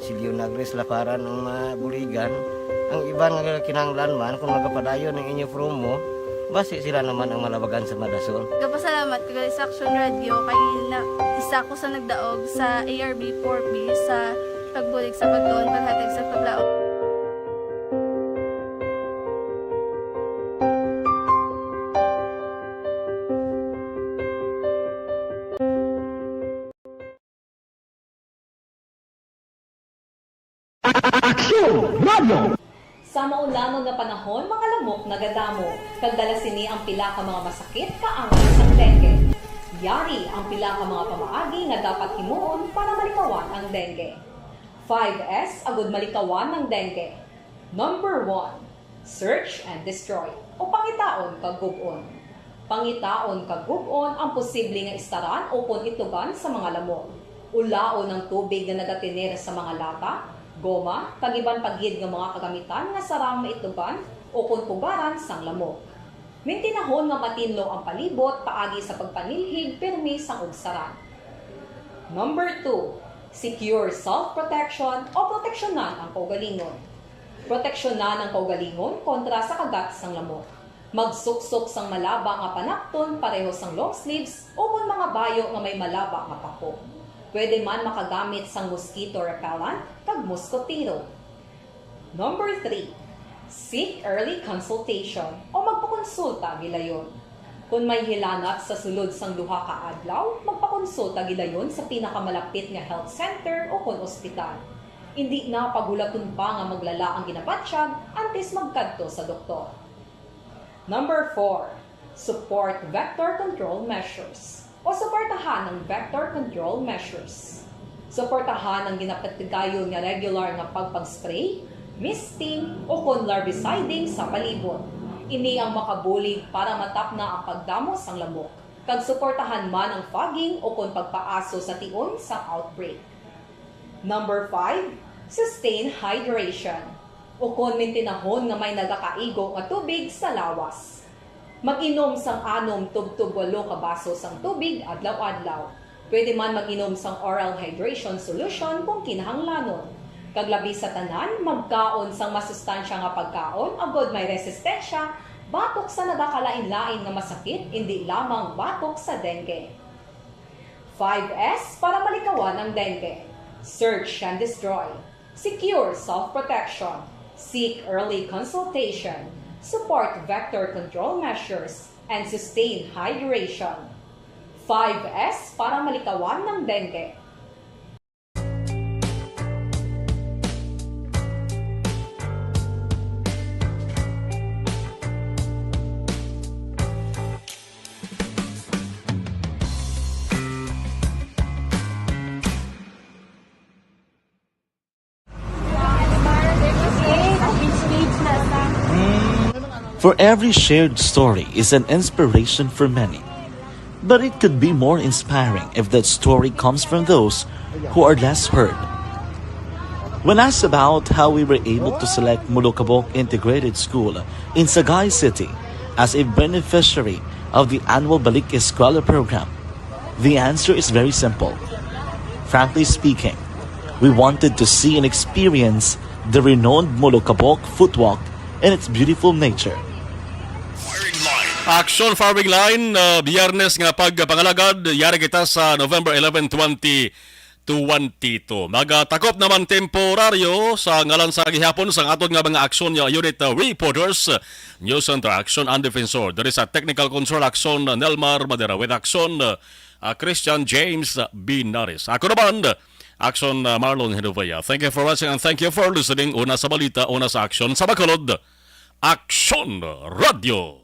si Leonagres Laparan ang mabuligan ang iba nga kinanglan man kung magpadayon ng inyong promo basi sila naman ang malabagan sa Madasol. Nagpasalamat ko sa Action Radio kay isa ko sa nagdaog sa ARB 4B sa pagbulig sa pagtuon paghatag sa paglaog. Sa maulamang nga panahon, mga lamok nagadamo, kagdala sini ang pila ka mga masakit kaangan sa dengue. Yari ang pila ka mga pamaagi nga dapat himuon para malikawan ang dengue. 5S agud malikawan ng dengue. Number 1, search and destroy o pangitaon kag gub-on. Pangitaon kag gub-on ang posible nga istaran o pon itugan sa mga lamok. Ulaon ng tubig na nagatiner sa mga lata, goma, pagiban pagid nga mga kagamitan nga sarang maitugan o kung pugaran sang lamok. Mintinahon nga matinlo ang palibot paagi sa pagpanilhig pirmi sang ugsaran. Number 2, secure self-protection o proteksyonan ang kaugalingon. Proteksyonan ang kaugalingon kontra sa kagat sang lamok. Magsuksok sang malaba nga panakton pareho sang long sleeves o kung mga bayo nga may malaba nga pako. Pwede man makagamit sang mosquito repellent kag mosquitero. Number 3, seek early consultation o magpakonsulta gilayon. Kung may hilanat sa sulod sang duha ka adlaw, magpakonsulta gilayon sa pinakamalapit nga health center o kun ospital. Hindi na pagulaton pa nga maglala ang ginabatsyag antes magkadto sa doktor. Number 4, support vector control measures o suportahan ng vector control measures. Suportahan ang ginapatigayon nga regular nga pagpag-spray, misting o kung larviciding sa palibot. Ini ang makabulig para matapna ang pagdamo sang lamok. Kag suportahan man ang fogging o kung pagpaaso sa tion sa outbreak. Number 5, sustain hydration o kung mintinahon nga may nagakaigo nga tubig sa lawas. Mag-inom sang 6 tub-tub 8 ka baso sang tubig adlaw-adlaw. Pwede man mag-inom sang oral hydration solution kung kinahanglanon. Kaglabi sa tanan, magkaon sang masustansya nga pagkaon, agod may resistensya, batok sa nagakalain-lain nga masakit, hindi lamang batok sa dengue. 5S para malikawan ang dengue. Search and destroy. Secure self-protection. Seek early consultation. Support vector control measures, and sustain hydration. 5S para malikawan ng dengue. For every shared story is an inspiration for many. But it could be more inspiring if that story comes from those who are less heard. When asked about how we were able to select Mulukabok Integrated School in Sagay City as a beneficiary of the annual Balik Eskwela program, the answer is very simple. Frankly speaking, we wanted to see and experience the renowned Mulukabok footwalk in its beautiful nature. Action Firing Line, biyernes nga pagpangalagad, yari kita sa November 11, 2022. Magatakop naman temporaryo sa ngalan sa gihapon sa atong nga mga aksyon nga unit reporters, News Center Action and Defensor. There is a Technical Control Action, Nelmar Madera with Action, Christian James Binaris. Ako naman, Action Marlon Hinovaya. Thank you for watching and thank you for listening. Una sa balita, una sa aksyon sa Bacolod, Action Radio.